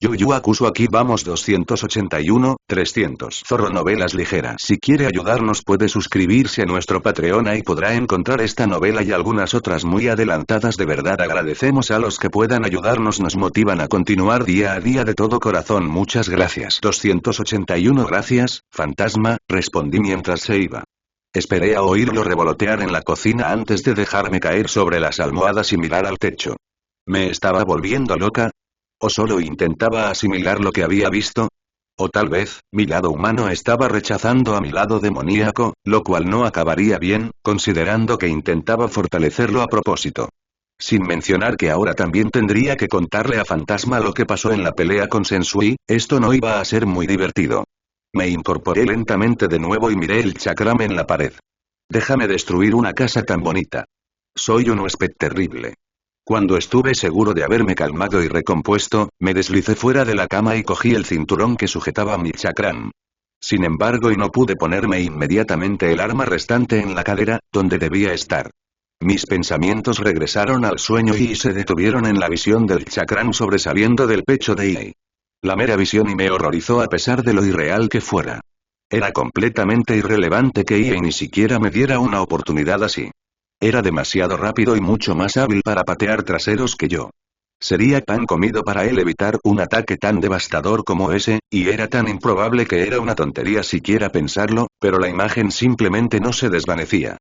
Yu Yu Hakusho aquí vamos 281, 300. Zorro novelas ligeras. Si quiere ayudarnos puede suscribirse a nuestro Patreon y podrá encontrar esta novela y algunas otras muy adelantadas. De verdad agradecemos a los que puedan ayudarnos, nos motivan a continuar día a día de todo corazón. Muchas gracias. 281 Gracias, fantasma, respondí mientras se iba. Esperé a oírlo revolotear en la cocina antes de dejarme caer sobre las almohadas y mirar al techo. ¿Me estaba volviendo loca? ¿O solo intentaba asimilar lo que había visto? O tal vez, mi lado humano estaba rechazando a mi lado demoníaco, lo cual no acabaría bien, considerando que intentaba fortalecerlo a propósito. Sin mencionar que ahora también tendría que contarle a Fantasma lo que pasó en la pelea con Sensui, esto no iba a ser muy divertido. Me incorporé lentamente de nuevo y miré el chakram en la pared. Déjame destruir una casa tan bonita. Soy un huésped terrible. Cuando estuve seguro de haberme calmado y recompuesto, me deslicé fuera de la cama y cogí el cinturón que sujetaba mi chakram. Sin embargo, no pude ponerme inmediatamente el arma restante en la cadera, donde debía estar. Mis pensamientos regresaron al sueño y se detuvieron en la visión del chakram sobresaliendo del pecho de Ie. La mera visión y me horrorizó a pesar de lo irreal que fuera. Era completamente irrelevante que Ie ni siquiera me diera una oportunidad así. Era demasiado rápido y mucho más hábil para patear traseros que yo. Sería pan comido para él evitar un ataque tan devastador como ese, y era tan improbable que era una tontería siquiera pensarlo, pero la imagen simplemente no se desvanecía.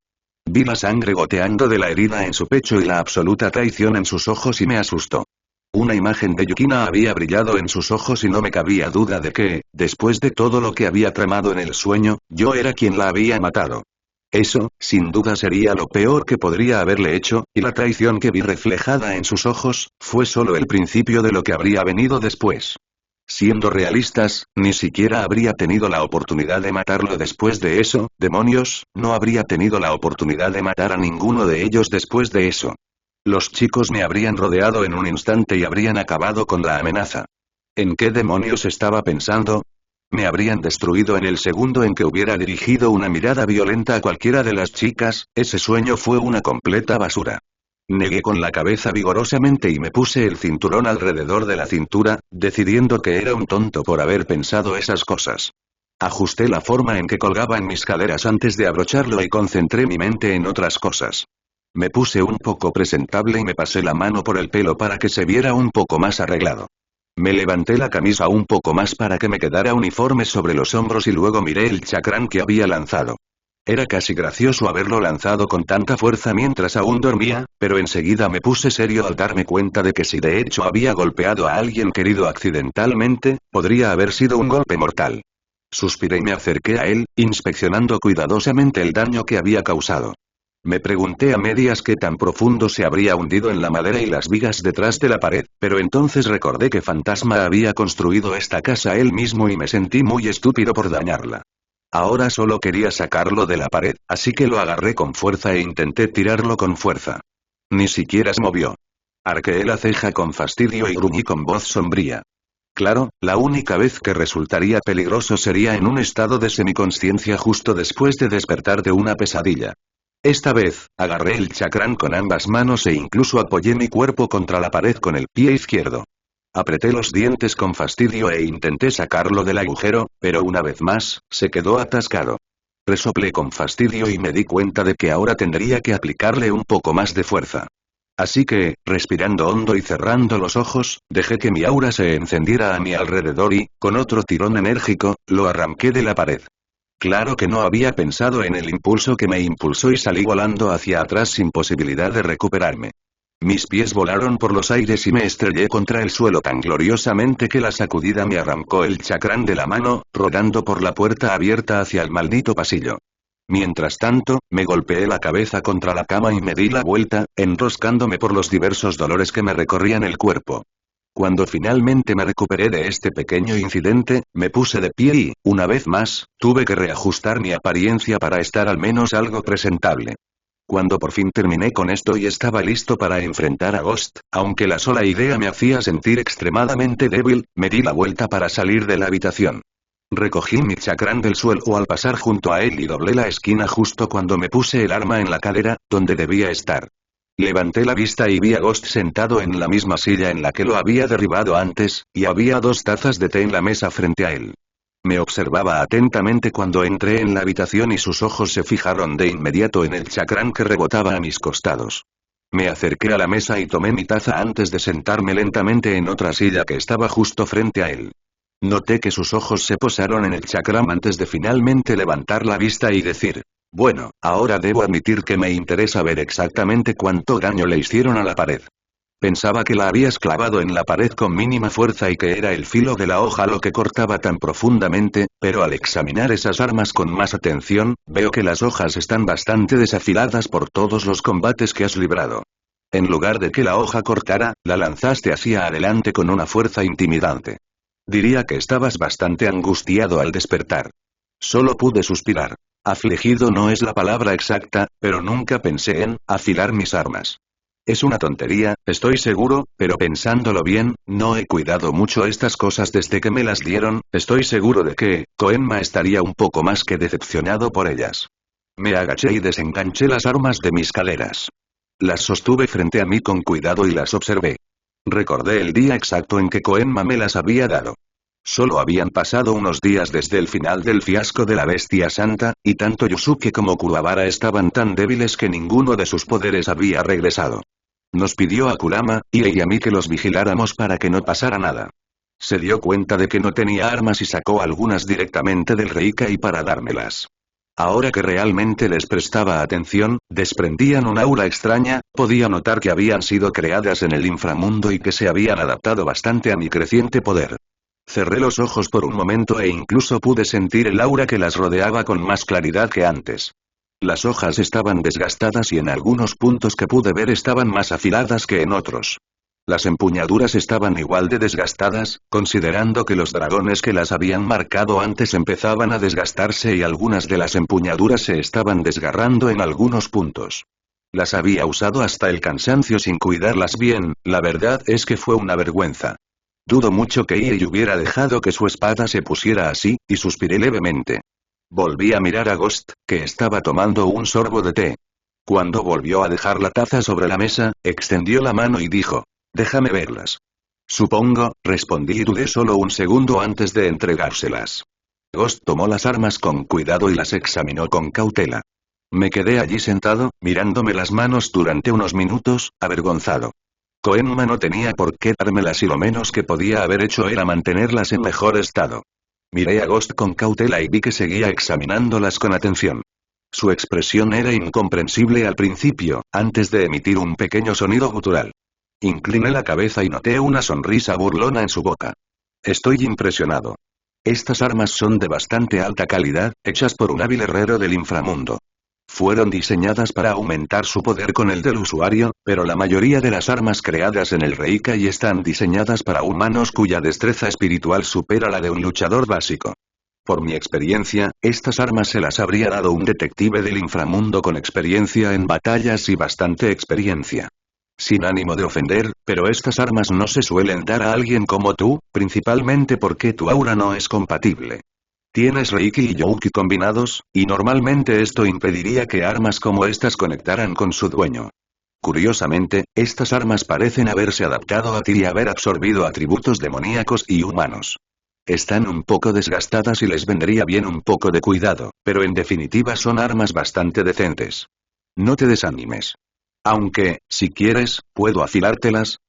Vi la sangre goteando de la herida en su pecho y la absoluta traición en sus ojos y me asustó. Una imagen de Yukina había brillado en sus ojos y no me cabía duda de que, después de todo lo que había tramado en el sueño, yo era quien la había matado. Eso, sin duda sería lo peor que podría haberle hecho, y la traición que vi reflejada en sus ojos, fue solo el principio de lo que habría venido después. Siendo realistas, ni siquiera habría tenido la oportunidad de matarlo después de eso, demonios, no habría tenido la oportunidad de matar a ninguno de ellos después de eso. Los chicos me habrían rodeado en un instante y habrían acabado con la amenaza. ¿En qué demonios estaba pensando? Me habrían destruido en el segundo en que hubiera dirigido una mirada violenta a cualquiera de las chicas, ese sueño fue una completa basura. Negué con la cabeza vigorosamente y me puse el cinturón alrededor de la cintura, decidiendo que era un tonto por haber pensado esas cosas. Ajusté la forma en que colgaba en mis caderas antes de abrocharlo y concentré mi mente en otras cosas. Me puse un poco presentable y me pasé la mano por el pelo para que se viera un poco más arreglado. Me levanté la camisa un poco más para que me quedara uniforme sobre los hombros y luego miré el chakram que había lanzado. Era casi gracioso haberlo lanzado con tanta fuerza mientras aún dormía, pero enseguida me puse serio al darme cuenta de que si de hecho había golpeado a alguien querido accidentalmente, podría haber sido un golpe mortal. Suspiré y me acerqué a él, inspeccionando cuidadosamente el daño que había causado. Me pregunté a medias qué tan profundo se habría hundido en la madera y las vigas detrás de la pared, pero entonces recordé que Fantasma había construido esta casa él mismo y me sentí muy estúpido por dañarla. Ahora solo quería sacarlo de la pared, así que lo agarré con fuerza e intenté tirarlo con fuerza. Ni siquiera se movió. Arqueé la ceja con fastidio y gruñí con voz sombría. Claro, la única vez que resultaría peligroso sería en un estado de semiconsciencia justo después de despertar de una pesadilla. Esta vez, agarré el chakram con ambas manos e incluso apoyé mi cuerpo contra la pared con el pie izquierdo. Apreté los dientes con fastidio e intenté sacarlo del agujero, pero una vez más, se quedó atascado. Resoplé con fastidio y me di cuenta de que ahora tendría que aplicarle un poco más de fuerza. Así que, respirando hondo y cerrando los ojos, dejé que mi aura se encendiera a mi alrededor y, con otro tirón enérgico, lo arranqué de la pared. Claro que no había pensado en el impulso que me impulsó y salí volando hacia atrás sin posibilidad de recuperarme. Mis pies volaron por los aires y me estrellé contra el suelo tan gloriosamente que la sacudida me arrancó el chakram de la mano, rodando por la puerta abierta hacia el maldito pasillo. Mientras tanto, me golpeé la cabeza contra la cama y me di la vuelta, enroscándome por los diversos dolores que me recorrían el cuerpo. Cuando finalmente me recuperé de este pequeño incidente, me puse de pie y, una vez más, tuve que reajustar mi apariencia para estar al menos algo presentable. Cuando por fin terminé con esto y estaba listo para enfrentar a Ghost, aunque la sola idea me hacía sentir extremadamente débil, me di la vuelta para salir de la habitación. Recogí mi chakram del suelo al pasar junto a él y doblé la esquina justo cuando me puse el arma en la cadera, donde debía estar. Levanté la vista y vi a Ghost sentado en la misma silla en la que lo había derribado antes, y había 2 tazas de té en la mesa frente a él. Me observaba atentamente cuando entré en la habitación y sus ojos se fijaron de inmediato en el chakram que rebotaba a mis costados. Me acerqué a la mesa y tomé mi taza antes de sentarme lentamente en otra silla que estaba justo frente a él. Noté que sus ojos se posaron en el chakram antes de finalmente levantar la vista y decir: bueno, ahora debo admitir que me interesa ver exactamente cuánto daño le hicieron a la pared. Pensaba que la habías clavado en la pared con mínima fuerza y que era el filo de la hoja lo que cortaba tan profundamente, pero al examinar esas armas con más atención, veo que las hojas están bastante desafiladas por todos los combates que has librado. En lugar de que la hoja cortara, la lanzaste hacia adelante con una fuerza intimidante. Diría que estabas bastante angustiado al despertar. Solo pude suspirar. Afligido no es la palabra exacta, pero nunca pensé en afilar mis armas. Es una tontería, estoy seguro, pero pensándolo bien, no he cuidado mucho estas cosas desde que me las dieron. Estoy seguro de que Koenma estaría un poco más que decepcionado por ellas. Me agaché y desenganché las armas de mis caleras. Las sostuve frente a mí con cuidado y las observé. Recordé el día exacto en que Koenma me las había dado. Solo habían pasado unos días desde el final del fiasco de la bestia santa, y tanto Yusuke como Kuwabara estaban tan débiles que ninguno de sus poderes había regresado. Nos pidió a Kurama, y a mí que los vigiláramos para que no pasara nada. Se dio cuenta de que no tenía armas y sacó algunas directamente del Reikai para dármelas. Ahora que realmente les prestaba atención, desprendían un aura extraña, podía notar que habían sido creadas en el inframundo y que se habían adaptado bastante a mi creciente poder. Cerré los ojos por un momento e incluso pude sentir el aura que las rodeaba con más claridad que antes. Las hojas estaban desgastadas y en algunos puntos que pude ver estaban más afiladas que en otros. Las empuñaduras estaban igual de desgastadas, considerando que los dragones que las habían marcado antes empezaban a desgastarse y algunas de las empuñaduras se estaban desgarrando en algunos puntos. Las había usado hasta el cansancio sin cuidarlas bien, la verdad es que fue una vergüenza. Dudo mucho que Iei hubiera dejado que su espada se pusiera así, y suspiré levemente. Volví a mirar a Ghost, que estaba tomando un sorbo de té. Cuando volvió a dejar la taza sobre la mesa, extendió la mano y dijo: déjame verlas. Supongo, respondí y dudé solo un segundo antes de entregárselas. Ghost tomó las armas con cuidado y las examinó con cautela. Me quedé allí sentado, mirándome las manos durante unos minutos, avergonzado. Koenma no tenía por qué dármelas y lo menos que podía haber hecho era mantenerlas en mejor estado. Miré a Ghost con cautela y vi que seguía examinándolas con atención. Su expresión era incomprensible al principio, antes de emitir un pequeño sonido gutural. Incliné la cabeza y noté una sonrisa burlona en su boca. Estoy impresionado. Estas armas son de bastante alta calidad, hechas por un hábil herrero del inframundo. Fueron diseñadas para aumentar su poder con el del usuario, pero la mayoría de las armas creadas en el Reikai están diseñadas para humanos cuya destreza espiritual supera la de un luchador básico. Por mi experiencia, estas armas se las habría dado un detective del inframundo con experiencia en batallas y bastante experiencia. Sin ánimo de ofender, pero estas armas no se suelen dar a alguien como tú, principalmente porque tu aura no es compatible. Tienes Reiki y Youki combinados, y normalmente esto impediría que armas como estas conectaran con su dueño. Curiosamente, estas armas parecen haberse adaptado a ti y haber absorbido atributos demoníacos y humanos. Están un poco desgastadas y les vendría bien un poco de cuidado, pero en definitiva son armas bastante decentes. No te desanimes. Aunque, si quieres, puedo afilártelas.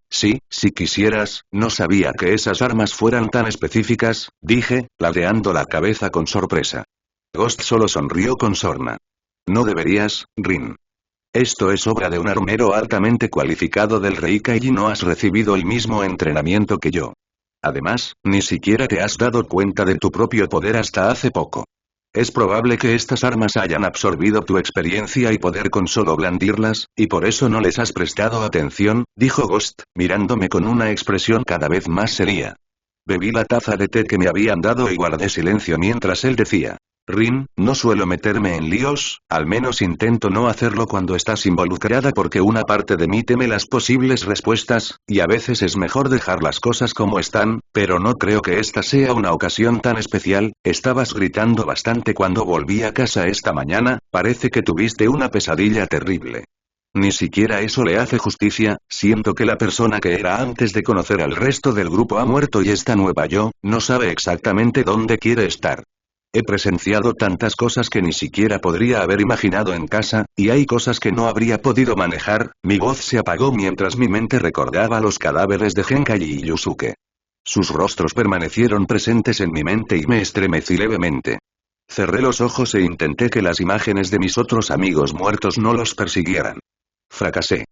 Sí, si quisieras, no sabía que esas armas fueran tan específicas, dije, ladeando la cabeza con sorpresa. Ghost solo sonrió con sorna. No deberías, Rin. Esto es obra de un armero altamente cualificado del Reikai y no has recibido el mismo entrenamiento que yo. Además, ni siquiera te has dado cuenta de tu propio poder hasta hace poco. Es probable que estas armas hayan absorbido tu experiencia y poder con solo blandirlas, y por eso no les has prestado atención, dijo Ghost, mirándome con una expresión cada vez más seria. Bebí la taza de té que me habían dado y guardé silencio mientras él decía: Rin, no suelo meterme en líos, al menos intento no hacerlo cuando estás involucrada porque una parte de mí teme las posibles respuestas, y a veces es mejor dejar las cosas como están, pero no creo que esta sea una ocasión tan especial. Estabas gritando bastante cuando volví a casa esta mañana, parece que tuviste una pesadilla terrible. Ni siquiera eso le hace justicia, siento que la persona que era antes de conocer al resto del grupo ha muerto y esta nueva yo, no sabe exactamente dónde quiere estar. He presenciado tantas cosas que ni siquiera podría haber imaginado en casa, y hay cosas que no habría podido manejar. Mi voz se apagó mientras mi mente recordaba los cadáveres de Genkai y Yusuke. Sus rostros permanecieron presentes en mi mente y me estremecí levemente. Cerré los ojos e intenté que las imágenes de mis otros amigos muertos no los persiguieran. Fracasé.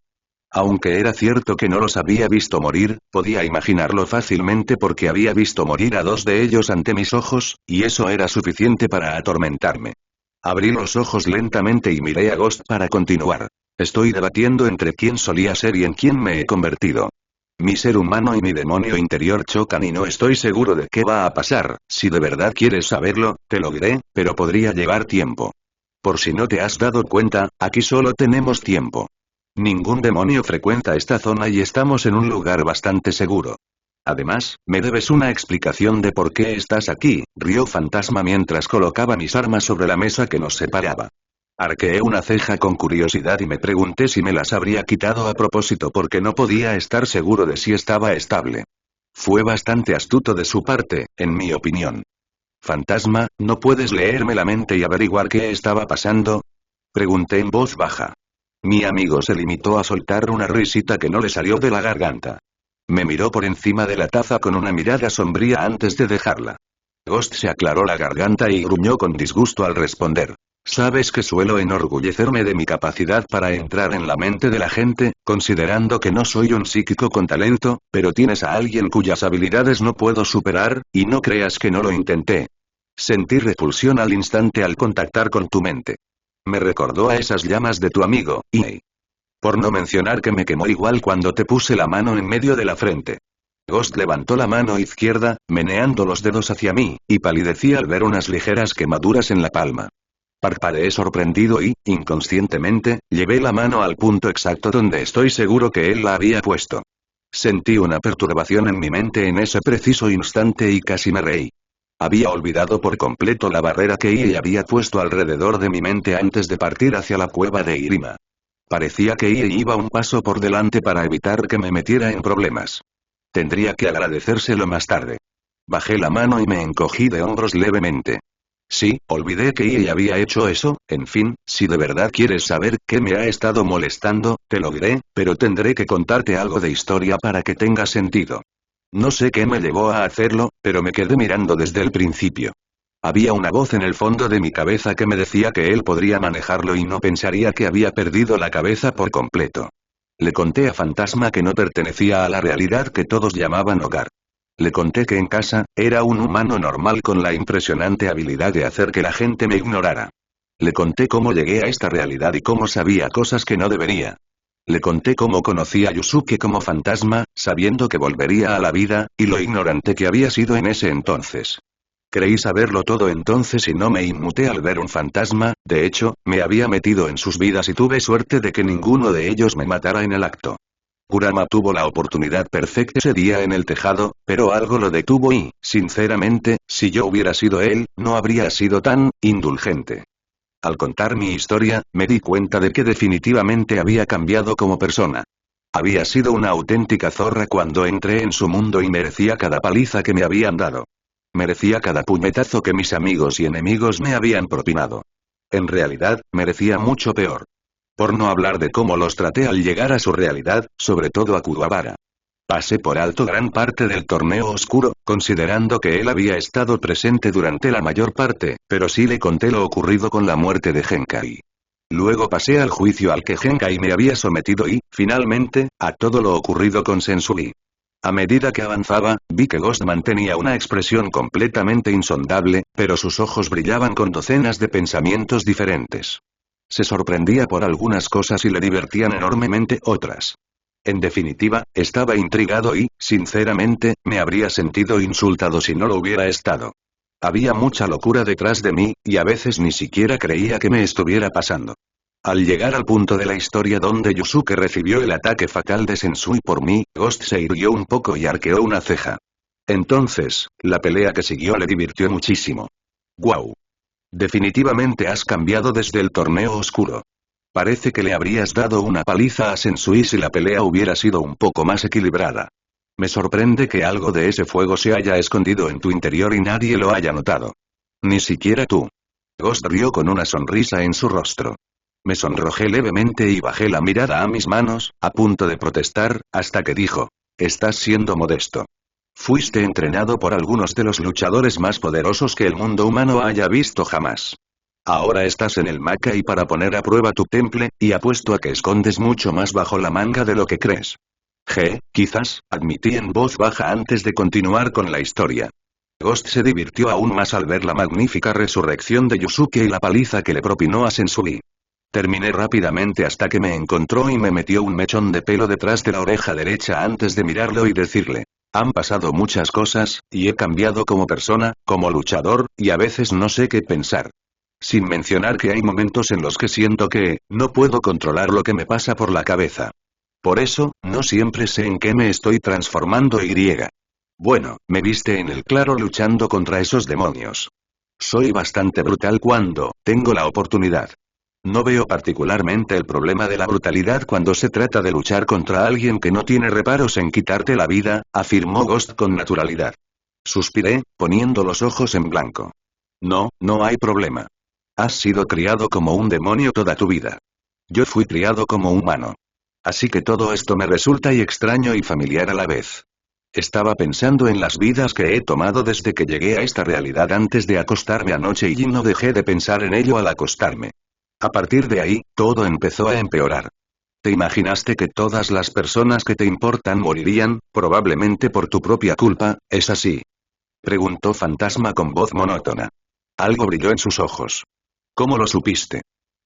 Aunque era cierto que no los había visto morir, podía imaginarlo fácilmente porque había visto morir a 2 de ellos ante mis ojos, y eso era suficiente para atormentarme. Abrí los ojos lentamente y miré a Ghost para continuar. Estoy debatiendo entre quién solía ser y en quién me he convertido. Mi ser humano y mi demonio interior chocan y no estoy seguro de qué va a pasar. Si de verdad quieres saberlo, te lo diré, pero podría llevar tiempo. Por si no te has dado cuenta, aquí solo tenemos tiempo. Ningún demonio frecuenta esta zona y estamos en un lugar bastante seguro. Además, me debes una explicación de por qué estás aquí, rió Fantasma mientras colocaba mis armas sobre la mesa que nos separaba. Arqueé una ceja con curiosidad y me pregunté si me las habría quitado a propósito porque no podía estar seguro de si estaba estable. Fue bastante astuto de su parte, en mi opinión. Fantasma, ¿no puedes leerme la mente y averiguar qué estaba pasando? Pregunté en voz baja. Mi amigo se limitó a soltar una risita que no le salió de la garganta. Me miró por encima de la taza con una mirada sombría antes de dejarla. Ghost se aclaró la garganta y gruñó con disgusto al responder. Sabes que suelo enorgullecerme de mi capacidad para entrar en la mente de la gente, considerando que no soy un psíquico con talento, pero tienes a alguien cuyas habilidades no puedo superar, y no creas que no lo intenté. Sentí repulsión al instante al contactar con tu mente. Me recordó a esas llamas de tu amigo, Ine. Por no mencionar que me quemó igual cuando te puse la mano en medio de la frente. Ghost levantó la mano izquierda, meneando los dedos hacia mí, y palidecí al ver unas ligeras quemaduras en la palma. Parpadeé sorprendido y, inconscientemente, llevé la mano al punto exacto donde estoy seguro que él la había puesto. Sentí una perturbación en mi mente en ese preciso instante y casi me reí. Había olvidado por completo la barrera que Ie había puesto alrededor de mi mente antes de partir hacia la cueva de Irima. Parecía que Ie iba un paso por delante para evitar que me metiera en problemas. Tendría que agradecérselo más tarde. Bajé la mano y me encogí de hombros levemente. Sí, olvidé que Ie había hecho eso. En fin, si de verdad quieres saber qué me ha estado molestando, te lo diré, pero tendré que contarte algo de historia para que tenga sentido. No sé qué me llevó a hacerlo, pero me quedé mirando desde el principio. Había una voz en el fondo de mi cabeza que me decía que él podría manejarlo y no pensaría que había perdido la cabeza por completo. Le conté a Fantasma que no pertenecía a la realidad que todos llamaban hogar. Le conté que en casa, era un humano normal con la impresionante habilidad de hacer que la gente me ignorara. Le conté cómo llegué a esta realidad y cómo sabía cosas que no debería. Le conté cómo conocí a Yusuke como fantasma, sabiendo que volvería a la vida, y lo ignorante que había sido en ese entonces. Creí saberlo todo entonces y no me inmuté al ver un fantasma, de hecho, me había metido en sus vidas y tuve suerte de que ninguno de ellos me matara en el acto. Kurama tuvo la oportunidad perfecta ese día en el tejado, pero algo lo detuvo y, sinceramente, si yo hubiera sido él, no habría sido tan indulgente. Al contar mi historia, me di cuenta de que definitivamente había cambiado como persona. Había sido una auténtica zorra cuando entré en su mundo y merecía cada paliza que me habían dado. Merecía cada puñetazo que mis amigos y enemigos me habían propinado. En realidad, merecía mucho peor. Por no hablar de cómo los traté al llegar a su realidad, sobre todo a Kuwabara. Pasé por alto gran parte del torneo oscuro, considerando que él había estado presente durante la mayor parte, pero sí le conté lo ocurrido con la muerte de Genkai. Luego pasé al juicio al que Genkai me había sometido y, finalmente, a todo lo ocurrido con Sensui. A medida que avanzaba, vi que Ghost mantenía una expresión completamente insondable, pero sus ojos brillaban con docenas de pensamientos diferentes. Se sorprendía por algunas cosas y le divertían enormemente otras. En definitiva, estaba intrigado y, sinceramente, me habría sentido insultado si no lo hubiera estado. Había mucha locura detrás de mí, y a veces ni siquiera creía que me estuviera pasando. Al llegar al punto de la historia donde Yusuke recibió el ataque fatal de Sensui por mí, Ghost se irguió un poco y arqueó una ceja. Entonces, la pelea que siguió le divirtió muchísimo. ¡Guau! Definitivamente has cambiado desde el torneo oscuro. Parece que le habrías dado una paliza a Sensui si la pelea hubiera sido un poco más equilibrada. Me sorprende que algo de ese fuego se haya escondido en tu interior y nadie lo haya notado. Ni siquiera tú. Ghost rió con una sonrisa en su rostro. Me sonrojé levemente y bajé la mirada a mis manos, a punto de protestar, hasta que dijo: estás siendo modesto. Fuiste entrenado por algunos de los luchadores más poderosos que el mundo humano haya visto jamás. Ahora estás en el Maka y para poner a prueba tu temple, y apuesto a que escondes mucho más bajo la manga de lo que crees. Quizás, admití en voz baja antes de continuar con la historia. Ghost se divirtió aún más al ver la magnífica resurrección de Yusuke y la paliza que le propinó a Sensui. Terminé rápidamente hasta que me encontró y me metió un mechón de pelo detrás de la oreja derecha antes de mirarlo y decirle: han pasado muchas cosas, y he cambiado como persona, como luchador, y a veces no sé qué pensar. Sin mencionar que hay momentos en los que siento que, no puedo controlar lo que me pasa por la cabeza. Por eso, no siempre sé en qué me estoy transformando y. Bueno, me viste en el claro luchando contra esos demonios. Soy bastante brutal cuando tengo la oportunidad. No veo particularmente el problema de la brutalidad cuando se trata de luchar contra alguien que no tiene reparos en quitarte la vida, afirmó Ghost con naturalidad. Suspiré, poniendo los ojos en blanco. No, no hay problema. Has sido criado como un demonio toda tu vida. Yo fui criado como humano. Así que todo esto me resulta extraño y familiar a la vez. Estaba pensando en las vidas que he tomado desde que llegué a esta realidad antes de acostarme anoche y no dejé de pensar en ello al acostarme. A partir de ahí, todo empezó a empeorar. ¿Te imaginaste que todas las personas que te importan morirían, probablemente por tu propia culpa, es así? Preguntó Fantasma con voz monótona. Algo brilló en sus ojos. ¿Cómo lo supiste?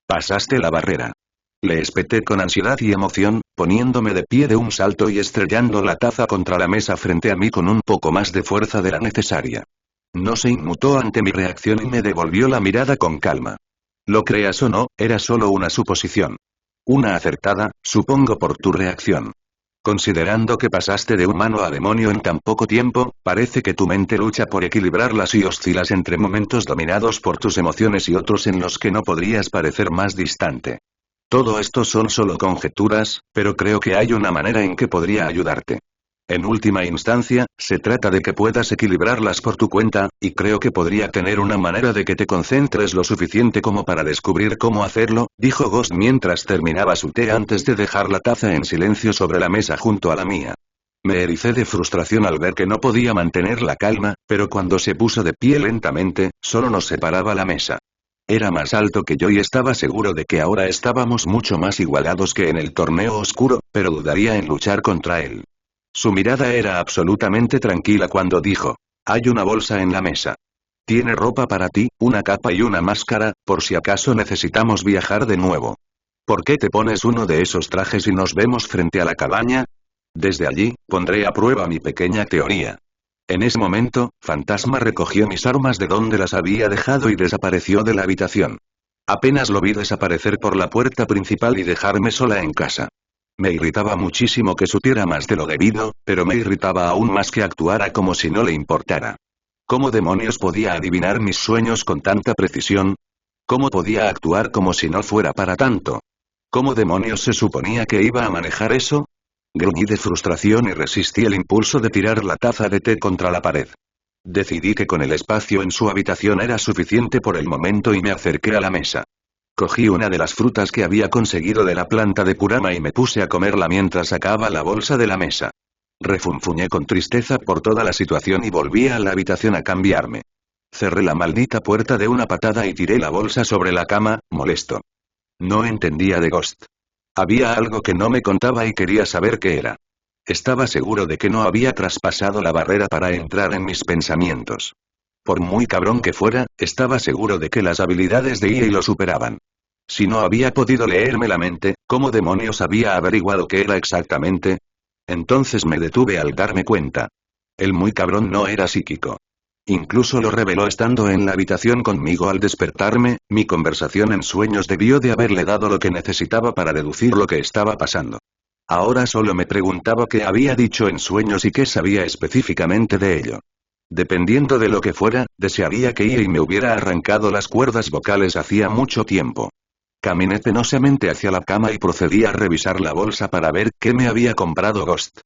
Pasaste la barrera. Le espeté con ansiedad y emoción, poniéndome de pie de un salto y estrellando la taza contra la mesa frente a mí con un poco más de fuerza de la necesaria. No se inmutó ante mi reacción y me devolvió la mirada con calma. Lo creas o no, era solo una suposición. Una acertada, supongo por tu reacción. Considerando que pasaste de humano a demonio en tan poco tiempo, parece que tu mente lucha por equilibrarlas y oscilas entre momentos dominados por tus emociones y otros en los que no podrías parecer más distante. Todo esto son solo conjeturas, pero creo que hay una manera en que podría ayudarte. En última instancia, se trata de que puedas equilibrarlas por tu cuenta, y creo que podría tener una manera de que te concentres lo suficiente como para descubrir cómo hacerlo, dijo Ghost mientras terminaba su té antes de dejar la taza en silencio sobre la mesa junto a la mía. Me ericé de frustración al ver que no podía mantener la calma, pero cuando se puso de pie lentamente, solo nos separaba la mesa. Era más alto que yo y estaba seguro de que ahora estábamos mucho más igualados que en el torneo oscuro, pero dudaría en luchar contra él. Su mirada era absolutamente tranquila cuando dijo: hay una bolsa en la mesa. Tiene ropa para ti, una capa y una máscara, por si acaso necesitamos viajar de nuevo. ¿Por qué te pones uno de esos trajes y nos vemos frente a la cabaña? Desde allí, pondré a prueba mi pequeña teoría. En ese momento, Fantasma recogió mis armas de donde las había dejado y desapareció de la habitación. Apenas lo vi desaparecer por la puerta principal y dejarme sola en casa. Me irritaba muchísimo que supiera más de lo debido, pero me irritaba aún más que actuara como si no le importara. ¿Cómo demonios podía adivinar mis sueños con tanta precisión? ¿Cómo podía actuar como si no fuera para tanto? ¿Cómo demonios se suponía que iba a manejar eso? Gruñí de frustración y resistí el impulso de tirar la taza de té contra la pared. Decidí que con el espacio en su habitación era suficiente por el momento y me acerqué a la mesa. Cogí una de las frutas que había conseguido de la planta de Kurama y me puse a comerla mientras sacaba la bolsa de la mesa. Refunfuñé con tristeza por toda la situación y volví a la habitación a cambiarme. Cerré la maldita puerta de una patada y tiré la bolsa sobre la cama, molesto. No entendía de Ghost. Había algo que no me contaba y quería saber qué era. Estaba seguro de que no había traspasado la barrera para entrar en mis pensamientos. Por muy cabrón que fuera, estaba seguro de que las habilidades de EA lo superaban. Si no había podido leerme la mente, ¿cómo demonios había averiguado qué era exactamente? Entonces me detuve al darme cuenta. El muy cabrón no era psíquico. Incluso lo reveló estando en la habitación conmigo al despertarme, mi conversación en sueños debió de haberle dado lo que necesitaba para deducir lo que estaba pasando. Ahora solo me preguntaba qué había dicho en sueños y qué sabía específicamente de ello. Dependiendo de lo que fuera, desearía que EA me hubiera arrancado las cuerdas vocales hacía mucho tiempo. Caminé penosamente hacia la cama y procedí a revisar la bolsa para ver qué me había comprado Ghost.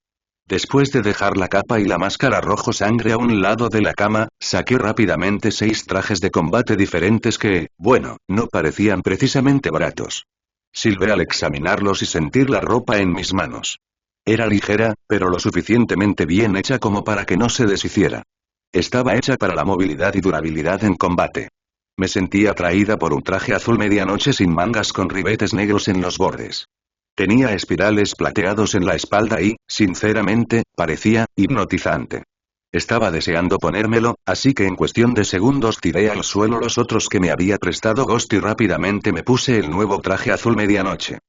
Después de dejar la capa y la máscara rojo sangre a un lado de la cama, saqué rápidamente 6 trajes de combate diferentes que, bueno, no parecían precisamente baratos. Silbé al examinarlos y sentir la ropa en mis manos. Era ligera, pero lo suficientemente bien hecha como para que no se deshiciera. Estaba hecha para la movilidad y durabilidad en combate. Me sentí atraída por un traje azul medianoche sin mangas con ribetes negros en los bordes. Tenía espirales plateados en la espalda y, sinceramente, parecía hipnotizante. Estaba deseando ponérmelo, así que en cuestión de segundos tiré al suelo los otros que me había prestado Ghost y rápidamente me puse el nuevo traje azul medianoche.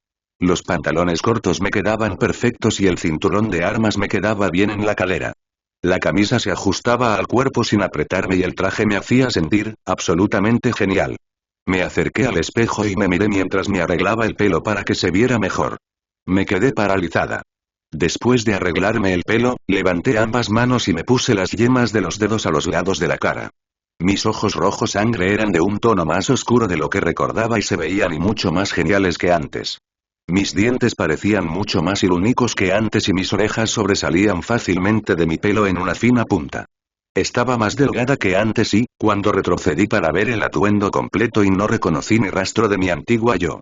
Los pantalones cortos me quedaban perfectos y el cinturón de armas me quedaba bien en la cadera. La camisa se ajustaba al cuerpo sin apretarme y el traje me hacía sentir absolutamente genial. Me acerqué al espejo y me miré mientras me arreglaba el pelo para que se viera mejor. Me quedé paralizada. Después de arreglarme el pelo, levanté ambas manos y me puse las yemas de los dedos a los lados de la cara. Mis ojos rojo sangre eran de un tono más oscuro de lo que recordaba y se veían y mucho más geniales que antes. Mis dientes parecían mucho más irónicos que antes y mis orejas sobresalían fácilmente de mi pelo en una fina punta. Estaba más delgada que antes y, cuando retrocedí para ver el atuendo completo y no reconocí ni rastro de mi antigua yo.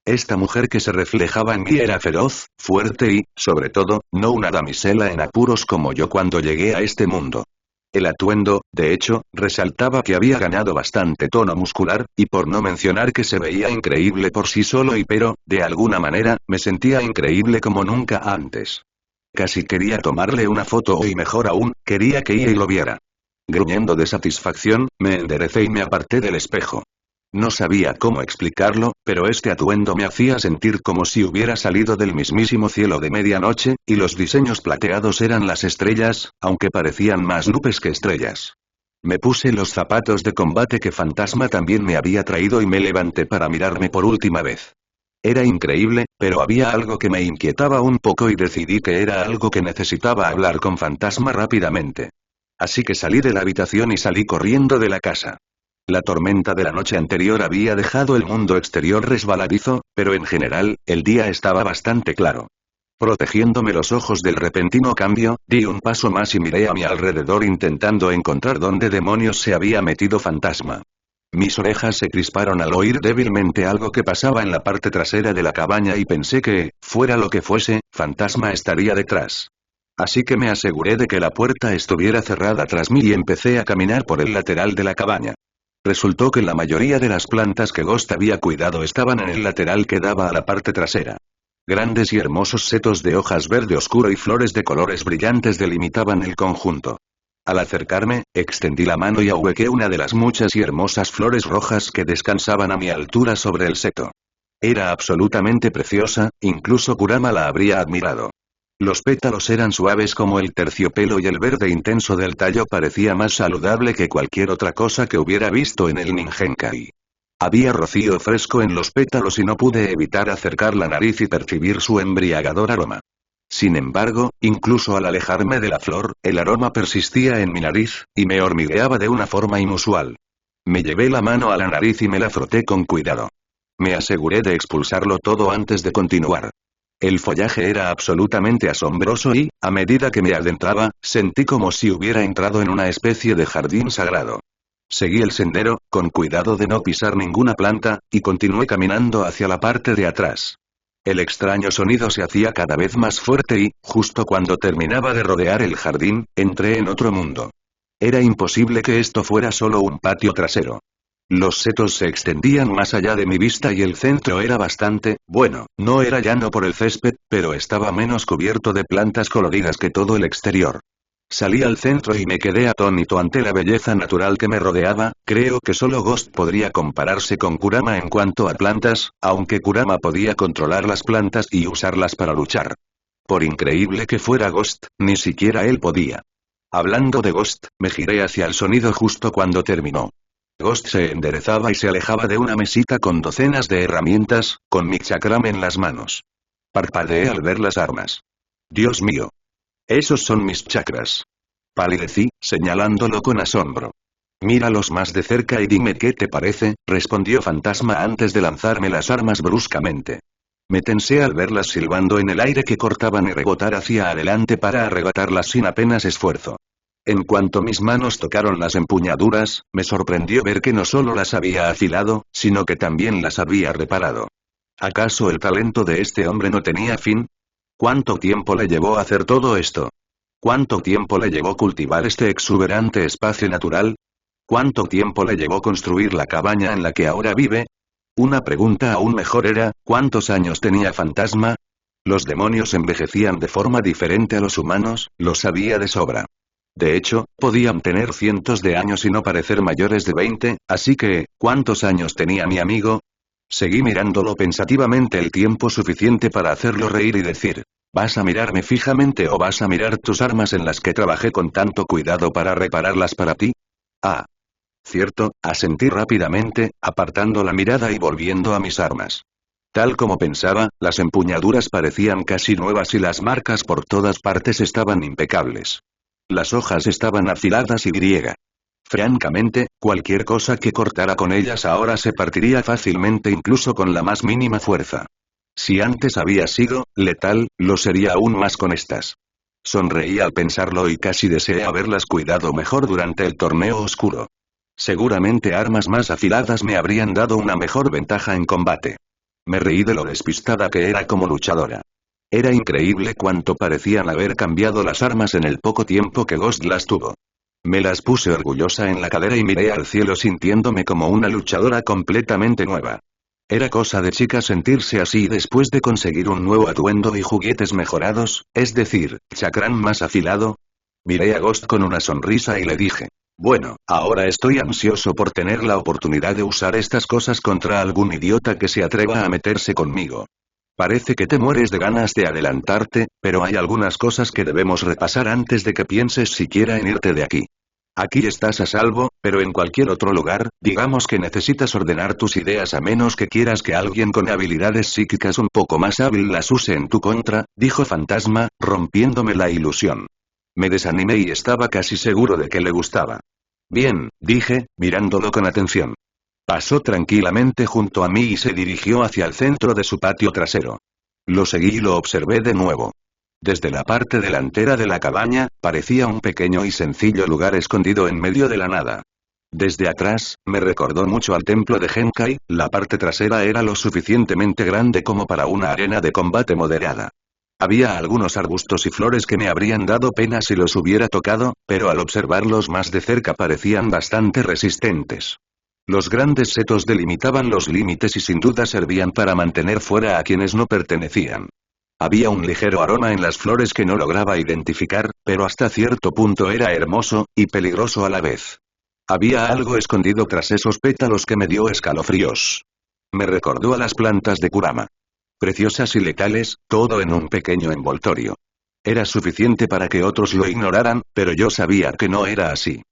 Esta mujer que se reflejaba en mí era feroz, fuerte y, sobre todo, no una damisela en apuros como yo cuando llegué a este mundo. El atuendo, de hecho, resaltaba que había ganado bastante tono muscular, y por no mencionar que se veía increíble por sí solo pero, de alguna manera, me sentía increíble como nunca antes. Casi quería tomarle una foto y mejor aún, quería que ella lo viera. Gruñendo de satisfacción, me enderecé y me aparté del espejo. No sabía cómo explicarlo, pero este atuendo me hacía sentir como si hubiera salido del mismísimo cielo de medianoche, y los diseños plateados eran las estrellas, aunque parecían más nubes que estrellas. Me puse los zapatos de combate que Fantasma también me había traído y me levanté para mirarme por última vez. Era increíble, pero había algo que me inquietaba un poco y decidí que era algo que necesitaba hablar con Fantasma rápidamente. Así que salí de la habitación y salí corriendo de la casa. La tormenta de la noche anterior había dejado el mundo exterior resbaladizo, pero en general, el día estaba bastante claro. Protegiéndome los ojos del repentino cambio, di un paso más y miré a mi alrededor intentando encontrar dónde demonios se había metido Fantasma. Mis orejas se crisparon al oír débilmente algo que pasaba en la parte trasera de la cabaña y pensé que, fuera lo que fuese, Fantasma estaría detrás. Así que me aseguré de que la puerta estuviera cerrada tras mí y empecé a caminar por el lateral de la cabaña. Resultó que la mayoría de las plantas que Ghost había cuidado estaban en el lateral que daba a la parte trasera. Grandes y hermosos setos de hojas verde oscuro y flores de colores brillantes delimitaban el conjunto. Al acercarme, extendí la mano y ahuequé una de las muchas y hermosas flores rojas que descansaban a mi altura sobre el seto. Era absolutamente preciosa, incluso Kurama la habría admirado. Los pétalos eran suaves como el terciopelo y el verde intenso del tallo parecía más saludable que cualquier otra cosa que hubiera visto en el Ninjenkai. Había rocío fresco en los pétalos y no pude evitar acercar la nariz y percibir su embriagador aroma. Sin embargo, incluso al alejarme de la flor, el aroma persistía en mi nariz, y me hormigueaba de una forma inusual. Me llevé la mano a la nariz y me la froté con cuidado. Me aseguré de expulsarlo todo antes de continuar. El follaje era absolutamente asombroso y, a medida que me adentraba, sentí como si hubiera entrado en una especie de jardín sagrado. Seguí el sendero, con cuidado de no pisar ninguna planta, y continué caminando hacia la parte de atrás. El extraño sonido se hacía cada vez más fuerte y, justo cuando terminaba de rodear el jardín, entré en otro mundo. Era imposible que esto fuera solo un patio trasero. Los setos se extendían más allá de mi vista y el centro era bastante, bueno, no era llano por el césped, pero estaba menos cubierto de plantas coloridas que todo el exterior. Salí al centro y me quedé atónito ante la belleza natural que me rodeaba. Creo que solo Ghost podría compararse con Kurama en cuanto a plantas, aunque Kurama podía controlar las plantas y usarlas para luchar. Por increíble que fuera Ghost, ni siquiera él podía. Hablando de Ghost, me giré hacia el sonido justo cuando terminó. Ghost se enderezaba y se alejaba de una mesita con docenas de herramientas, con mi chakram en las manos. Parpadeé al ver las armas. Dios mío. Esos son mis chakras. Palidecí, señalándolo con asombro. Míralos más de cerca y dime qué te parece, respondió Fantasma antes de lanzarme las armas bruscamente. Me tensé al verlas silbando en el aire que cortaban y rebotar hacia adelante para arrebatarlas sin apenas esfuerzo. En cuanto mis manos tocaron las empuñaduras, me sorprendió ver que no solo las había afilado, sino que también las había reparado. ¿Acaso el talento de este hombre no tenía fin? ¿Cuánto tiempo le llevó hacer todo esto? ¿Cuánto tiempo le llevó cultivar este exuberante espacio natural? ¿Cuánto tiempo le llevó construir la cabaña en la que ahora vive? Una pregunta aún mejor era, ¿cuántos años tenía Fantasma? Los demonios envejecían de forma diferente a los humanos, lo sabía de sobra. De hecho, podían tener cientos de años y no parecer mayores de 20, así que, ¿cuántos años tenía mi amigo? Seguí mirándolo pensativamente el tiempo suficiente para hacerlo reír y decir, ¿vas a mirarme fijamente o vas a mirar tus armas en las que trabajé con tanto cuidado para repararlas para ti? Ah. Cierto, asentí rápidamente, apartando la mirada y volviendo a mis armas. Tal como pensaba, las empuñaduras parecían casi nuevas y las marcas por todas partes estaban impecables. Las hojas estaban afiladas y griega. Francamente, cualquier cosa que cortara con ellas ahora se partiría fácilmente incluso con la más mínima fuerza. Si antes había sido letal, lo sería aún más con estas. Sonreí al pensarlo y casi deseé haberlas cuidado mejor durante el torneo oscuro. Seguramente armas más afiladas me habrían dado una mejor ventaja en combate. Me reí de lo despistada que era como luchadora. Era increíble cuánto parecían haber cambiado las armas en el poco tiempo que Ghost las tuvo. Me las puse orgullosa en la cadera y miré al cielo sintiéndome como una luchadora completamente nueva. Era cosa de chica sentirse así después de conseguir un nuevo atuendo y juguetes mejorados, es decir, chakram más afilado. Miré a Ghost con una sonrisa y le dije. Bueno, ahora estoy ansioso por tener la oportunidad de usar estas cosas contra algún idiota que se atreva a meterse conmigo. Parece que te mueres de ganas de adelantarte, pero hay algunas cosas que debemos repasar antes de que pienses siquiera en irte de aquí. Aquí estás a salvo, pero en cualquier otro lugar, digamos que necesitas ordenar tus ideas a menos que quieras que alguien con habilidades psíquicas un poco más hábil las use en tu contra, dijo Fantasma, rompiéndome la ilusión. Me desanimé y estaba casi seguro de que le gustaba. Bien, dije, mirándolo con atención. Pasó tranquilamente junto a mí y se dirigió hacia el centro de su patio trasero. Lo seguí y lo observé de nuevo. Desde la parte delantera de la cabaña, parecía un pequeño y sencillo lugar escondido en medio de la nada. Desde atrás, me recordó mucho al templo de Genkai, la parte trasera era lo suficientemente grande como para una arena de combate moderada. Había algunos arbustos y flores que me habrían dado pena si los hubiera tocado, pero al observarlos más de cerca parecían bastante resistentes. Los grandes setos delimitaban los límites y sin duda servían para mantener fuera a quienes no pertenecían. Había un ligero aroma en las flores que no lograba identificar, pero hasta cierto punto era hermoso, y peligroso a la vez. Había algo escondido tras esos pétalos que me dio escalofríos. Me recordó a las plantas de Kurama. Preciosas y letales, todo en un pequeño envoltorio. Era suficiente para que otros lo ignoraran, pero yo sabía que no era así.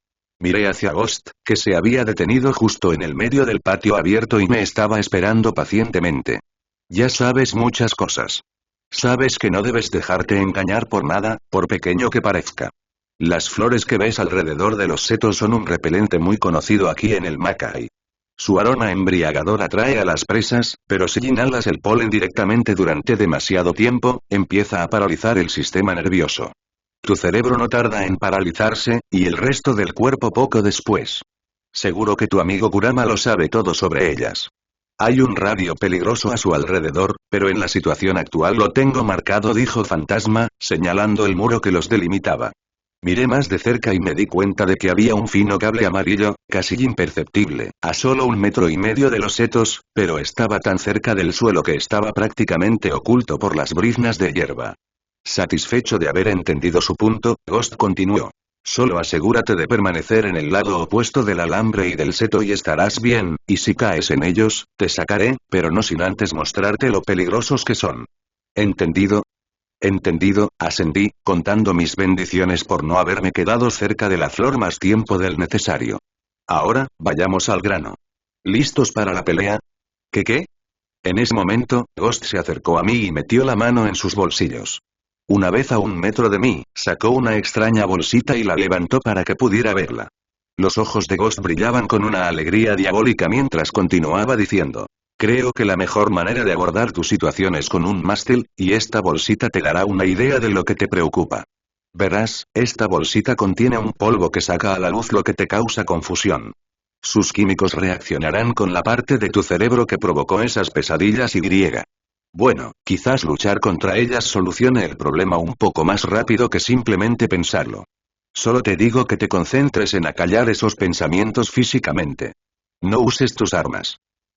Miré hacia Ghost, que se había detenido justo en el medio del patio abierto y me estaba esperando pacientemente. Ya sabes muchas cosas. Sabes que no debes dejarte engañar por nada, por pequeño que parezca. Las flores que ves alrededor de los setos son un repelente muy conocido aquí en el Makai. Su aroma embriagador atrae a las presas, pero si inhalas el polen directamente durante demasiado tiempo, empieza a paralizar el sistema nervioso. Tu cerebro no tarda en paralizarse, y el resto del cuerpo poco después. Seguro que tu amigo Kurama lo sabe todo sobre ellas. Hay un radio peligroso a su alrededor, pero en la situación actual lo tengo marcado, dijo Fantasma, señalando el muro que los delimitaba. Miré más de cerca y me di cuenta de que había un fino cable amarillo, casi imperceptible, a solo 1,5 metros de los setos, pero estaba tan cerca del suelo que estaba prácticamente oculto por las briznas de hierba. Satisfecho de haber entendido su punto, Ghost continuó. Solo asegúrate de permanecer en el lado opuesto del alambre y del seto y estarás bien, y si caes en ellos, te sacaré, pero no sin antes mostrarte lo peligrosos que son. ¿Entendido? Entendido, asentí, contando mis bendiciones por no haberme quedado cerca de la flor más tiempo del necesario. Ahora, vayamos al grano. ¿Listos para la pelea? ¿Qué? En ese momento, Ghost se acercó a mí y metió la mano en sus bolsillos. Una vez a 1 metro de mí, sacó una extraña bolsita y la levantó para que pudiera verla. Los ojos de Ghost brillaban con una alegría diabólica mientras continuaba diciendo. Creo que la mejor manera de abordar tu situación es con un mástil, y esta bolsita te dará una idea de lo que te preocupa. Verás, esta bolsita contiene un polvo que saca a la luz lo que te causa confusión. Sus químicos reaccionarán con la parte de tu cerebro que provocó esas pesadillas y griega. Bueno, quizás luchar contra ellas solucione el problema un poco más rápido que simplemente pensarlo. Solo te digo que te concentres en acallar esos pensamientos físicamente. No uses tus armas.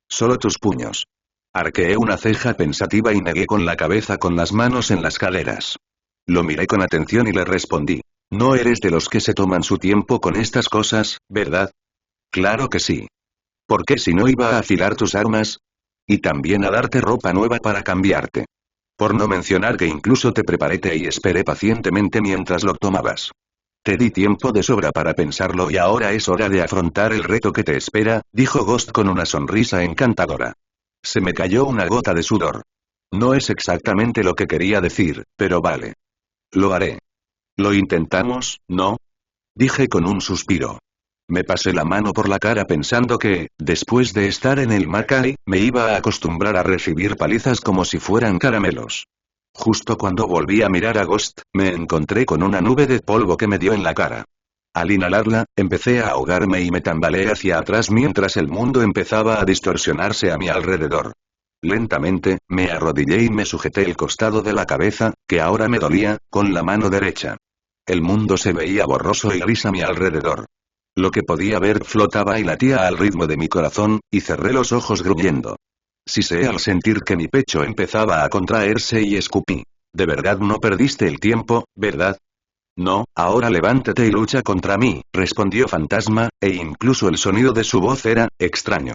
Solo tus puños. Arqueé una ceja pensativa y negué con la cabeza con las manos en las caderas. Lo miré con atención y le respondí. No eres de los que se toman su tiempo con estas cosas, ¿verdad? Claro que sí. ¿Por qué si no iba a afilar tus armas? Y también a darte ropa nueva para cambiarte. Por no mencionar que incluso te preparé té y esperé pacientemente mientras lo tomabas. Te di tiempo de sobra para pensarlo y ahora es hora de afrontar el reto que te espera, dijo Ghost con una sonrisa encantadora. Se me cayó una gota de sudor. No es exactamente lo que quería decir, pero vale. Lo haré. ¿Lo intentamos, no? Dije con un suspiro. Me pasé la mano por la cara pensando que, después de estar en el Mackay, me iba a acostumbrar a recibir palizas como si fueran caramelos. Justo cuando volví a mirar a Ghost, me encontré con una nube de polvo que me dio en la cara. Al inhalarla, empecé a ahogarme y me tambaleé hacia atrás mientras el mundo empezaba a distorsionarse a mi alrededor. Lentamente, me arrodillé y me sujeté el costado de la cabeza, que ahora me dolía, con la mano derecha. El mundo se veía borroso y gris a mi alrededor. Lo que podía ver flotaba y latía al ritmo de mi corazón, y cerré los ojos gruñendo. Siseé al sentir que mi pecho empezaba a contraerse y escupí. ¿De verdad no perdiste el tiempo, verdad? No, ahora levántate y lucha contra mí, respondió Fantasma, e incluso el sonido de su voz era extraño.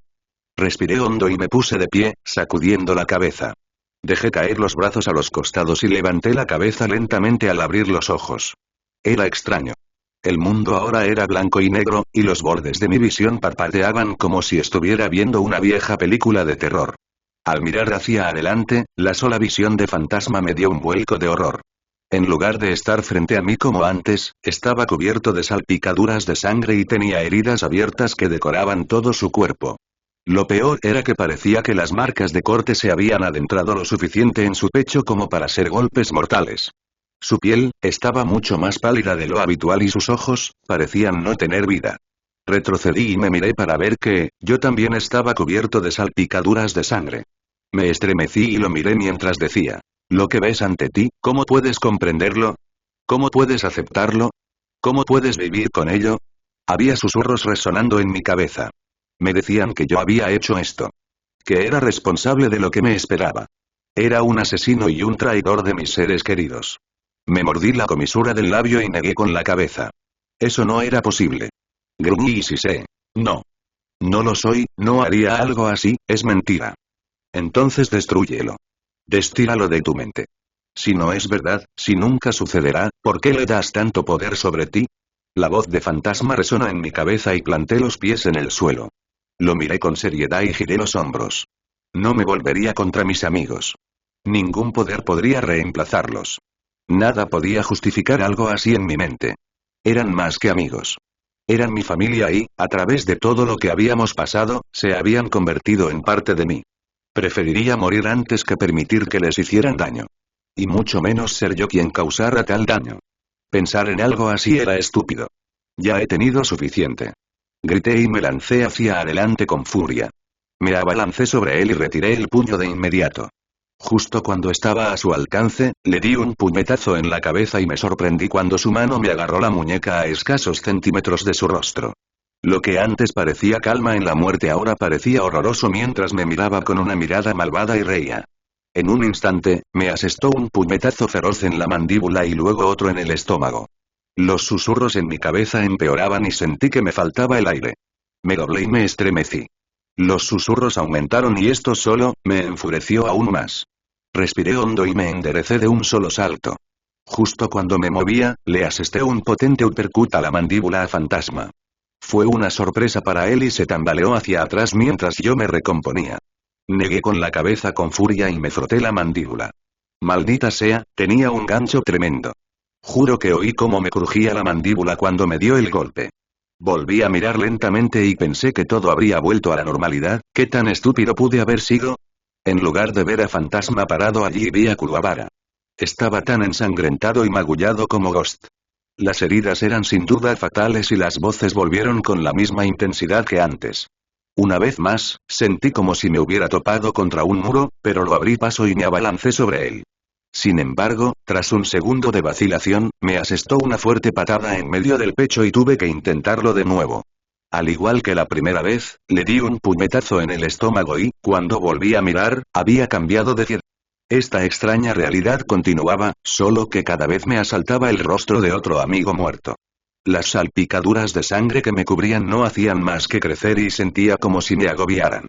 Respiré hondo y me puse de pie, sacudiendo la cabeza. Dejé caer los brazos a los costados y levanté la cabeza lentamente al abrir los ojos. Era extraño. El mundo ahora era blanco y negro, y los bordes de mi visión parpadeaban como si estuviera viendo una vieja película de terror. Al mirar hacia adelante, la sola visión de Fantasma me dio un vuelco de horror. En lugar de estar frente a mí como antes, estaba cubierto de salpicaduras de sangre y tenía heridas abiertas que decoraban todo su cuerpo. Lo peor era que parecía que las marcas de corte se habían adentrado lo suficiente en su pecho como para ser golpes mortales. Su piel, estaba mucho más pálida de lo habitual y sus ojos, parecían no tener vida. Retrocedí y me miré para ver que, yo también estaba cubierto de salpicaduras de sangre. Me estremecí y lo miré mientras decía. Lo que ves ante ti, ¿cómo puedes comprenderlo? ¿Cómo puedes aceptarlo? ¿Cómo puedes vivir con ello? Había susurros resonando en mi cabeza. Me decían que yo había hecho esto. Que era responsable de lo que me esperaba. Era un asesino y un traidor de mis seres queridos. Me mordí la comisura del labio y negué con la cabeza. Eso no era posible. Gruñí y siseé. No. No lo soy, no haría algo así, es mentira. Entonces destrúyelo. Destíralo de tu mente. Si no es verdad, si nunca sucederá, ¿por qué le das tanto poder sobre ti? La voz de Fantasma resonó en mi cabeza y planté los pies en el suelo. Lo miré con seriedad y giré los hombros. No me volvería contra mis amigos. Ningún poder podría reemplazarlos. Nada podía justificar algo así en mi mente. Eran más que amigos. Eran mi familia y, a través de todo lo que habíamos pasado, se habían convertido en parte de mí. Preferiría morir antes que permitir que les hicieran daño. Y mucho menos ser yo quien causara tal daño. Pensar en algo así era estúpido. Ya he tenido suficiente. Grité y me lancé hacia adelante con furia. Me abalancé sobre él y retiré el puño de inmediato. Justo cuando estaba a su alcance, le di un puñetazo en la cabeza y me sorprendí cuando su mano me agarró la muñeca a escasos centímetros de su rostro. Lo que antes parecía calma en la muerte ahora parecía horroroso mientras me miraba con una mirada malvada y reía. En un instante, me asestó un puñetazo feroz en la mandíbula y luego otro en el estómago. Los susurros en mi cabeza empeoraban y sentí que me faltaba el aire. Me doblé y me estremecí. Los susurros aumentaron y esto solo, me enfureció aún más. Respiré hondo y me enderecé de un solo salto. Justo cuando me movía, le asesté un potente uppercut a la mandíbula a Fantasma. Fue una sorpresa para él y se tambaleó hacia atrás mientras yo me recomponía. Negué con la cabeza con furia y me froté la mandíbula. Maldita sea, tenía un gancho tremendo. Juro que oí cómo me crujía la mandíbula cuando me dio el golpe. Volví a mirar lentamente y pensé que todo habría vuelto a la normalidad. ¿Qué tan estúpido pude haber sido? En lugar de ver a Fantasma parado allí vi a Kuwabara. Estaba tan ensangrentado y magullado como Ghost. Las heridas eran sin duda fatales y las voces volvieron con la misma intensidad que antes. Una vez más, sentí como si me hubiera topado contra un muro, pero lo abrí paso y me abalancé sobre él. Sin embargo, tras un segundo de vacilación, me asestó una fuerte patada en medio del pecho y tuve que intentarlo de nuevo. Al igual que la primera vez, le di un puñetazo en el estómago y, cuando volví a mirar, había cambiado de cielo. Esta extraña realidad continuaba, solo que cada vez me asaltaba el rostro de otro amigo muerto. Las salpicaduras de sangre que me cubrían no hacían más que crecer y sentía como si me agobiaran.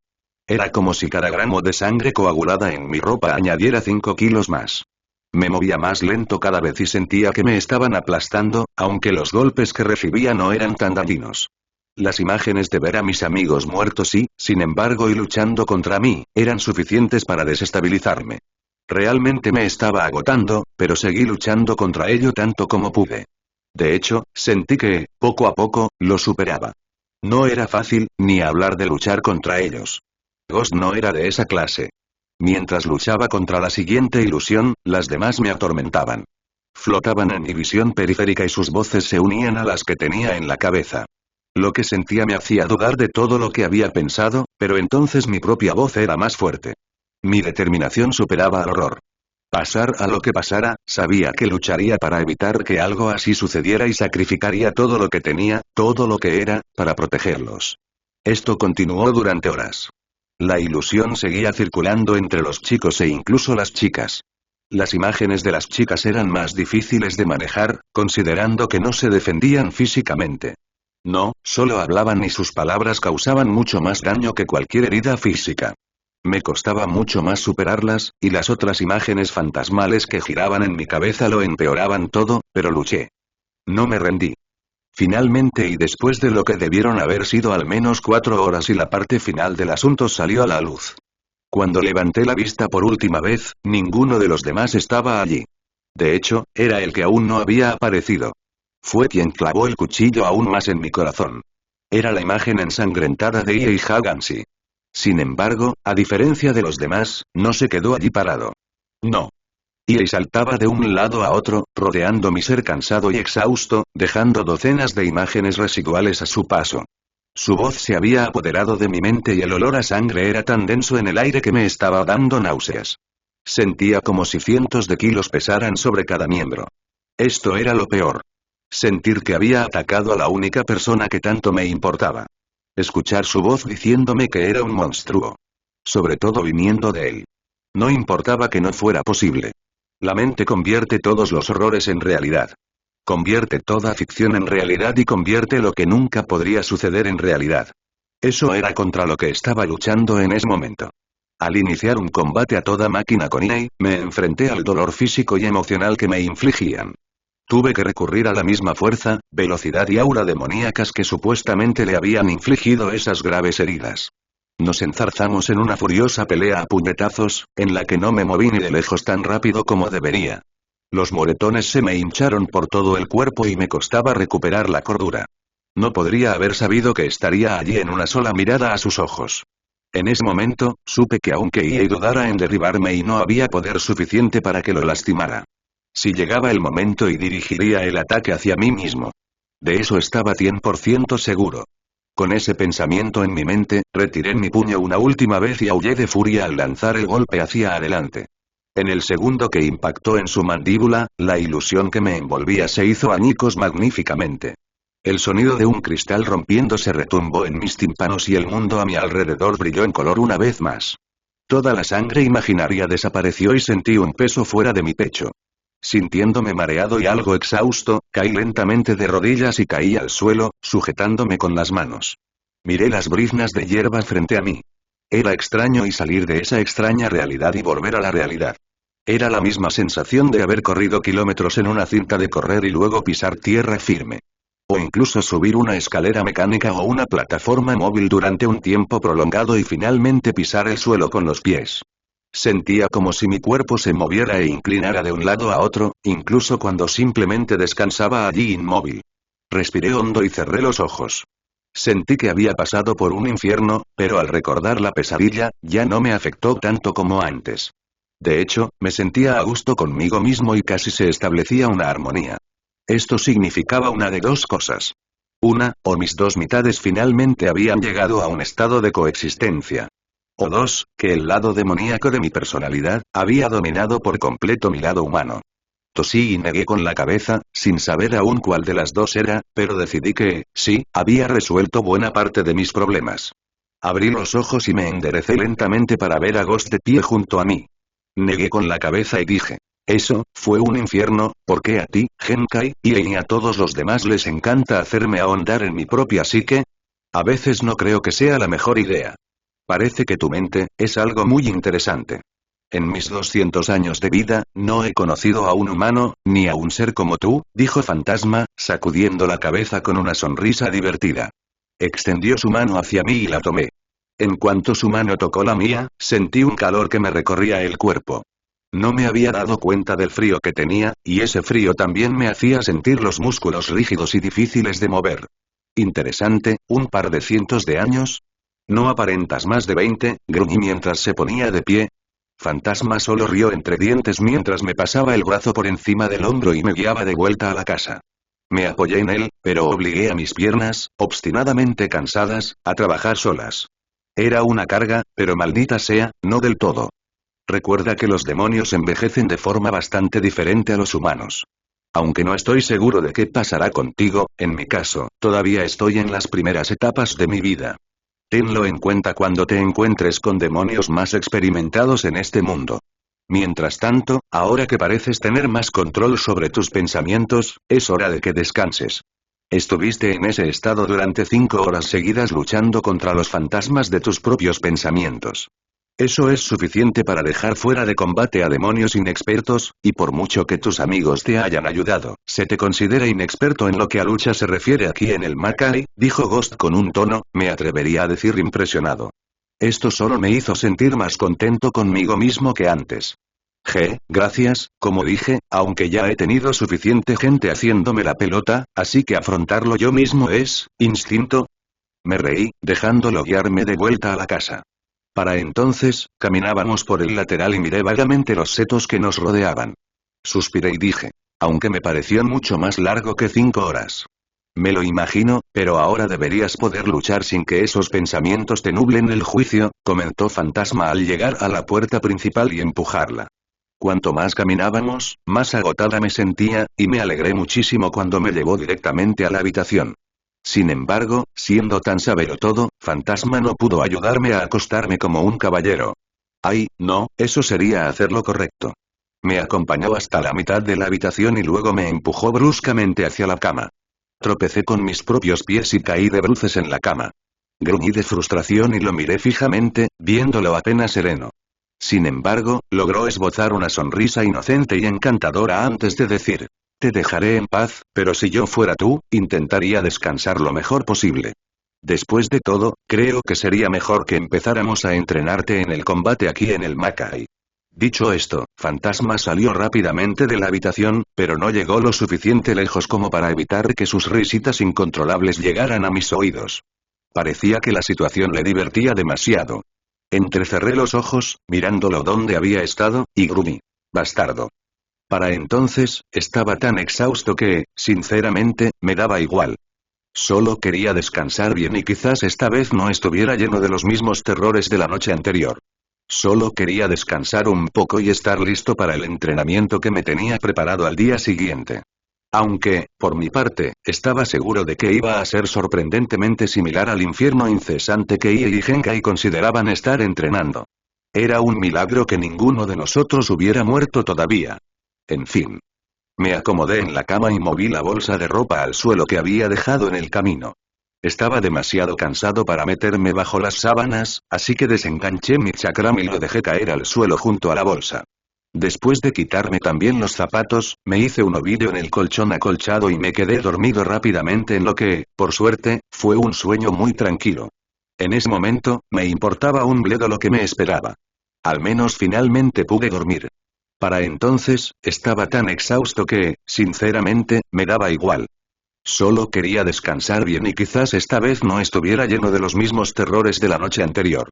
Era como si cada gramo de sangre coagulada en mi ropa añadiera 5 kilos más. Me movía más lento cada vez y sentía que me estaban aplastando, aunque los golpes que recibía no eran tan dañinos. Las imágenes de ver a mis amigos muertos y, sin embargo, y luchando contra mí, eran suficientes para desestabilizarme. Realmente me estaba agotando, pero seguí luchando contra ello tanto como pude. De hecho, sentí que, poco a poco, lo superaba. No era fácil, ni hablar de luchar contra ellos. Ghost no era de esa clase. Mientras luchaba contra la siguiente ilusión, las demás me atormentaban. Flotaban en mi visión periférica y sus voces se unían a las que tenía en la cabeza. Lo que sentía me hacía dudar de todo lo que había pensado, pero entonces mi propia voz era más fuerte. Mi determinación superaba al horror. Pasar a lo que pasara, sabía que lucharía para evitar que algo así sucediera y sacrificaría todo lo que tenía, todo lo que era, para protegerlos. Esto continuó durante horas. La ilusión seguía circulando entre los chicos e incluso las chicas. Las imágenes de las chicas eran más difíciles de manejar, considerando que no se defendían físicamente. No, solo hablaban y sus palabras causaban mucho más daño que cualquier herida física. Me costaba mucho más superarlas, y las otras imágenes fantasmales que giraban en mi cabeza lo empeoraban todo, pero luché. No me rendí. Finalmente y después de lo que debieron haber sido al menos 4 horas y la parte final del asunto salió a la luz. Cuando levanté la vista por última vez, ninguno de los demás estaba allí. De hecho, era el que aún no había aparecido. Fue quien clavó el cuchillo aún más en mi corazón. Era la imagen ensangrentada de Ie Haganshi. Sin embargo, a diferencia de los demás, no se quedó allí parado. No. Y saltaba de un lado a otro, rodeando mi ser cansado y exhausto, dejando docenas de imágenes residuales a su paso. Su voz se había apoderado de mi mente y el olor a sangre era tan denso en el aire que me estaba dando náuseas. Sentía como si cientos de kilos pesaran sobre cada miembro. Esto era lo peor. Sentir que había atacado a la única persona que tanto me importaba. Escuchar su voz diciéndome que era un monstruo. Sobre todo viniendo de él. No importaba que no fuera posible. La mente convierte todos los horrores en realidad. Convierte toda ficción en realidad y convierte lo que nunca podría suceder en realidad. Eso era contra lo que estaba luchando en ese momento. Al iniciar un combate a toda máquina con Ie, me enfrenté al dolor físico y emocional que me infligían. Tuve que recurrir a la misma fuerza, velocidad y aura demoníacas que supuestamente le habían infligido esas graves heridas. Nos enzarzamos en una furiosa pelea a puñetazos, en la que no me moví ni de lejos tan rápido como debería. Los moretones se me hincharon por todo el cuerpo y me costaba recuperar la cordura. No podría haber sabido que estaría allí en una sola mirada a sus ojos. En ese momento, supe que aunque Ie dudara en derribarme y no había poder suficiente para que lo lastimara. Si llegaba el momento y dirigiría el ataque hacia mí mismo. De eso estaba 100% seguro. Con ese pensamiento en mi mente, retiré mi puño una última vez y aullé de furia al lanzar el golpe hacia adelante. En el segundo que impactó en su mandíbula, la ilusión que me envolvía se hizo añicos magníficamente. El sonido de un cristal rompiéndose retumbó en mis tímpanos y el mundo a mi alrededor brilló en color una vez más. Toda la sangre imaginaria desapareció y sentí un peso fuera de mi pecho. Sintiéndome mareado y algo exhausto, caí lentamente de rodillas y caí al suelo, sujetándome con las manos. Miré las briznas de hierba frente a mí. Era extraño y salir de esa extraña realidad y volver a la realidad. Era la misma sensación de haber corrido kilómetros en una cinta de correr y luego pisar tierra firme. O incluso subir una escalera mecánica o una plataforma móvil durante un tiempo prolongado y finalmente pisar el suelo con los pies. Sentía como si mi cuerpo se moviera e inclinara de un lado a otro, incluso cuando simplemente descansaba allí inmóvil. Respiré hondo y cerré los ojos. Sentí que había pasado por un infierno, pero al recordar la pesadilla, ya no me afectó tanto como antes. De hecho, me sentía a gusto conmigo mismo y casi se establecía una armonía. Esto significaba una de dos cosas. Una, o mis dos mitades finalmente habían llegado a un estado de coexistencia. O dos, que el lado demoníaco de mi personalidad, había dominado por completo mi lado humano. Tosí y negué con la cabeza, sin saber aún cuál de las dos era, pero decidí que, sí, había resuelto buena parte de mis problemas. Abrí los ojos y me enderecé lentamente para ver a Ghost de pie junto a mí. Negué con la cabeza y dije. Eso, fue un infierno, porque a ti, Genkai, y a todos los demás les encanta hacerme ahondar en mi propia psique. A veces no creo que sea la mejor idea. Parece que tu mente, es algo muy interesante. En mis 200 años de vida, no he conocido a un humano, ni a un ser como tú, dijo Fantasma, sacudiendo la cabeza con una sonrisa divertida. Extendió su mano hacia mí y la tomé. En cuanto su mano tocó la mía, sentí un calor que me recorría el cuerpo. No me había dado cuenta del frío que tenía, y ese frío también me hacía sentir los músculos rígidos y difíciles de mover. Interesante, ¿un par de cientos de años? No aparentas más de 20, gruñí mientras se ponía de pie. Fantasma solo rió entre dientes mientras me pasaba el brazo por encima del hombro y me guiaba de vuelta a la casa. Me apoyé en él, pero obligué a mis piernas, obstinadamente cansadas, a trabajar solas. Era una carga, pero maldita sea, no del todo. Recuerda que los demonios envejecen de forma bastante diferente a los humanos. Aunque no estoy seguro de qué pasará contigo, en mi caso, todavía estoy en las primeras etapas de mi vida. Tenlo en cuenta cuando te encuentres con demonios más experimentados en este mundo. Mientras tanto, ahora que pareces tener más control sobre tus pensamientos, es hora de que descanses. Estuviste en ese estado durante 5 horas seguidas luchando contra los fantasmas de tus propios pensamientos. Eso es suficiente para dejar fuera de combate a demonios inexpertos, y por mucho que tus amigos te hayan ayudado, se te considera inexperto en lo que a lucha se refiere aquí en el Makai, dijo Ghost con un tono, me atrevería a decir impresionado. Esto solo me hizo sentir más contento conmigo mismo que antes. Gracias, como dije, aunque ya he tenido suficiente gente haciéndome la pelota, así que afrontarlo yo mismo es, instinto. Me reí, dejándolo guiarme de vuelta a la casa. Para entonces, caminábamos por el lateral y miré vagamente los setos que nos rodeaban. Suspiré y dije. Aunque me pareció mucho más largo que 5 horas. Me lo imagino, pero ahora deberías poder luchar sin que esos pensamientos te nublen el juicio, comentó Fantasma al llegar a la puerta principal y empujarla. Cuanto más caminábamos, más agotada me sentía, y me alegré muchísimo cuando me llevó directamente a la habitación. Sin embargo, siendo tan sabelotodo, Fantasma no pudo ayudarme a acostarme como un caballero. Ay, no, eso sería hacer lo correcto. Me acompañó hasta la mitad de la habitación y luego me empujó bruscamente hacia la cama. Tropecé con mis propios pies y caí de bruces en la cama. Gruñí de frustración y lo miré fijamente, viéndolo apenas sereno. Sin embargo, logró esbozar una sonrisa inocente y encantadora antes de decir. Te dejaré en paz, pero si yo fuera tú, intentaría descansar lo mejor posible. Después de todo, creo que sería mejor que empezáramos a entrenarte en el combate aquí en el Makai. Dicho esto, Fantasma salió rápidamente de la habitación, pero no llegó lo suficiente lejos como para evitar que sus risitas incontrolables llegaran a mis oídos. Parecía que la situación le divertía demasiado. Entrecerré los ojos, mirándolo donde había estado, y gruñí. Bastardo. Para entonces, estaba tan exhausto que, sinceramente, me daba igual. Solo quería descansar bien y quizás esta vez no estuviera lleno de los mismos terrores de la noche anterior. Solo quería descansar un poco y estar listo para el entrenamiento que me tenía preparado al día siguiente. Aunque, por mi parte, estaba seguro de que iba a ser sorprendentemente similar al infierno incesante que Ie y Genkai consideraban estar entrenando. Era un milagro que ninguno de nosotros hubiera muerto todavía. En fin. Me acomodé en la cama y moví la bolsa de ropa al suelo que había dejado en el camino. Estaba demasiado cansado para meterme bajo las sábanas, así que desenganché mi chakram y lo dejé caer al suelo junto a la bolsa. Después de quitarme también los zapatos, me hice un ovillo en el colchón acolchado y me quedé dormido rápidamente en lo que, por suerte, fue un sueño muy tranquilo. En ese momento, me importaba un bledo lo que me esperaba. Al menos finalmente pude dormir. Para entonces, estaba tan exhausto que, sinceramente, me daba igual. Solo quería descansar bien y quizás esta vez no estuviera lleno de los mismos terrores de la noche anterior.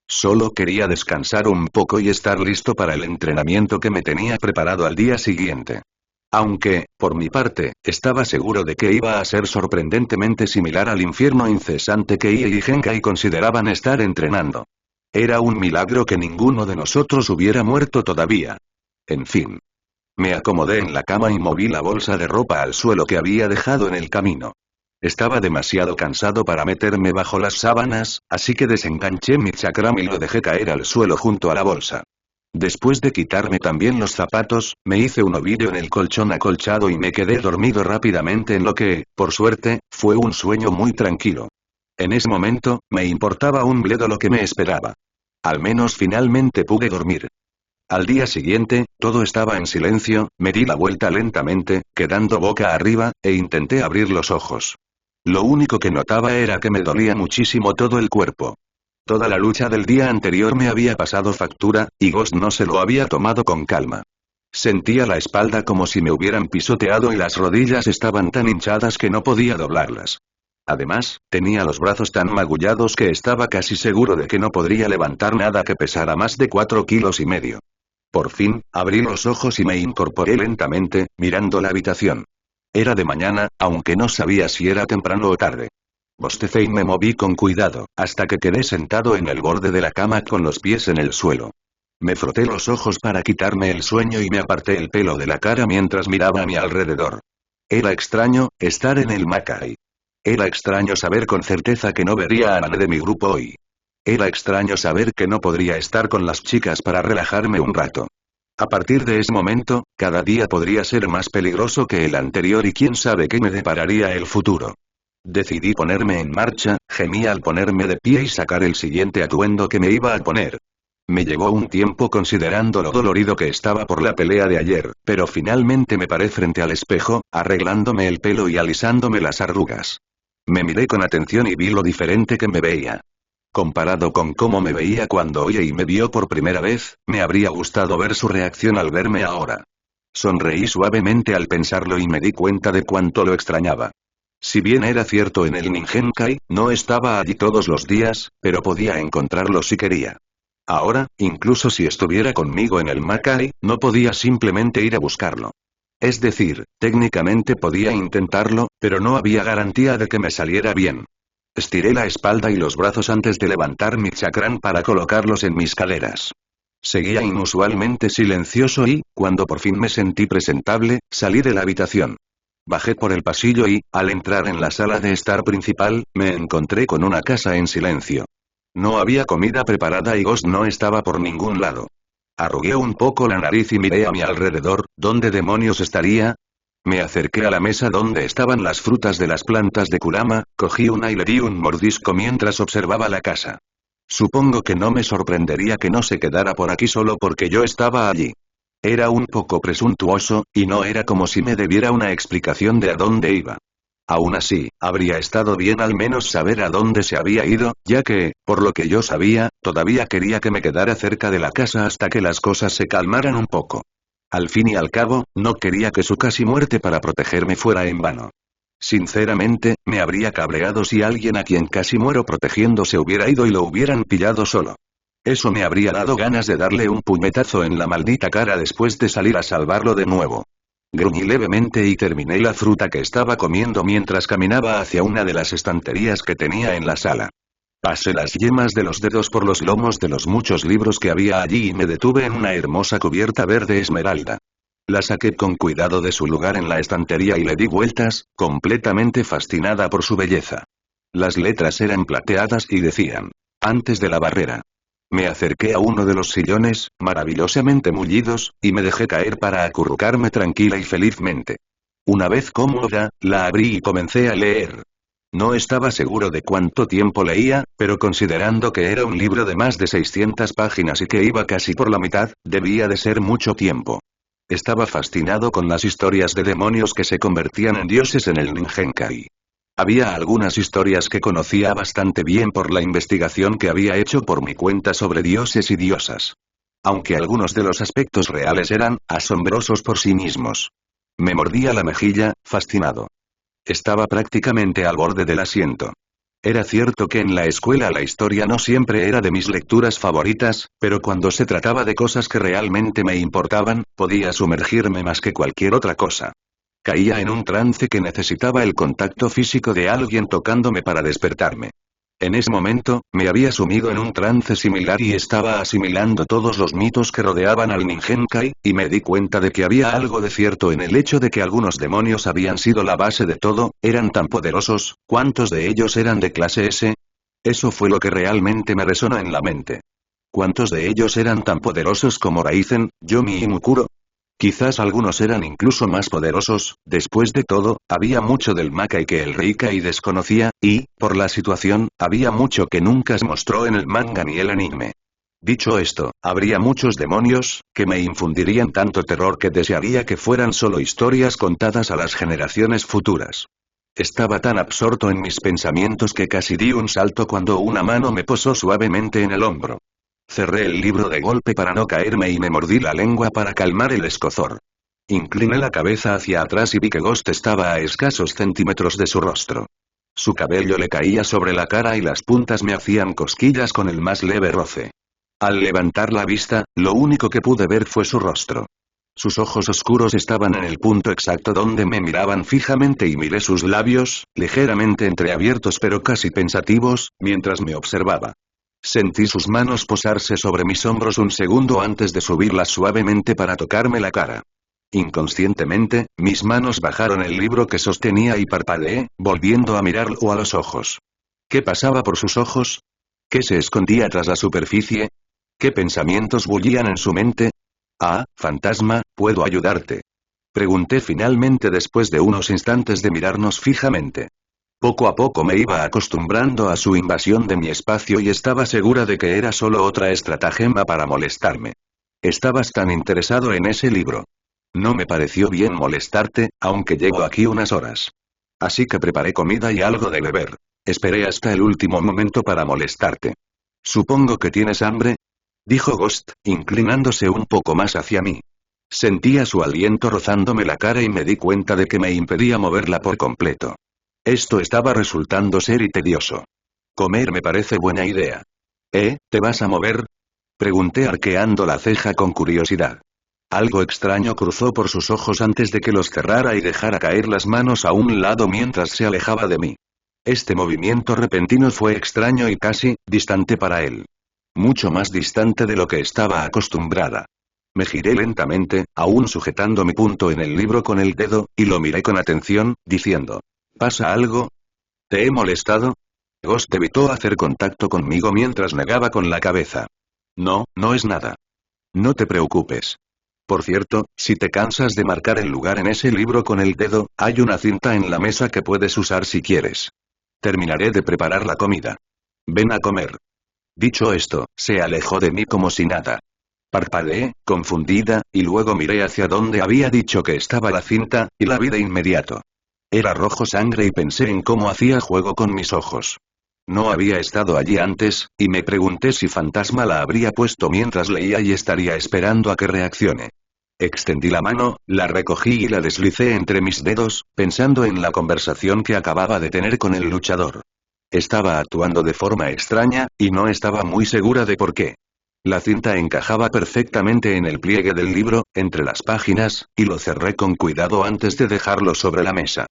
Solo quería descansar un poco y estar listo para el entrenamiento que me tenía preparado al día siguiente. Aunque, por mi parte, estaba seguro de que iba a ser sorprendentemente similar al infierno incesante que Ie y Genkai consideraban estar entrenando. Era un milagro que ninguno de nosotros hubiera muerto todavía. En fin. Me acomodé en la cama y moví la bolsa de ropa al suelo que había dejado en el camino. Estaba demasiado cansado para meterme bajo las sábanas, así que desenganché mi chakram y lo dejé caer al suelo junto a la bolsa. Después de quitarme también los zapatos, me hice un ovillo en el colchón acolchado y me quedé dormido rápidamente en lo que, por suerte, fue un sueño muy tranquilo. En ese momento, me importaba un bledo lo que me esperaba. Al menos finalmente pude dormir. Al día siguiente, todo estaba en silencio, me di la vuelta lentamente, quedando boca arriba, e intenté abrir los ojos. Lo único que notaba era que me dolía muchísimo todo el cuerpo. Toda la lucha del día anterior me había pasado factura, y Ghost no se lo había tomado con calma. Sentía la espalda como si me hubieran pisoteado y las rodillas estaban tan hinchadas que no podía doblarlas. Además, tenía los brazos tan magullados que estaba casi seguro de que no podría levantar nada que pesara más de 4,5 kilos. Por fin, abrí los ojos y me incorporé lentamente, mirando la habitación. Era de mañana, aunque no sabía si era temprano o tarde. Bostecé y me moví con cuidado, hasta que quedé sentado en el borde de la cama con los pies en el suelo. Me froté los ojos para quitarme el sueño y me aparté el pelo de la cara mientras miraba a mi alrededor. Era extraño, estar en el Mackay. Era extraño saber con certeza que no vería a nadie de mi grupo hoy. Era extraño saber que no podría estar con las chicas para relajarme un rato. A partir de ese momento, cada día podría ser más peligroso que el anterior y quién sabe qué me depararía el futuro. Decidí ponerme en marcha, gemí al ponerme de pie y sacar el siguiente atuendo que me iba a poner. Me llevó un tiempo considerando lo dolorido que estaba por la pelea de ayer, pero finalmente me paré frente al espejo, arreglándome el pelo y alisándome las arrugas. Me miré con atención y vi lo diferente que me veía. Comparado con cómo me veía cuando Oye y me vio por primera vez, me habría gustado ver su reacción al verme ahora. Sonreí suavemente al pensarlo y me di cuenta de cuánto lo extrañaba. Si bien era cierto en el Ninjenkai, no estaba allí todos los días, pero podía encontrarlo si quería. Ahora, incluso si estuviera conmigo en el Mackay, no podía simplemente ir a buscarlo. Es decir, técnicamente podía intentarlo, pero no había garantía de que me saliera bien. Estiré la espalda y los brazos antes de levantar mi chakram para colocarlos en mis caderas. Seguía inusualmente silencioso y, cuando por fin me sentí presentable, salí de la habitación. Bajé por el pasillo y, al entrar en la sala de estar principal, me encontré con una casa en silencio. No había comida preparada y Ghost no estaba por ningún lado. Arrugué un poco la nariz y miré a mi alrededor, ¿dónde demonios estaría? Me acerqué a la mesa donde estaban las frutas de las plantas de Kurama, cogí una y le di un mordisco mientras observaba la casa. Supongo que no me sorprendería que no se quedara por aquí solo porque yo estaba allí. Era un poco presuntuoso, y no era como si me debiera una explicación de a dónde iba. Aún así, habría estado bien al menos saber a dónde se había ido, ya que, por lo que yo sabía, todavía quería que me quedara cerca de la casa hasta que las cosas se calmaran un poco. Al fin y al cabo, no quería que su casi muerte para protegerme fuera en vano. Sinceramente, me habría cabreado si alguien a quien casi muero protegiendo se hubiera ido y lo hubieran pillado solo. Eso me habría dado ganas de darle un puñetazo en la maldita cara después de salir a salvarlo de nuevo. Gruñí levemente y terminé la fruta que estaba comiendo mientras caminaba hacia una de las estanterías que tenía en la sala. Pasé las yemas de los dedos por los lomos de los muchos libros que había allí y me detuve en una hermosa cubierta verde esmeralda. La saqué con cuidado de su lugar en la estantería y le di vueltas, completamente fascinada por su belleza. Las letras eran plateadas y decían: antes de la barrera. Me acerqué a uno de los sillones, maravillosamente mullidos, y me dejé caer para acurrucarme tranquila y felizmente. Una vez cómoda, la abrí y comencé a leer. No estaba seguro de cuánto tiempo leía, pero considerando que era un libro de más de 600 páginas y que iba casi por la mitad, debía de ser mucho tiempo. Estaba fascinado con las historias de demonios que se convertían en dioses en el Ninjenkai. Había algunas historias que conocía bastante bien por la investigación que había hecho por mi cuenta sobre dioses y diosas. Aunque algunos de los aspectos reales eran asombrosos por sí mismos. Me mordía la mejilla, fascinado. Estaba prácticamente al borde del asiento. Era cierto que en la escuela la historia no siempre era de mis lecturas favoritas, pero cuando se trataba de cosas que realmente me importaban, podía sumergirme más que cualquier otra cosa. Caía en un trance que necesitaba el contacto físico de alguien tocándome para despertarme. En ese momento, me había sumido en un trance similar y estaba asimilando todos los mitos que rodeaban al Ninjenkai, y me di cuenta de que había algo de cierto en el hecho de que algunos demonios habían sido la base de todo, eran tan poderosos, ¿cuántos de ellos eran de clase S? Eso fue lo que realmente me resonó en la mente. ¿Cuántos de ellos eran tan poderosos como Raizen, Yomi y Mukuro? Quizás algunos eran incluso más poderosos, después de todo, había mucho del Makai que el Reikai desconocía, y, por la situación, había mucho que nunca se mostró en el manga ni el anime. Dicho esto, habría muchos demonios, que me infundirían tanto terror que desearía que fueran solo historias contadas a las generaciones futuras. Estaba tan absorto en mis pensamientos que casi di un salto cuando una mano me posó suavemente en el hombro. Cerré el libro de golpe para no caerme y me mordí la lengua para calmar el escozor. Incliné la cabeza hacia atrás y vi que Ghost estaba a escasos centímetros de su rostro. Su cabello le caía sobre la cara y las puntas me hacían cosquillas con el más leve roce. Al levantar la vista, lo único que pude ver fue su rostro. Sus ojos oscuros estaban en el punto exacto donde me miraban fijamente y miré sus labios, ligeramente entreabiertos pero casi pensativos, mientras me observaba. Sentí sus manos posarse sobre mis hombros un segundo antes de subirlas suavemente para tocarme la cara. Inconscientemente, mis manos bajaron el libro que sostenía y parpadeé, volviendo a mirarlo a los ojos. ¿Qué pasaba por sus ojos? ¿Qué se escondía tras la superficie? ¿Qué pensamientos bullían en su mente? Ah, fantasma, ¿puedo ayudarte? Pregunté finalmente después de unos instantes de mirarnos fijamente. Poco a poco me iba acostumbrando a su invasión de mi espacio y estaba segura de que era solo otra estratagema para molestarme. Estabas tan interesado en ese libro. No me pareció bien molestarte, aunque llevo aquí unas horas. Así que preparé comida y algo de beber. Esperé hasta el último momento para molestarte. Supongo que tienes hambre, dijo Ghost, inclinándose un poco más hacia mí. Sentía su aliento rozándome la cara y me di cuenta de que me impedía moverla por completo. Esto estaba resultando ser y tedioso. Comer me parece buena idea. ¿Te vas a mover? Pregunté arqueando la ceja con curiosidad. Algo extraño cruzó por sus ojos antes de que los cerrara y dejara caer las manos a un lado mientras se alejaba de mí. Este movimiento repentino fue extraño y casi, distante para él. Mucho más distante de lo que estaba acostumbrada. Me giré lentamente, aún sujetando mi punto en el libro con el dedo, y lo miré con atención, diciendo: ¿Pasa algo? ¿Te he molestado? Ghost evitó hacer contacto conmigo mientras negaba con la cabeza. No, no es nada. No te preocupes. Por cierto, si te cansas de marcar el lugar en ese libro con el dedo, hay una cinta en la mesa que puedes usar si quieres. Terminaré de preparar la comida. Ven a comer. Dicho esto, se alejó de mí como si nada. Parpadeé, confundida, y luego miré hacia donde había dicho que estaba la cinta, y la vi de inmediato. Era rojo sangre y pensé en cómo hacía juego con mis ojos. No había estado allí antes, y me pregunté si Fantasma la habría puesto mientras leía y estaría esperando a que reaccione. Extendí la mano, la recogí y la deslicé entre mis dedos, pensando en la conversación que acababa de tener con el luchador. Estaba actuando de forma extraña, y no estaba muy segura de por qué. La cinta encajaba perfectamente en el pliegue del libro, entre las páginas, y lo cerré con cuidado antes de dejarlo sobre la mesa.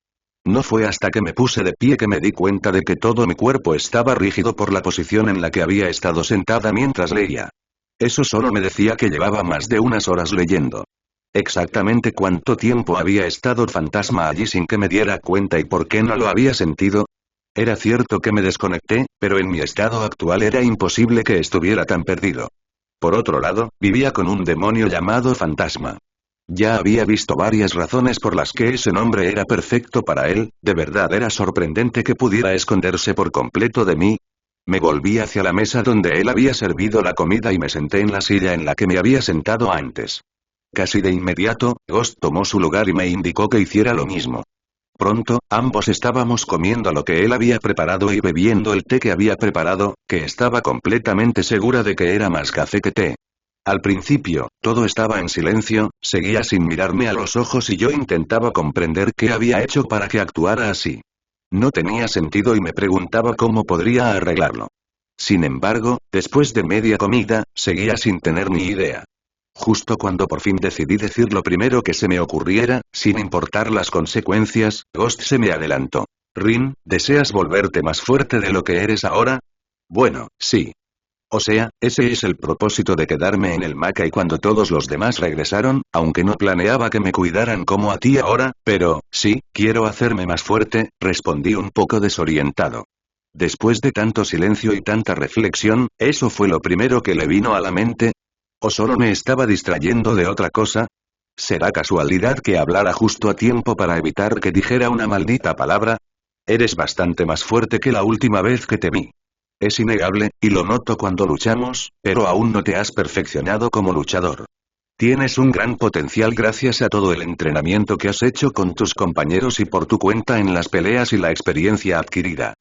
No fue hasta que me puse de pie que me di cuenta de que todo mi cuerpo estaba rígido por la posición en la que había estado sentada mientras leía. Eso solo me decía que llevaba más de unas horas leyendo. Exactamente cuánto tiempo había estado Fantasma allí sin que me diera cuenta y por qué no lo había sentido. Era cierto que me desconecté, pero en mi estado actual era imposible que estuviera tan perdido. Por otro lado, vivía con un demonio llamado Fantasma. Ya había visto varias razones por las que ese nombre era perfecto para él, de verdad era sorprendente que pudiera esconderse por completo de mí. Me volví hacia la mesa donde él había servido la comida y me senté en la silla en la que me había sentado antes. Casi de inmediato, Ghost tomó su lugar y me indicó que hiciera lo mismo. Pronto, ambos estábamos comiendo lo que él había preparado y bebiendo el té que había preparado, que estaba completamente segura de que era más café que té. Al principio, todo estaba en silencio, seguía sin mirarme a los ojos y yo intentaba comprender qué había hecho para que actuara así. No tenía sentido y me preguntaba cómo podría arreglarlo. Sin embargo, después de media comida, seguía sin tener ni idea. Justo cuando por fin decidí decir lo primero que se me ocurriera, sin importar las consecuencias, Ghost se me adelantó. Rin, ¿deseas volverte más fuerte de lo que eres ahora? Bueno, sí. O sea, ese es el propósito de quedarme en el Mackay cuando todos los demás regresaron, aunque no planeaba que me cuidaran como a ti ahora, pero, sí, quiero hacerme más fuerte, respondí un poco desorientado. Después de tanto silencio y tanta reflexión, ¿eso fue lo primero que le vino a la mente? ¿O solo me estaba distrayendo de otra cosa? ¿Será casualidad que hablara justo a tiempo para evitar que dijera una maldita palabra? Eres bastante más fuerte que la última vez que te vi. Es innegable, y lo noto cuando luchamos, pero aún no te has perfeccionado como luchador. Tienes un gran potencial gracias a todo el entrenamiento que has hecho con tus compañeros y por tu cuenta en las peleas y la experiencia adquirida.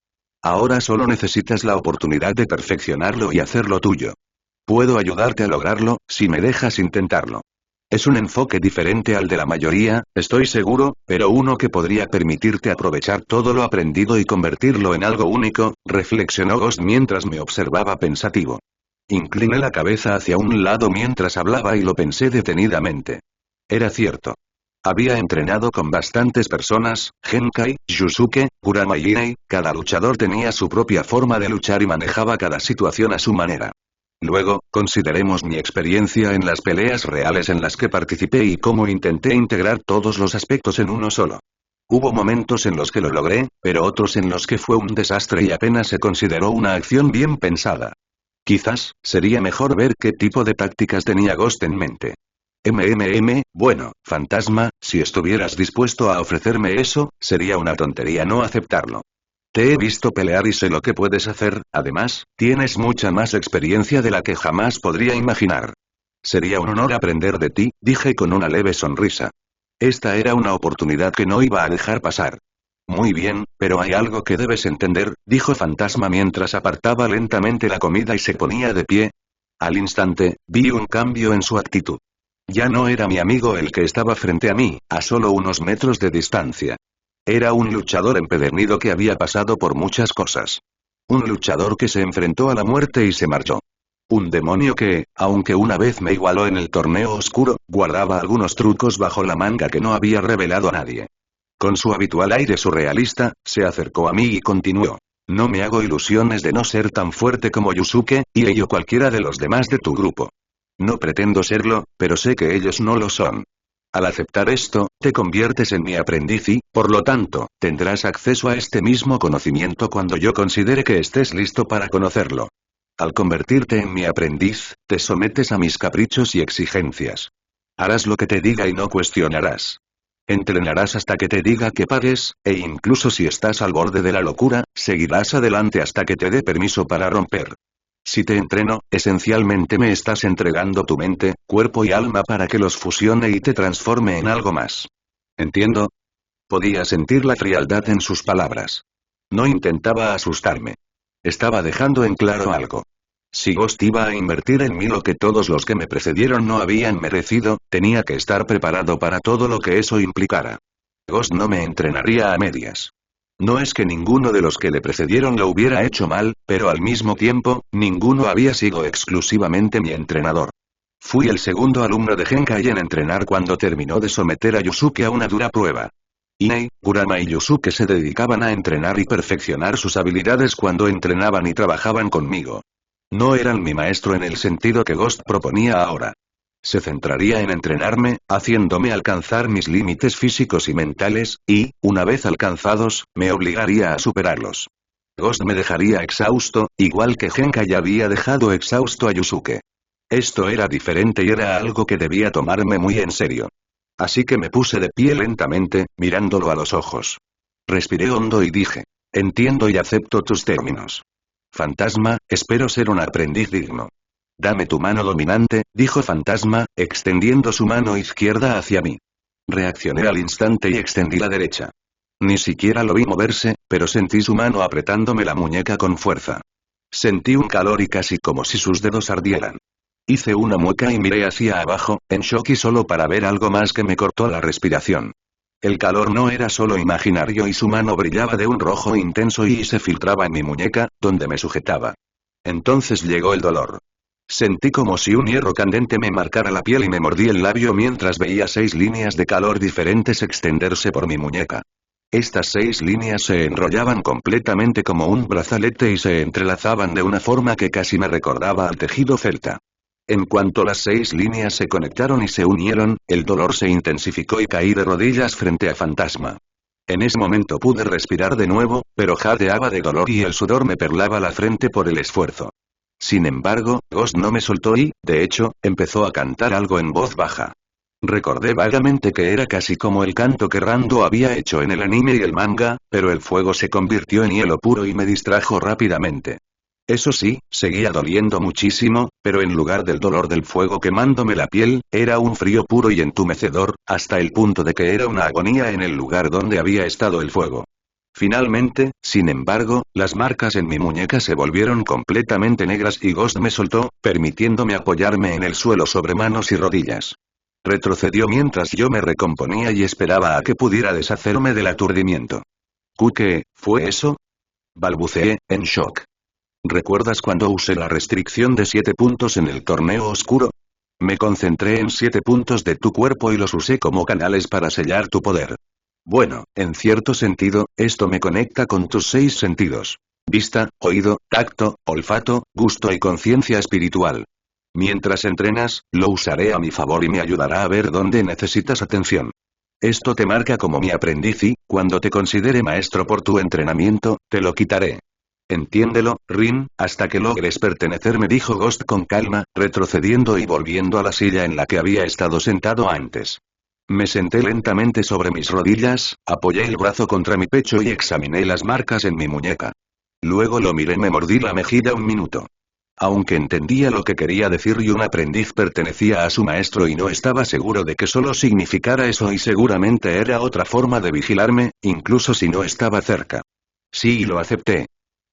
Ahora solo necesitas la oportunidad de perfeccionarlo y hacerlo tuyo. Puedo ayudarte a lograrlo, si me dejas intentarlo. Es un enfoque diferente al de la mayoría, estoy seguro, pero uno que podría permitirte aprovechar todo lo aprendido y convertirlo en algo único, reflexionó Ghost mientras me observaba pensativo. Incliné la cabeza hacia un lado mientras hablaba y lo pensé detenidamente. Era cierto. Había entrenado con bastantes personas, Genkai, Yusuke, Kurama y Inai, cada luchador tenía su propia forma de luchar y manejaba cada situación a su manera. Luego, consideremos mi experiencia en las peleas reales en las que participé y cómo intenté integrar todos los aspectos en uno solo. Hubo momentos en los que lo logré, pero otros en los que fue un desastre y apenas se consideró una acción bien pensada. Quizás, sería mejor ver qué tipo de tácticas tenía Ghost en mente. Bueno, fantasma, si estuvieras dispuesto a ofrecerme eso, sería una tontería no aceptarlo. Te he visto pelear y sé lo que puedes hacer, además, tienes mucha más experiencia de la que jamás podría imaginar. Sería un honor aprender de ti, dije con una leve sonrisa. Esta era una oportunidad que no iba a dejar pasar. Muy bien, pero hay algo que debes entender, dijo Fantasma mientras apartaba lentamente la comida y se ponía de pie. Al instante, vi un cambio en su actitud. Ya no era mi amigo el que estaba frente a mí, a solo unos metros de distancia. Era un luchador empedernido que había pasado por muchas cosas. Un luchador que se enfrentó a la muerte y se marchó. Un demonio que, aunque una vez me igualó en el torneo oscuro, guardaba algunos trucos bajo la manga que no había revelado a nadie. Con su habitual aire surrealista, se acercó a mí y continuó. No me hago ilusiones de no ser tan fuerte como Yusuke, y ello cualquiera de los demás de tu grupo. No pretendo serlo, pero sé que ellos no lo son. Al aceptar esto, te conviertes en mi aprendiz y, por lo tanto, tendrás acceso a este mismo conocimiento cuando yo considere que estés listo para conocerlo. Al convertirte en mi aprendiz, te sometes a mis caprichos y exigencias. Harás lo que te diga y no cuestionarás. Entrenarás hasta que te diga que pares, e incluso si estás al borde de la locura, seguirás adelante hasta que te dé permiso para romper. Si te entreno, esencialmente me estás entregando tu mente, cuerpo y alma para que los fusione y te transforme en algo más. ¿Entiendo? Podía sentir la frialdad en sus palabras. No intentaba asustarme. Estaba dejando en claro algo. Si Ghost iba a invertir en mí lo que todos los que me precedieron no habían merecido, tenía que estar preparado para todo lo que eso implicara. Ghost no me entrenaría a medias. No es que ninguno de los que le precedieron lo hubiera hecho mal, pero al mismo tiempo, ninguno había sido exclusivamente mi entrenador. Fui el segundo alumno de Genkai en entrenar cuando terminó de someter a Yusuke a una dura prueba. Inai, Kurama y Yusuke se dedicaban a entrenar y perfeccionar sus habilidades cuando entrenaban y trabajaban conmigo. No eran mi maestro en el sentido que Ghost proponía ahora. Se centraría en entrenarme, haciéndome alcanzar mis límites físicos y mentales, y, una vez alcanzados, me obligaría a superarlos. Ghost me dejaría exhausto, igual que Genkai había dejado exhausto a Yusuke. Esto era diferente y era algo que debía tomarme muy en serio. Así que me puse de pie lentamente, mirándolo a los ojos. Respiré hondo y dije, entiendo y acepto tus términos. Fantasma, espero ser un aprendiz digno. Dame tu mano dominante, dijo Fantasma, extendiendo su mano izquierda hacia mí. Reaccioné al instante y extendí la derecha. Ni siquiera lo vi moverse, pero sentí su mano apretándome la muñeca con fuerza. Sentí un calor y casi como si sus dedos ardieran. Hice una mueca y miré hacia abajo, en shock y solo para ver algo más que me cortó la respiración. El calor no era solo imaginario y su mano brillaba de un rojo intenso y se filtraba en mi muñeca, donde me sujetaba. Entonces llegó el dolor. Sentí como si un hierro candente me marcara la piel y me mordí el labio mientras veía 6 líneas de calor diferentes extenderse por mi muñeca. Estas 6 líneas se enrollaban completamente como un brazalete y se entrelazaban de una forma que casi me recordaba al tejido celta. En cuanto las 6 líneas se conectaron y se unieron, el dolor se intensificó y caí de rodillas frente a Fantasma. En ese momento pude respirar de nuevo, pero jadeaba de dolor y el sudor me perlaba la frente por el esfuerzo. Sin embargo, Ghost no me soltó y, de hecho, empezó a cantar algo en voz baja. Recordé vagamente que era casi como el canto que Rando había hecho en el anime y el manga, pero el fuego se convirtió en hielo puro y me distrajo rápidamente. Eso sí, seguía doliendo muchísimo, pero en lugar del dolor del fuego quemándome la piel, era un frío puro y entumecedor, hasta el punto de que era una agonía en el lugar donde había estado el fuego. Finalmente, sin embargo, las marcas en mi muñeca se volvieron completamente negras y Ghost me soltó, permitiéndome apoyarme en el suelo sobre manos y rodillas. Retrocedió mientras yo me recomponía y esperaba a que pudiera deshacerme del aturdimiento. ¿Qué fue eso? Balbuceé, en shock. ¿Recuerdas cuando usé la restricción de 7 puntos en el torneo oscuro? Me concentré en 7 puntos de tu cuerpo y los usé como canales para sellar tu poder. Bueno, en cierto sentido, esto me conecta con tus 6 sentidos. Vista, oído, tacto, olfato, gusto y conciencia espiritual. Mientras entrenas, lo usaré a mi favor y me ayudará a ver dónde necesitas atención. Esto te marca como mi aprendiz y, cuando te considere maestro por tu entrenamiento, te lo quitaré. Entiéndelo, Rin, hasta que logres pertenecer, me dijo Ghost con calma, retrocediendo y volviendo a la silla en la que había estado sentado antes. Me senté lentamente sobre mis rodillas, apoyé el brazo contra mi pecho y examiné las marcas en mi muñeca. Luego lo miré y me mordí la mejilla un minuto. Aunque entendía lo que quería decir y un aprendiz pertenecía a su maestro y no estaba seguro de que solo significara eso y seguramente era otra forma de vigilarme, incluso si no estaba cerca. Sí, y lo acepté.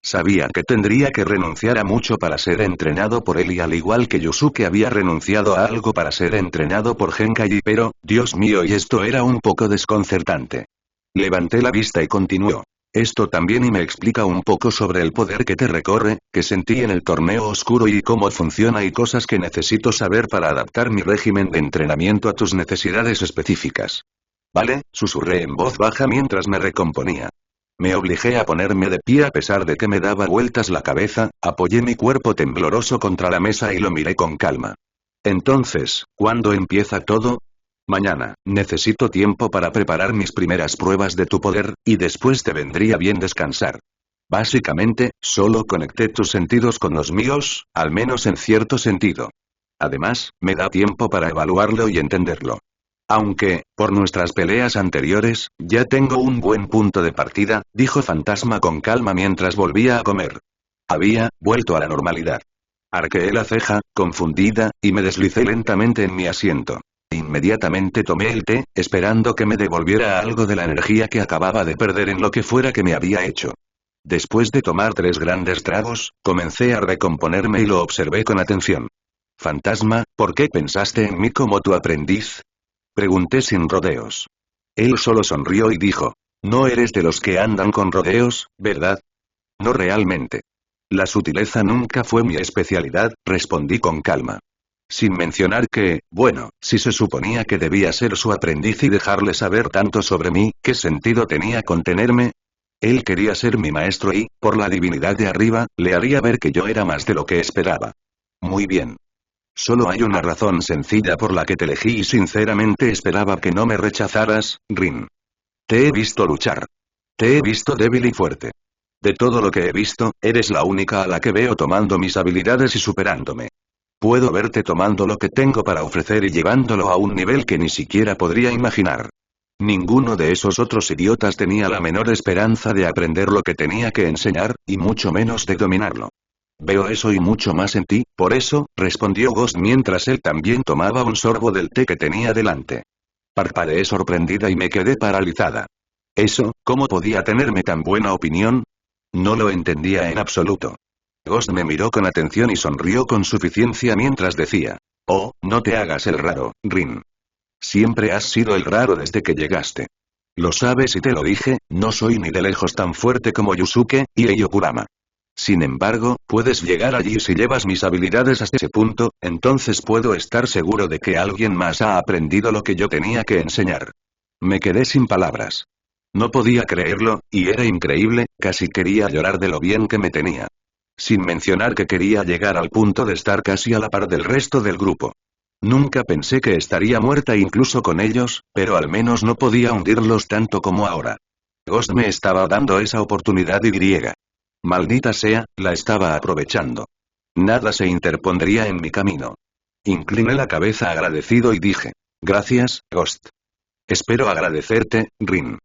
Sabía que tendría que renunciar a mucho para ser entrenado por él y al igual que Yusuke había renunciado a algo para ser entrenado por Genkai, pero, Dios mío, y esto era un poco desconcertante. Levanté la vista y continuó. Esto también y me explica un poco sobre el poder que te recorre, que sentí en el torneo oscuro y cómo funciona y cosas que necesito saber para adaptar mi régimen de entrenamiento a tus necesidades específicas. ¿Vale? Susurré en voz baja mientras me recomponía. Me obligué a ponerme de pie a pesar de que me daba vueltas la cabeza, apoyé mi cuerpo tembloroso contra la mesa y lo miré con calma. Entonces, ¿cuándo empieza todo? Mañana, necesito tiempo para preparar mis primeras pruebas de tu poder, y después te vendría bien descansar. Básicamente, solo conecté tus sentidos con los míos, al menos en cierto sentido. Además, me da tiempo para evaluarlo y entenderlo. Aunque, por nuestras peleas anteriores, ya tengo un buen punto de partida, dijo Fantasma con calma mientras volvía a comer. Había vuelto a la normalidad. Arqueé la ceja, confundida, y me deslicé lentamente en mi asiento. Inmediatamente tomé el té, esperando que me devolviera algo de la energía que acababa de perder en lo que fuera que me había hecho. Después de tomar 3 grandes tragos, comencé a recomponerme y lo observé con atención. Fantasma, ¿por qué pensaste en mí como tu aprendiz? Pregunté sin rodeos. Él solo sonrió y dijo, no eres de los que andan con rodeos, ¿verdad? No realmente. La sutileza nunca fue mi especialidad, respondí con calma. Sin mencionar que, bueno, si se suponía que debía ser su aprendiz y dejarle saber tanto sobre mí, ¿qué sentido tenía contenerme? Él quería ser mi maestro y, por la divinidad de arriba, le haría ver que yo era más de lo que esperaba. Muy bien. Solo hay una razón sencilla por la que te elegí y sinceramente esperaba que no me rechazaras, Rin. Te he visto luchar. Te he visto débil y fuerte. De todo lo que he visto, eres la única a la que veo tomando mis habilidades y superándome. Puedo verte tomando lo que tengo para ofrecer y llevándolo a un nivel que ni siquiera podría imaginar. Ninguno de esos otros idiotas tenía la menor esperanza de aprender lo que tenía que enseñar, y mucho menos de dominarlo. Veo eso y mucho más en ti, por eso, respondió Ghost mientras él también tomaba un sorbo del té que tenía delante. Parpadeé sorprendida y me quedé paralizada. ¿Eso, cómo podía tenerme tan buena opinión? No lo entendía en absoluto. Ghost me miró con atención y sonrió con suficiencia mientras decía. Oh, no te hagas el raro, Rin. Siempre has sido el raro desde que llegaste. Lo sabes y te lo dije, no soy ni de lejos tan fuerte como Yusuke y Kurama. Sin embargo, puedes llegar allí si llevas mis habilidades hasta ese punto, entonces puedo estar seguro de que alguien más ha aprendido lo que yo tenía que enseñar. Me quedé sin palabras. No podía creerlo, y era increíble, casi quería llorar de lo bien que me tenía. Sin mencionar que quería llegar al punto de estar casi a la par del resto del grupo. Nunca pensé que estaría muerta incluso con ellos, pero al menos no podía hundirlos tanto como ahora. Ghost me estaba dando esa oportunidad y griega. Maldita sea, la estaba aprovechando. Nada se interpondría en mi camino. Incliné la cabeza agradecido y dije. Gracias, Ghost. Espero agradecerte, Rin.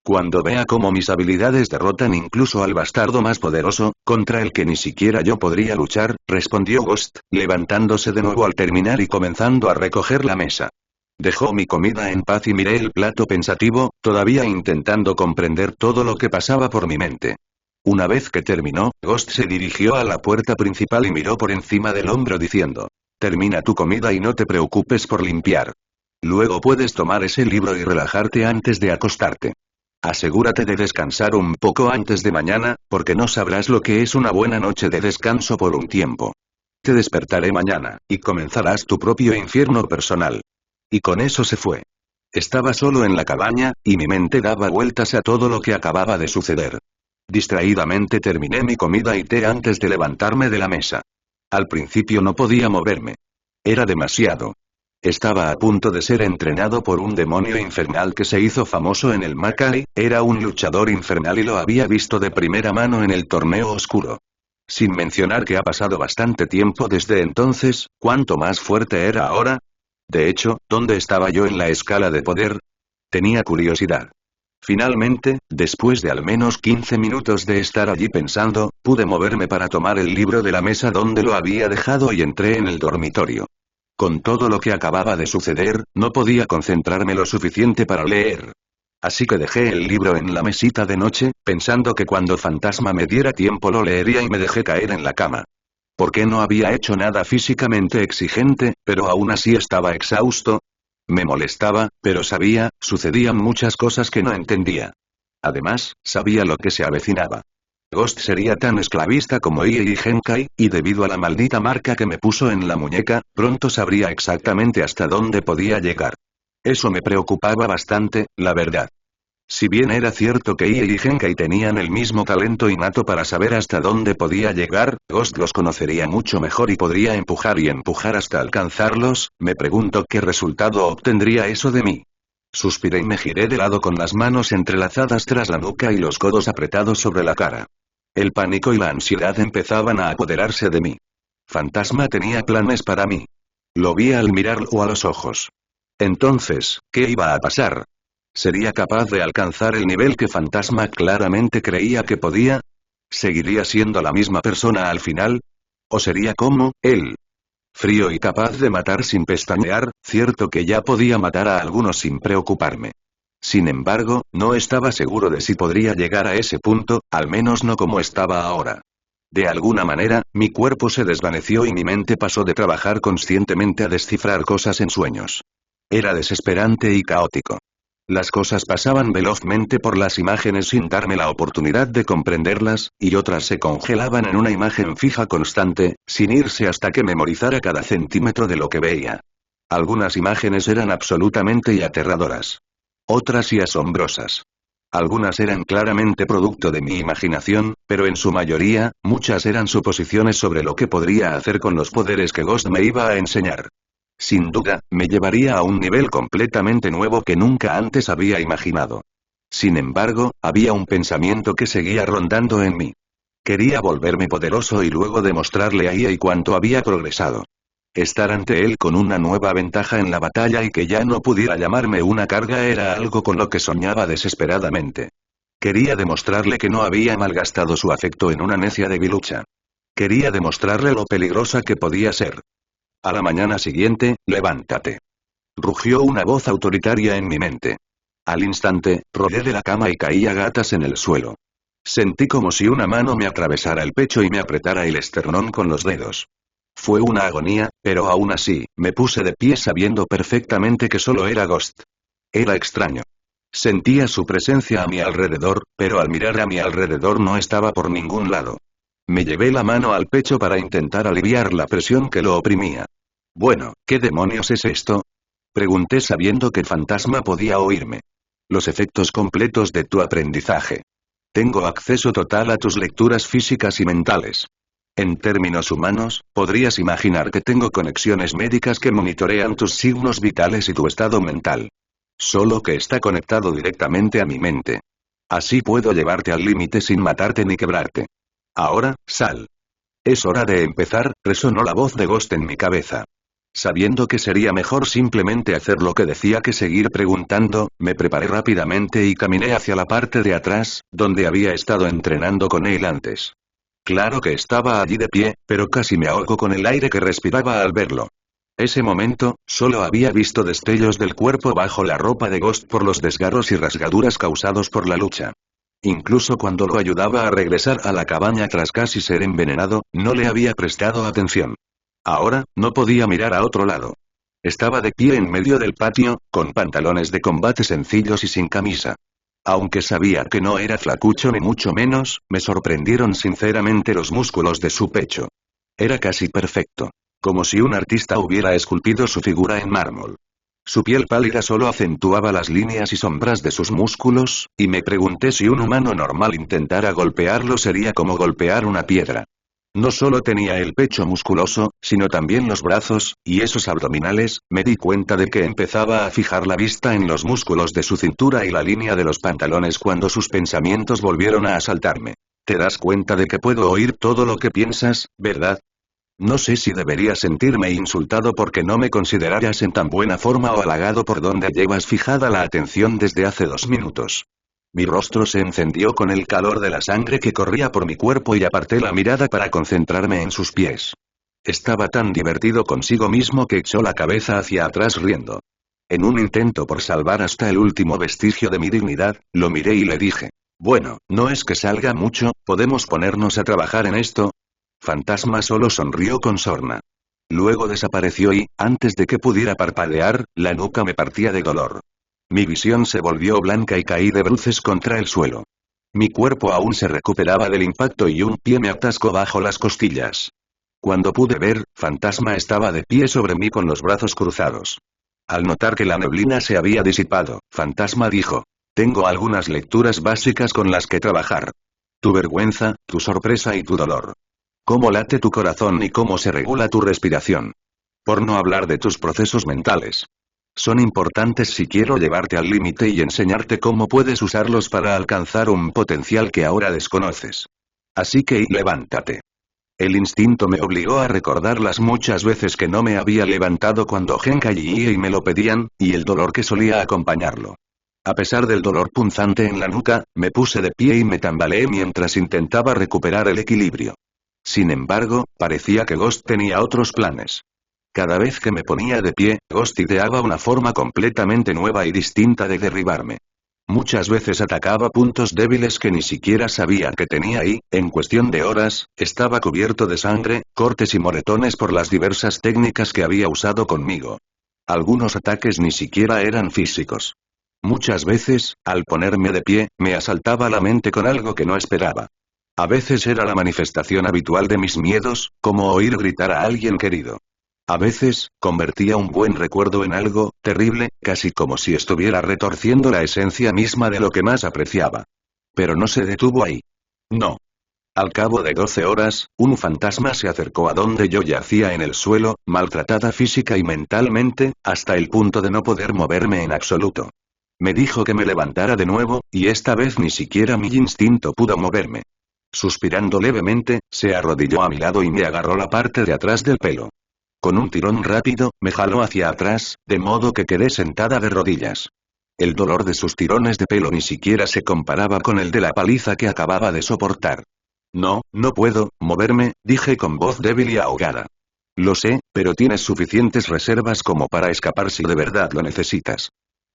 Cuando vea cómo mis habilidades derrotan incluso al bastardo más poderoso, contra el que ni siquiera yo podría luchar, respondió Ghost, levantándose de nuevo al terminar y comenzando a recoger la mesa. Dejó mi comida en paz y miré el plato pensativo, todavía intentando comprender todo lo que pasaba por mi mente. Una vez que terminó, Ghost se dirigió a la puerta principal y miró por encima del hombro diciendo. Termina tu comida y no te preocupes por limpiar. Luego puedes tomar ese libro y relajarte antes de acostarte. Asegúrate de descansar un poco antes de mañana, porque no sabrás lo que es una buena noche de descanso por un tiempo. Te despertaré mañana, y comenzarás tu propio infierno personal. Y con eso se fue. Estaba solo en la cabaña, y mi mente daba vueltas a todo lo que acababa de suceder. Distraídamente terminé mi comida y té antes de levantarme de la mesa. Al principio no podía moverme. Era demasiado. Estaba a punto de ser entrenado por un demonio infernal que se hizo famoso en el Makai, era un luchador infernal y lo había visto de primera mano en el torneo oscuro. Sin mencionar que ha pasado bastante tiempo desde entonces, ¿cuánto más fuerte era ahora? De hecho, ¿dónde estaba yo en la escala de poder? Tenía curiosidad. Finalmente, después de al menos 15 minutos de estar allí pensando, pude moverme para tomar el libro de la mesa donde lo había dejado y entré en el dormitorio. Con todo lo que acababa de suceder, no podía concentrarme lo suficiente para leer. Así que dejé el libro en la mesita de noche, pensando que cuando Fantasma me diera tiempo lo leería y me dejé caer en la cama. Porque no había hecho nada físicamente exigente, pero aún así estaba exhausto. Me molestaba, pero sabía, sucedían muchas cosas que no entendía. Además, sabía lo que se avecinaba. Ghost sería tan esclavista como Ii Genkai, y debido a la maldita marca que me puso en la muñeca, pronto sabría exactamente hasta dónde podía llegar. Eso me preocupaba bastante, la verdad. Si bien era cierto que Ii y Genkai tenían el mismo talento innato para saber hasta dónde podía llegar, Ghost los conocería mucho mejor y podría empujar y empujar hasta alcanzarlos, me pregunto qué resultado obtendría eso de mí. Suspiré y me giré de lado con las manos entrelazadas tras la nuca y los codos apretados sobre la cara. El pánico y la ansiedad empezaban a apoderarse de mí. Fantasma tenía planes para mí. Lo vi al mirarlo a los ojos. Entonces, ¿qué iba a pasar? ¿Sería capaz de alcanzar el nivel que Fantasma claramente creía que podía? ¿Seguiría siendo la misma persona al final? ¿O sería como él? Frío y capaz de matar sin pestañear, cierto que ya podía matar a algunos sin preocuparme. Sin embargo, no estaba seguro de si podría llegar a ese punto, al menos no como estaba ahora. De alguna manera, mi cuerpo se desvaneció y mi mente pasó de trabajar conscientemente a descifrar cosas en sueños. Era desesperante y caótico. Las cosas pasaban velozmente por las imágenes sin darme la oportunidad de comprenderlas, y otras se congelaban en una imagen fija constante, sin irse hasta que memorizara cada centímetro de lo que veía. Algunas imágenes eran absolutamente y aterradoras. Otras y asombrosas. Algunas eran claramente producto de mi imaginación, pero en su mayoría, muchas eran suposiciones sobre lo que podría hacer con los poderes que Ghost me iba a enseñar. Sin duda, me llevaría a un nivel completamente nuevo que nunca antes había imaginado. Sin embargo, había un pensamiento que seguía rondando en mí. Quería volverme poderoso y luego demostrarle a Ia cuánto había progresado. Estar ante él con una nueva ventaja en la batalla y que ya no pudiera llamarme una carga era algo con lo que soñaba desesperadamente. Quería demostrarle que no había malgastado su afecto en una necia debilucha. Quería demostrarle lo peligrosa que podía ser. A la mañana siguiente, levántate. Rugió una voz autoritaria en mi mente. Al instante, rodé de la cama y caí a gatas en el suelo. Sentí como si una mano me atravesara el pecho y me apretara el esternón con los dedos. Fue una agonía, pero aún así, me puse de pie sabiendo perfectamente que solo era Ghost. Era extraño. Sentía su presencia a mi alrededor, pero al mirar a mi alrededor no estaba por ningún lado. Me llevé la mano al pecho para intentar aliviar la presión que lo oprimía. Bueno, ¿qué demonios es esto? Pregunté sabiendo que Fantasma podía oírme. Los efectos completos de tu aprendizaje. Tengo acceso total a tus lecturas físicas y mentales. En términos humanos, podrías imaginar que tengo conexiones médicas que monitorean tus signos vitales y tu estado mental. Solo que está conectado directamente a mi mente. Así puedo llevarte al límite sin matarte ni quebrarte. Ahora, sal. Es hora de empezar, resonó la voz de Ghost en mi cabeza. Sabiendo que sería mejor simplemente hacer lo que decía que seguir preguntando, me preparé rápidamente y caminé hacia la parte de atrás, donde había estado entrenando con él antes. Claro que estaba allí de pie, pero casi me ahogo con el aire que respiraba al verlo. Ese momento, solo había visto destellos del cuerpo bajo la ropa de Ghost por los desgarros y rasgaduras causados por la lucha. Incluso cuando lo ayudaba a regresar a la cabaña tras casi ser envenenado, no le había prestado atención. Ahora, no podía mirar a otro lado. Estaba de pie en medio del patio, con pantalones de combate sencillos y sin camisa. Aunque sabía que no era flacucho ni mucho menos, me sorprendieron sinceramente los músculos de su pecho. Era casi perfecto. Como si un artista hubiera esculpido su figura en mármol. Su piel pálida solo acentuaba las líneas y sombras de sus músculos, y me pregunté si un humano normal intentara golpearlo sería como golpear una piedra. No solo tenía el pecho musculoso, sino también los brazos, y esos abdominales, me di cuenta de que empezaba a fijar la vista en los músculos de su cintura y la línea de los pantalones cuando sus pensamientos volvieron a asaltarme. Te das cuenta de que puedo oír todo lo que piensas, ¿verdad? No sé si debería sentirme insultado porque no me consideraras en tan buena forma o halagado por donde llevas fijada la atención desde hace 2 minutos. Mi rostro se encendió con el calor de la sangre que corría por mi cuerpo y aparté la mirada para concentrarme en sus pies. Estaba tan divertido consigo mismo que echó la cabeza hacia atrás riendo. En un intento por salvar hasta el último vestigio de mi dignidad, lo miré y le dije. Bueno, no es que salga mucho, ¿podemos ponernos a trabajar en esto? Fantasma solo sonrió con sorna. Luego desapareció y, antes de que pudiera parpadear, la nuca me partía de dolor. Mi visión se volvió blanca y caí de bruces contra el suelo. Mi cuerpo aún se recuperaba del impacto y un pie me atascó bajo las costillas. Cuando pude ver, Fantasma estaba de pie sobre mí con los brazos cruzados. Al notar que la neblina se había disipado, Fantasma dijo. Tengo algunas lecturas básicas con las que trabajar. Tu vergüenza, tu sorpresa y tu dolor. Cómo late tu corazón y cómo se regula tu respiración. Por no hablar de tus procesos mentales. Son importantes si quiero llevarte al límite y enseñarte cómo puedes usarlos para alcanzar un potencial que ahora desconoces. Así que levántate. El instinto me obligó a recordar las muchas veces que no me había levantado cuando Genkai y Iei me lo pedían, y el dolor que solía acompañarlo. A pesar del dolor punzante en la nuca, me puse de pie y me tambaleé mientras intentaba recuperar el equilibrio. Sin embargo, parecía que Ghost tenía otros planes. Cada vez que me ponía de pie, Ghost ideaba una forma completamente nueva y distinta de derribarme. Muchas veces atacaba puntos débiles que ni siquiera sabía que tenía y, en cuestión de horas, estaba cubierto de sangre, cortes y moretones por las diversas técnicas que había usado conmigo. Algunos ataques ni siquiera eran físicos. Muchas veces, al ponerme de pie, me asaltaba la mente con algo que no esperaba. A veces era la manifestación habitual de mis miedos, como oír gritar a alguien querido. A veces, convertía un buen recuerdo en algo terrible, casi como si estuviera retorciendo la esencia misma de lo que más apreciaba. Pero no se detuvo ahí. No. Al cabo de 12 horas, un fantasma se acercó a donde yo yacía en el suelo, maltratada física y mentalmente, hasta el punto de no poder moverme en absoluto. Me dijo que me levantara de nuevo, y esta vez ni siquiera mi instinto pudo moverme. Suspirando levemente, se arrodilló a mi lado y me agarró la parte de atrás del pelo. Con un tirón rápido, me jaló hacia atrás, de modo que quedé sentada de rodillas. El dolor de sus tirones de pelo ni siquiera se comparaba con el de la paliza que acababa de soportar. No, no puedo moverme, dije con voz débil y ahogada. Lo sé, pero tienes suficientes reservas como para escapar si de verdad lo necesitas.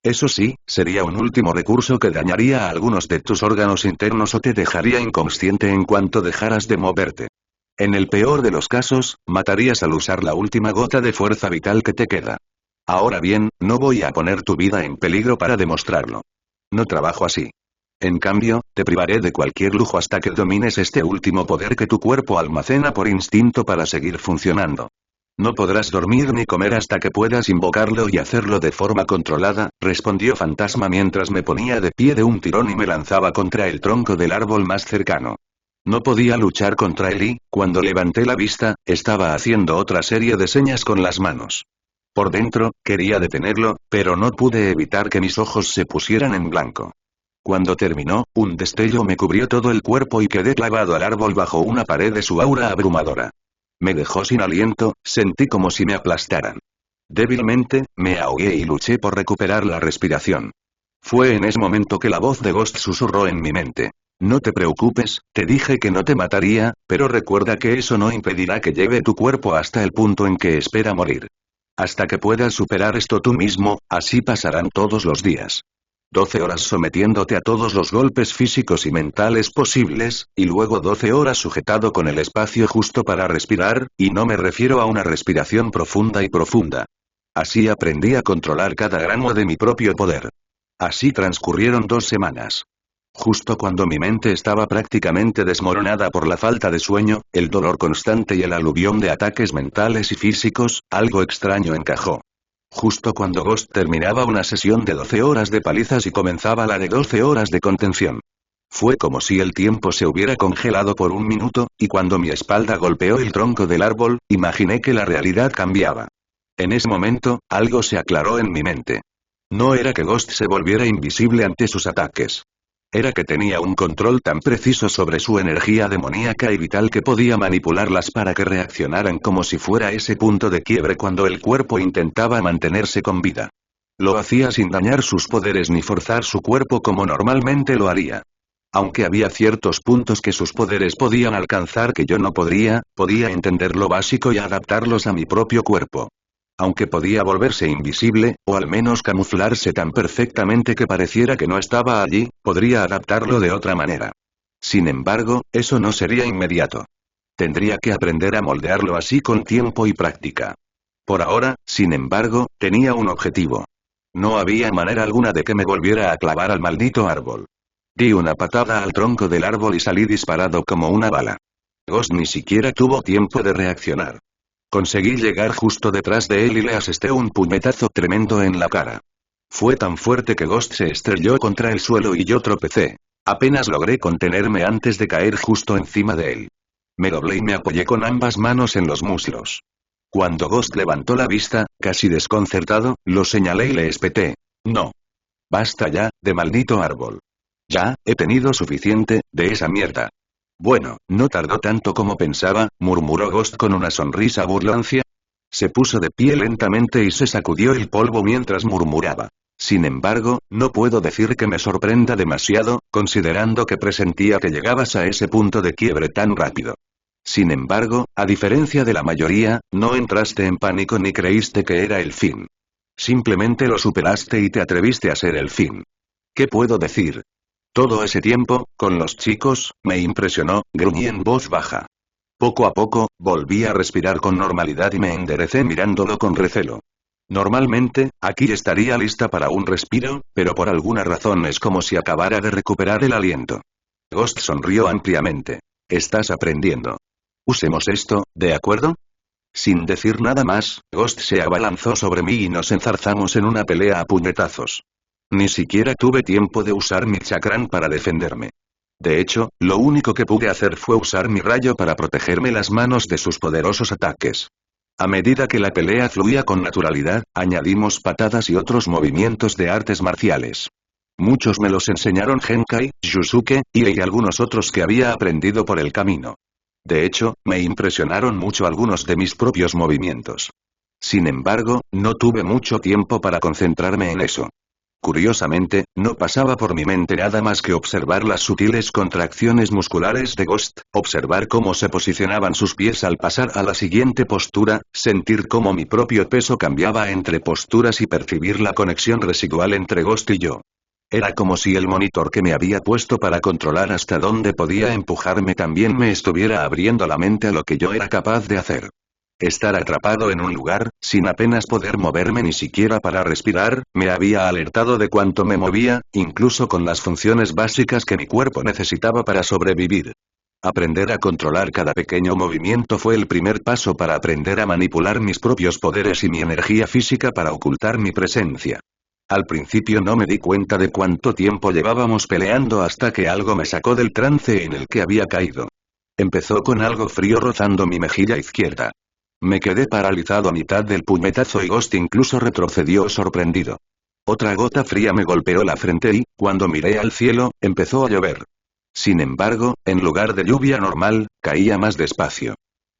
Eso sí, sería un último recurso que dañaría a algunos de tus órganos internos o te dejaría inconsciente en cuanto dejaras de moverte. En el peor de los casos, matarías al usar la última gota de fuerza vital que te queda. Ahora bien, no voy a poner tu vida en peligro para demostrarlo. No trabajo así. En cambio, te privaré de cualquier lujo hasta que domines este último poder que tu cuerpo almacena por instinto para seguir funcionando. No podrás dormir ni comer hasta que puedas invocarlo y hacerlo de forma controlada, respondió Fantasma mientras me ponía de pie de un tirón y me lanzaba contra el tronco del árbol más cercano. No podía luchar contra él y, cuando levanté la vista, estaba haciendo otra serie de señas con las manos. Por dentro, quería detenerlo, pero no pude evitar que mis ojos se pusieran en blanco. Cuando terminó, un destello me cubrió todo el cuerpo y quedé clavado al árbol bajo una pared de su aura abrumadora. Me dejó sin aliento, sentí como si me aplastaran. Débilmente, me ahogué y luché por recuperar la respiración. Fue en ese momento que la voz de Ghost susurró en mi mente. No te preocupes, te dije que no te mataría, pero recuerda que eso no impedirá que lleve tu cuerpo hasta el punto en que espera morir. Hasta que puedas superar esto tú mismo, así pasarán todos los días. 12 horas sometiéndote a todos los golpes físicos y mentales posibles, y luego 12 horas sujetado con el espacio justo para respirar, y no me refiero a una respiración profunda y profunda. Así aprendí a controlar cada grano de mi propio poder. Así transcurrieron 2 semanas. Justo cuando mi mente estaba prácticamente desmoronada por la falta de sueño, el dolor constante y el aluvión de ataques mentales y físicos, algo extraño encajó. Justo cuando Ghost terminaba una sesión de 12 horas de palizas y comenzaba la de 12 horas de contención. Fue como si el tiempo se hubiera congelado por un minuto, y cuando mi espalda golpeó el tronco del árbol, imaginé que la realidad cambiaba. En ese momento, algo se aclaró en mi mente. No era que Ghost se volviera invisible ante sus ataques. Era que tenía un control tan preciso sobre su energía demoníaca y vital que podía manipularlas para que reaccionaran como si fuera ese punto de quiebre cuando el cuerpo intentaba mantenerse con vida. Lo hacía sin dañar sus poderes ni forzar su cuerpo como normalmente lo haría. Aunque había ciertos puntos que sus poderes podían alcanzar que yo no podría entender lo básico y adaptarlos a mi propio cuerpo. Aunque podía volverse invisible, o al menos camuflarse tan perfectamente que pareciera que no estaba allí, podría adaptarlo de otra manera. Sin embargo, eso no sería inmediato. Tendría que aprender a moldearlo así con tiempo y práctica. Por ahora, sin embargo, tenía un objetivo. No había manera alguna de que me volviera a clavar al maldito árbol. Di una patada al tronco del árbol y salí disparado como una bala. Ghost ni siquiera tuvo tiempo de reaccionar. Conseguí llegar justo detrás de él y le asesté un puñetazo tremendo en la cara. Fue tan fuerte que Ghost se estrelló contra el suelo y yo tropecé. Apenas logré contenerme antes de caer justo encima de él. Me doblé y me apoyé con ambas manos en los muslos. Cuando Ghost levantó la vista, casi desconcertado, lo señalé y le espeté. No. Basta ya, de maldito árbol. Ya, he tenido suficiente, de esa mierda. Bueno, no tardó tanto como pensaba, murmuró Ghost con una sonrisa burlancia. Se puso de pie lentamente y se sacudió el polvo mientras murmuraba. Sin embargo, no puedo decir que me sorprenda demasiado, considerando que presentía que llegabas a ese punto de quiebre tan rápido. Sin embargo, a diferencia de la mayoría, no entraste en pánico ni creíste que era el fin. Simplemente lo superaste y te atreviste a ser el fin. ¿Qué puedo decir? Todo ese tiempo, con los chicos, me impresionó, gruñí en voz baja. Poco a poco, volví a respirar con normalidad y me enderecé mirándolo con recelo. Normalmente, aquí estaría lista para un respiro, pero por alguna razón es como si acabara de recuperar el aliento. Ghost sonrió ampliamente. Estás aprendiendo. Usemos esto, ¿de acuerdo? Sin decir nada más, Ghost se abalanzó sobre mí y nos enzarzamos en una pelea a puñetazos. Ni siquiera tuve tiempo de usar mi chakran para defenderme. De hecho, lo único que pude hacer fue usar mi rayo para protegerme las manos de sus poderosos ataques. A medida que la pelea fluía con naturalidad, añadimos patadas y otros movimientos de artes marciales. Muchos me los enseñaron Genkai, Yusuke, y algunos otros que había aprendido por el camino. De hecho, me impresionaron mucho algunos de mis propios movimientos. Sin embargo, no tuve mucho tiempo para concentrarme en eso. Curiosamente, no pasaba por mi mente nada más que observar las sutiles contracciones musculares de Ghost, observar cómo se posicionaban sus pies al pasar a la siguiente postura, sentir cómo mi propio peso cambiaba entre posturas y percibir la conexión residual entre Ghost y yo. Era como si el monitor que me había puesto para controlar hasta dónde podía empujarme también me estuviera abriendo la mente a lo que yo era capaz de hacer. Estar atrapado en un lugar, sin apenas poder moverme ni siquiera para respirar, me había alertado de cuánto me movía, incluso con las funciones básicas que mi cuerpo necesitaba para sobrevivir. Aprender a controlar cada pequeño movimiento fue el primer paso para aprender a manipular mis propios poderes y mi energía física para ocultar mi presencia. Al principio no me di cuenta de cuánto tiempo llevábamos peleando hasta que algo me sacó del trance en el que había caído. Empezó con algo frío rozando mi mejilla izquierda. Me quedé paralizado a mitad del puñetazo y Ghost incluso retrocedió sorprendido. Otra gota fría me golpeó la frente y, cuando miré al cielo, empezó a llover. Sin embargo, en lugar de lluvia normal, caía más despacio.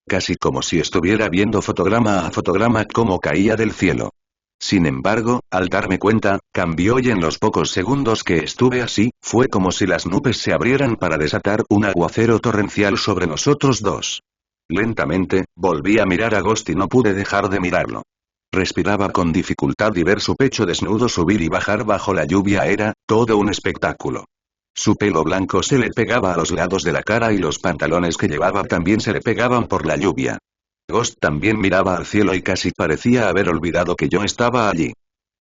Casi como si estuviera viendo fotograma a fotograma cómo caía del cielo. Sin embargo, al darme cuenta, cambió y en los pocos segundos que estuve así, fue como si las nubes se abrieran para desatar un aguacero torrencial sobre nosotros dos. Lentamente, volví a mirar a Ghost y no pude dejar de mirarlo. Respiraba con dificultad y ver su pecho desnudo subir y bajar bajo la lluvia era, todo un espectáculo. Su pelo blanco se le pegaba a los lados de la cara y los pantalones que llevaba también se le pegaban por la lluvia. Ghost también miraba al cielo y casi parecía haber olvidado que yo estaba allí.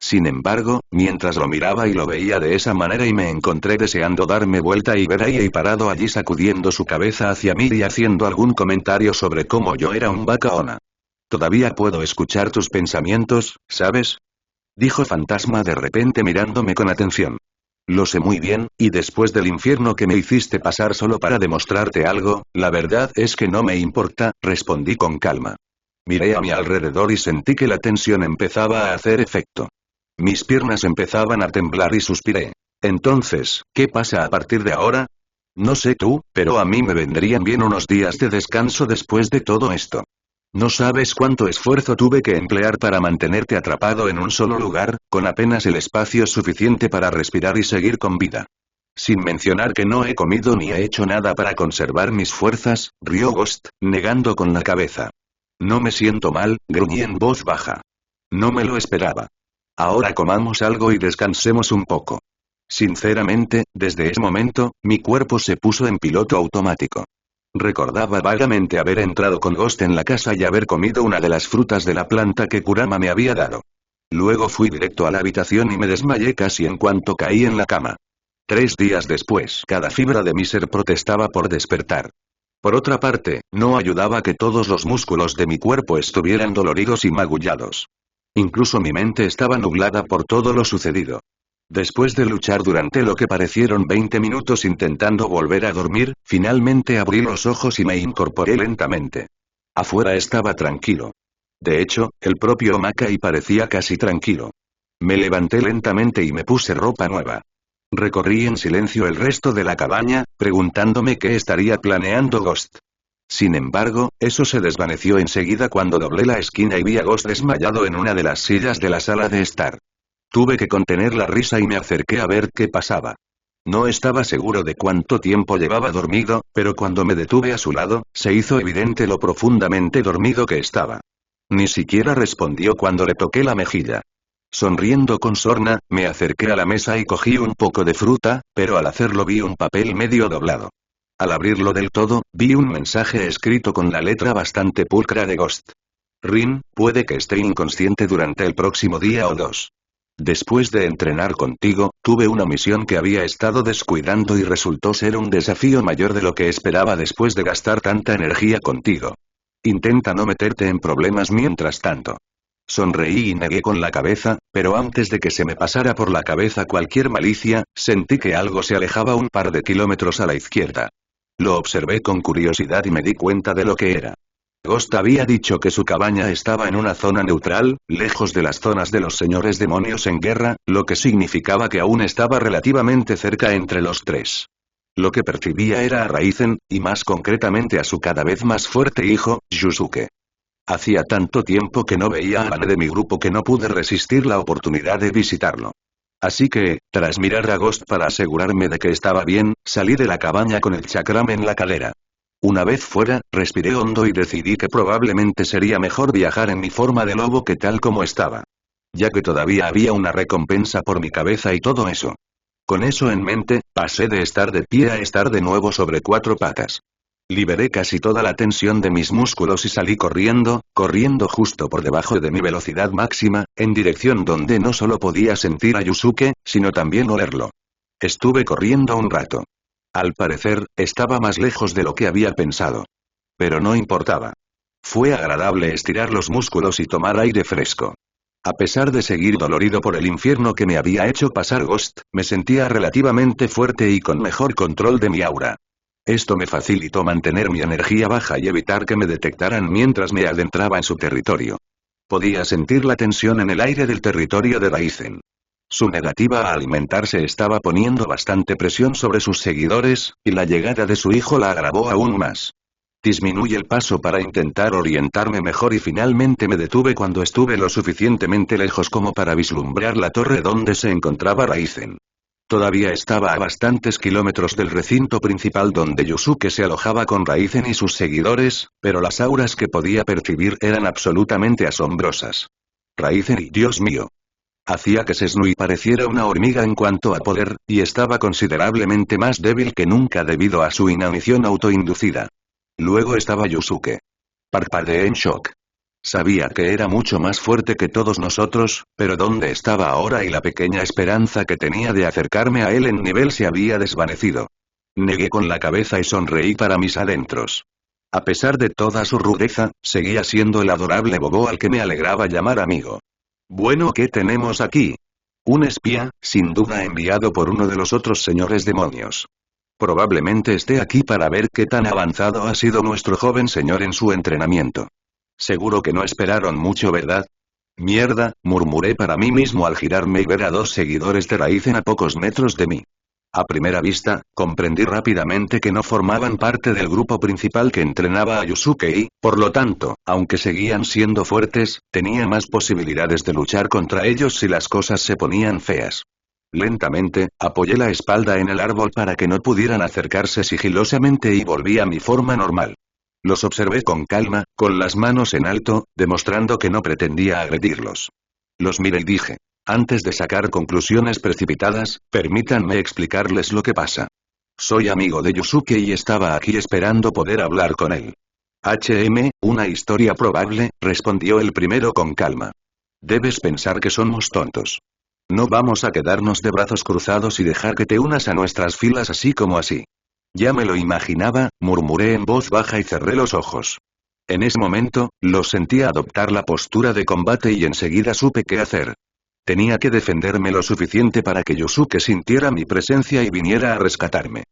Sin embargo, mientras lo miraba y lo veía de esa manera y me encontré deseando darme vuelta y ver a EA parado allí sacudiendo su cabeza hacia mí y haciendo algún comentario sobre cómo yo era un bacaona. Todavía puedo escuchar tus pensamientos, ¿sabes? Dijo Fantasma de repente mirándome con atención. Lo sé muy bien, y después del infierno que me hiciste pasar solo para demostrarte algo, la verdad es que no me importa, respondí con calma. Miré a mi alrededor y sentí que la tensión empezaba a hacer efecto. Mis piernas empezaban a temblar y suspiré. Entonces, ¿qué pasa a partir de ahora? No sé tú, pero a mí me vendrían bien unos días de descanso después de todo esto. No sabes cuánto esfuerzo tuve que emplear para mantenerte atrapado en un solo lugar, con apenas el espacio suficiente para respirar y seguir con vida. Sin mencionar que no he comido ni he hecho nada para conservar mis fuerzas, rió Ghost, negando con la cabeza. No me siento mal, gruñí en voz baja. No me lo esperaba. Ahora comamos algo y descansemos un poco. Sinceramente, desde ese momento, mi cuerpo se puso en piloto automático. Recordaba vagamente haber entrado con Ghost en la casa y haber comido una de las frutas de la planta que Kurama me había dado. Luego fui directo a la habitación y me desmayé casi en cuanto caí en la cama. 3 días después, cada fibra de mi ser protestaba por despertar. Por otra parte, no ayudaba que todos los músculos de mi cuerpo estuvieran doloridos y magullados. Incluso mi mente estaba nublada por todo lo sucedido. Después de luchar durante lo que parecieron 20 minutos intentando volver a dormir, finalmente abrí los ojos y me incorporé lentamente. Afuera estaba tranquilo. De hecho, el propio Makai parecía casi tranquilo. Me levanté lentamente y me puse ropa nueva. Recorrí en silencio el resto de la cabaña, preguntándome qué estaría planeando Ghost. Sin embargo, eso se desvaneció enseguida cuando doblé la esquina y vi a Ghost desmayado en una de las sillas de la sala de estar. Tuve que contener la risa y me acerqué a ver qué pasaba. No estaba seguro de cuánto tiempo llevaba dormido, pero cuando me detuve a su lado, se hizo evidente lo profundamente dormido que estaba. Ni siquiera respondió cuando le toqué la mejilla. Sonriendo con sorna, me acerqué a la mesa y cogí un poco de fruta, pero al hacerlo vi un papel medio doblado. Al abrirlo del todo, vi un mensaje escrito con la letra bastante pulcra de Ghost. Rin, puede que esté inconsciente durante el próximo día o 2. Después de entrenar contigo, tuve una misión que había estado descuidando y resultó ser un desafío mayor de lo que esperaba después de gastar tanta energía contigo. Intenta no meterte en problemas mientras tanto. Sonreí y negué con la cabeza, pero antes de que se me pasara por la cabeza cualquier malicia, sentí que algo se alejaba un par de kilómetros a la izquierda. Lo observé con curiosidad y me di cuenta de lo que era. Ghost había dicho que su cabaña estaba en una zona neutral, lejos de las zonas de los señores demonios en guerra, lo que significaba que aún estaba relativamente cerca entre los tres. Lo que percibía era a Raizen, y más concretamente a su cada vez más fuerte hijo, Yusuke. Hacía tanto tiempo que no veía a Bane de mi grupo que no pude resistir la oportunidad de visitarlo. Así que, tras mirar a Ghost para asegurarme de que estaba bien, salí de la cabaña con el chakram en la cadera. Una vez fuera, respiré hondo y decidí que probablemente sería mejor viajar en mi forma de lobo que tal como estaba. Ya que todavía había una recompensa por mi cabeza y todo eso. Con eso en mente, pasé de estar de pie a estar de nuevo sobre 4 patas. Liberé casi toda la tensión de mis músculos y salí corriendo justo por debajo de mi velocidad máxima, en dirección donde no solo podía sentir a Yusuke, sino también olerlo. Estuve corriendo un rato. Al parecer, estaba más lejos de lo que había pensado. Pero no importaba. Fue agradable estirar los músculos y tomar aire fresco. A pesar de seguir dolorido por el infierno que me había hecho pasar Ghost, me sentía relativamente fuerte y con mejor control de mi aura. Esto me facilitó mantener mi energía baja y evitar que me detectaran mientras me adentraba en su territorio. Podía sentir la tensión en el aire del territorio de Raizen. Su negativa a alimentarse estaba poniendo bastante presión sobre sus seguidores, y la llegada de su hijo la agravó aún más. Disminuí el paso para intentar orientarme mejor y finalmente me detuve cuando estuve lo suficientemente lejos como para vislumbrar la torre donde se encontraba Raizen. Todavía estaba a bastantes kilómetros del recinto principal donde Yusuke se alojaba con Raizen y sus seguidores, pero las auras que podía percibir eran absolutamente asombrosas. Raizen y Dios mío. Hacía que Sesnui pareciera una hormiga en cuanto a poder, y estaba considerablemente más débil que nunca debido a su inanición autoinducida. Luego estaba Yusuke. Parpadeé en shock. Sabía que era mucho más fuerte que todos nosotros, pero ¿dónde estaba ahora? Y la pequeña esperanza que tenía de acercarme a él en nivel se había desvanecido. Negué con la cabeza y sonreí para mis adentros. A pesar de toda su rudeza, seguía siendo el adorable Bobo al que me alegraba llamar amigo. Bueno, ¿qué tenemos aquí? Un espía, sin duda enviado por uno de los otros señores demonios. Probablemente esté aquí para ver qué tan avanzado ha sido nuestro joven señor en su entrenamiento. Seguro que no esperaron mucho, ¿verdad? Mierda, murmuré para mí mismo al girarme y ver a 2 seguidores de Raizen a pocos metros de mí. A primera vista, comprendí rápidamente que no formaban parte del grupo principal que entrenaba a Yusuke y, por lo tanto, aunque seguían siendo fuertes, tenía más posibilidades de luchar contra ellos si las cosas se ponían feas. Lentamente, apoyé la espalda en el árbol para que no pudieran acercarse sigilosamente y volví a mi forma normal. Los observé con calma, con las manos en alto, demostrando que no pretendía agredirlos. Los miré y dije, antes de sacar conclusiones precipitadas, permítanme explicarles lo que pasa. Soy amigo de Yusuke y estaba aquí esperando poder hablar con él. Una historia probable, respondió el primero con calma. Debes pensar que somos tontos. No vamos a quedarnos de brazos cruzados y dejar que te unas a nuestras filas así como así. Ya me lo imaginaba, murmuré en voz baja y cerré los ojos. En ese momento, los sentí adoptar la postura de combate y enseguida supe qué hacer. Tenía que defenderme lo suficiente para que Yusuke sintiera mi presencia y viniera a rescatarme.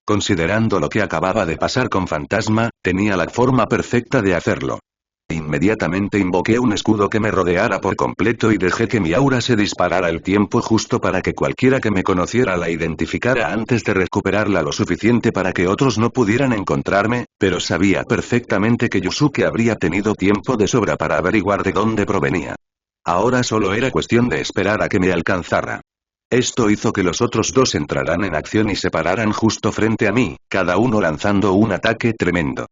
Considerando lo que acababa de pasar con Fantasma, tenía la forma perfecta de hacerlo. Inmediatamente invoqué un escudo que me rodeara por completo y dejé que mi aura se disparara el tiempo justo para que cualquiera que me conociera la identificara antes de recuperarla lo suficiente para que otros no pudieran encontrarme, pero sabía perfectamente que Yusuke habría tenido tiempo de sobra para averiguar de dónde provenía. Ahora solo era cuestión de esperar a que me alcanzara. Esto hizo que los otros 2 entraran en acción y se pararan justo frente a mí, cada uno lanzando un ataque tremendo.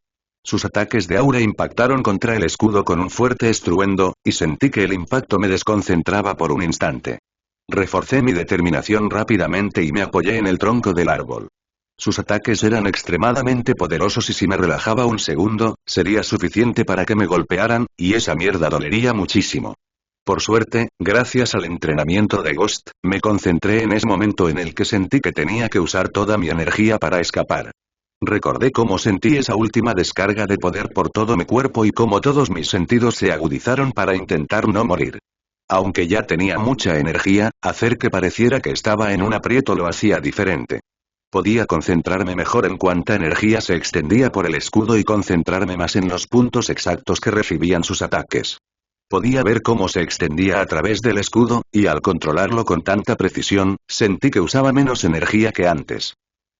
Sus ataques de aura impactaron contra el escudo con un fuerte estruendo, y sentí que el impacto me desconcentraba por un instante. Reforcé mi determinación rápidamente y me apoyé en el tronco del árbol. Sus ataques eran extremadamente poderosos y si me relajaba un segundo, sería suficiente para que me golpearan, y esa mierda dolería muchísimo. Por suerte, gracias al entrenamiento de Ghost, me concentré en ese momento en el que sentí que tenía que usar toda mi energía para escapar. Recordé cómo sentí esa última descarga de poder por todo mi cuerpo y cómo todos mis sentidos se agudizaron para intentar no morir. Aunque ya tenía mucha energía, hacer que pareciera que estaba en un aprieto lo hacía diferente. Podía concentrarme mejor en cuánta energía se extendía por el escudo y concentrarme más en los puntos exactos que recibían sus ataques. Podía ver cómo se extendía a través del escudo, y al controlarlo con tanta precisión, sentí que usaba menos energía que antes.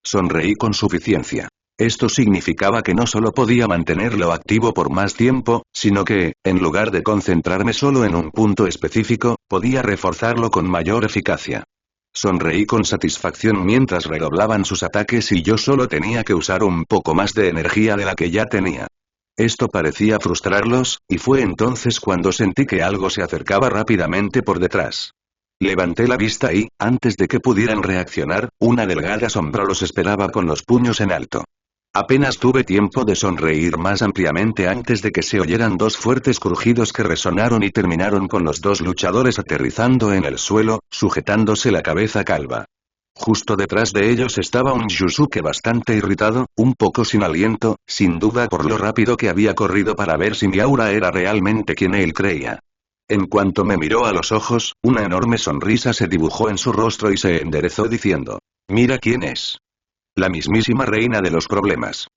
Sonreí con suficiencia. Esto significaba que no solo podía mantenerlo activo por más tiempo, sino que, en lugar de concentrarme solo en un punto específico, podía reforzarlo con mayor eficacia. Sonreí con satisfacción mientras redoblaban sus ataques y yo solo tenía que usar un poco más de energía de la que ya tenía. Esto parecía frustrarlos, y fue entonces cuando sentí que algo se acercaba rápidamente por detrás. Levanté la vista y, antes de que pudieran reaccionar, una delgada sombra los esperaba con los puños en alto. Apenas tuve tiempo de sonreír más ampliamente antes de que se oyeran dos fuertes crujidos que resonaron y terminaron con los dos luchadores aterrizando en el suelo, sujetándose la cabeza calva. Justo detrás de ellos estaba un Yusuke bastante irritado, un poco sin aliento, sin duda por lo rápido que había corrido para ver si Miaura era realmente quien él creía. En cuanto me miró a los ojos, una enorme sonrisa se dibujó en su rostro y se enderezó diciendo: «Mira quién es. La mismísima reina de los problemas.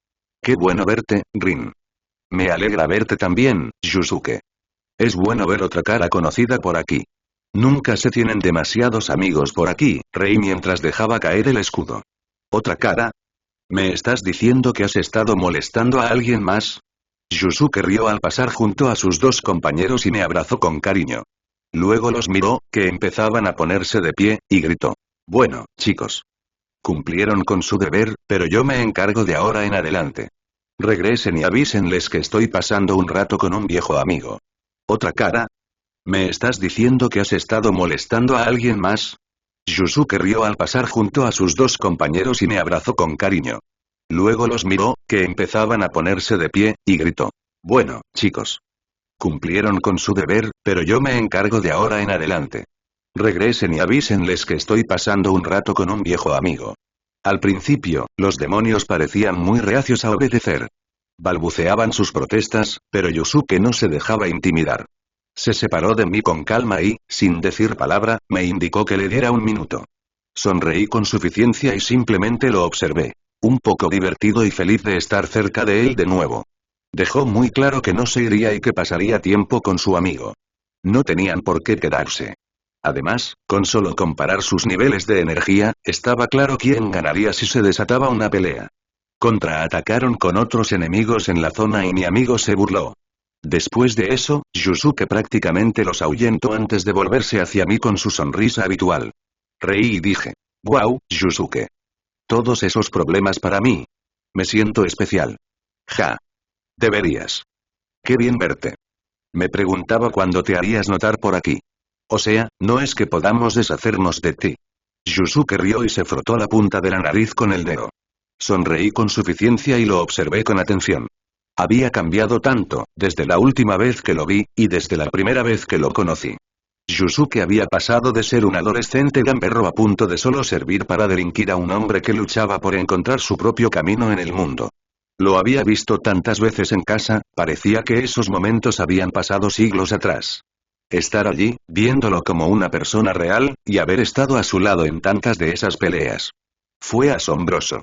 Qué bueno verte, Rin. Me alegra verte también, Yusuke. Es bueno ver otra cara conocida por aquí. Nunca se tienen demasiados amigos por aquí», reí mientras dejaba caer el escudo. «¿Otra cara? ¿Me estás diciendo que has estado molestando a alguien más?» Yusuke rió al pasar junto a sus dos compañeros y me abrazó con cariño. Luego los miró, que empezaban a ponerse de pie, y gritó: «Bueno, chicos. Cumplieron con su deber, pero yo me encargo de ahora en adelante. Regresen y avísenles que estoy pasando un rato con un viejo amigo». «¿Otra cara? ¿Me estás diciendo que has estado molestando a alguien más?» Yusuke rió al pasar junto a sus dos compañeros y me abrazó con cariño. Luego los miró, que empezaban a ponerse de pie, y gritó: «Bueno, chicos. Cumplieron con su deber, pero yo me encargo de ahora en adelante. Regresen y avísenles que estoy pasando un rato con un viejo amigo». Al principio, los demonios parecían muy reacios a obedecer. Balbuceaban sus protestas, pero Yusuke no se dejaba intimidar. Se separó de mí con calma y, sin decir palabra, me indicó que le diera un minuto. Sonreí con suficiencia y simplemente lo observé. Un poco divertido y feliz de estar cerca de él de nuevo. Dejó muy claro que no se iría y que pasaría tiempo con su amigo. No tenían por qué quedarse. Además, con solo comparar sus niveles de energía, estaba claro quién ganaría si se desataba una pelea. Contraatacaron con otros enemigos en la zona y mi amigo se burló. Después de eso, Yusuke prácticamente los ahuyentó antes de volverse hacia mí con su sonrisa habitual. Reí y dije: «Wow, Yusuke. Todos esos problemas para mí. Me siento especial». «Ja. Deberías. Qué bien verte. Me preguntaba cuándo te harías notar por aquí. O sea, no es que podamos deshacernos de ti». Yusuke rió y se frotó la punta de la nariz con el dedo. Sonreí con suficiencia y lo observé con atención. Había cambiado tanto, desde la última vez que lo vi, y desde la primera vez que lo conocí. Yusuke había pasado de ser un adolescente gamberro a punto de solo servir para delinquir a un hombre que luchaba por encontrar su propio camino en el mundo. Lo había visto tantas veces en casa, parecía que esos momentos habían pasado siglos atrás. Estar allí, viéndolo como una persona real, y haber estado a su lado en tantas de esas peleas. Fue asombroso.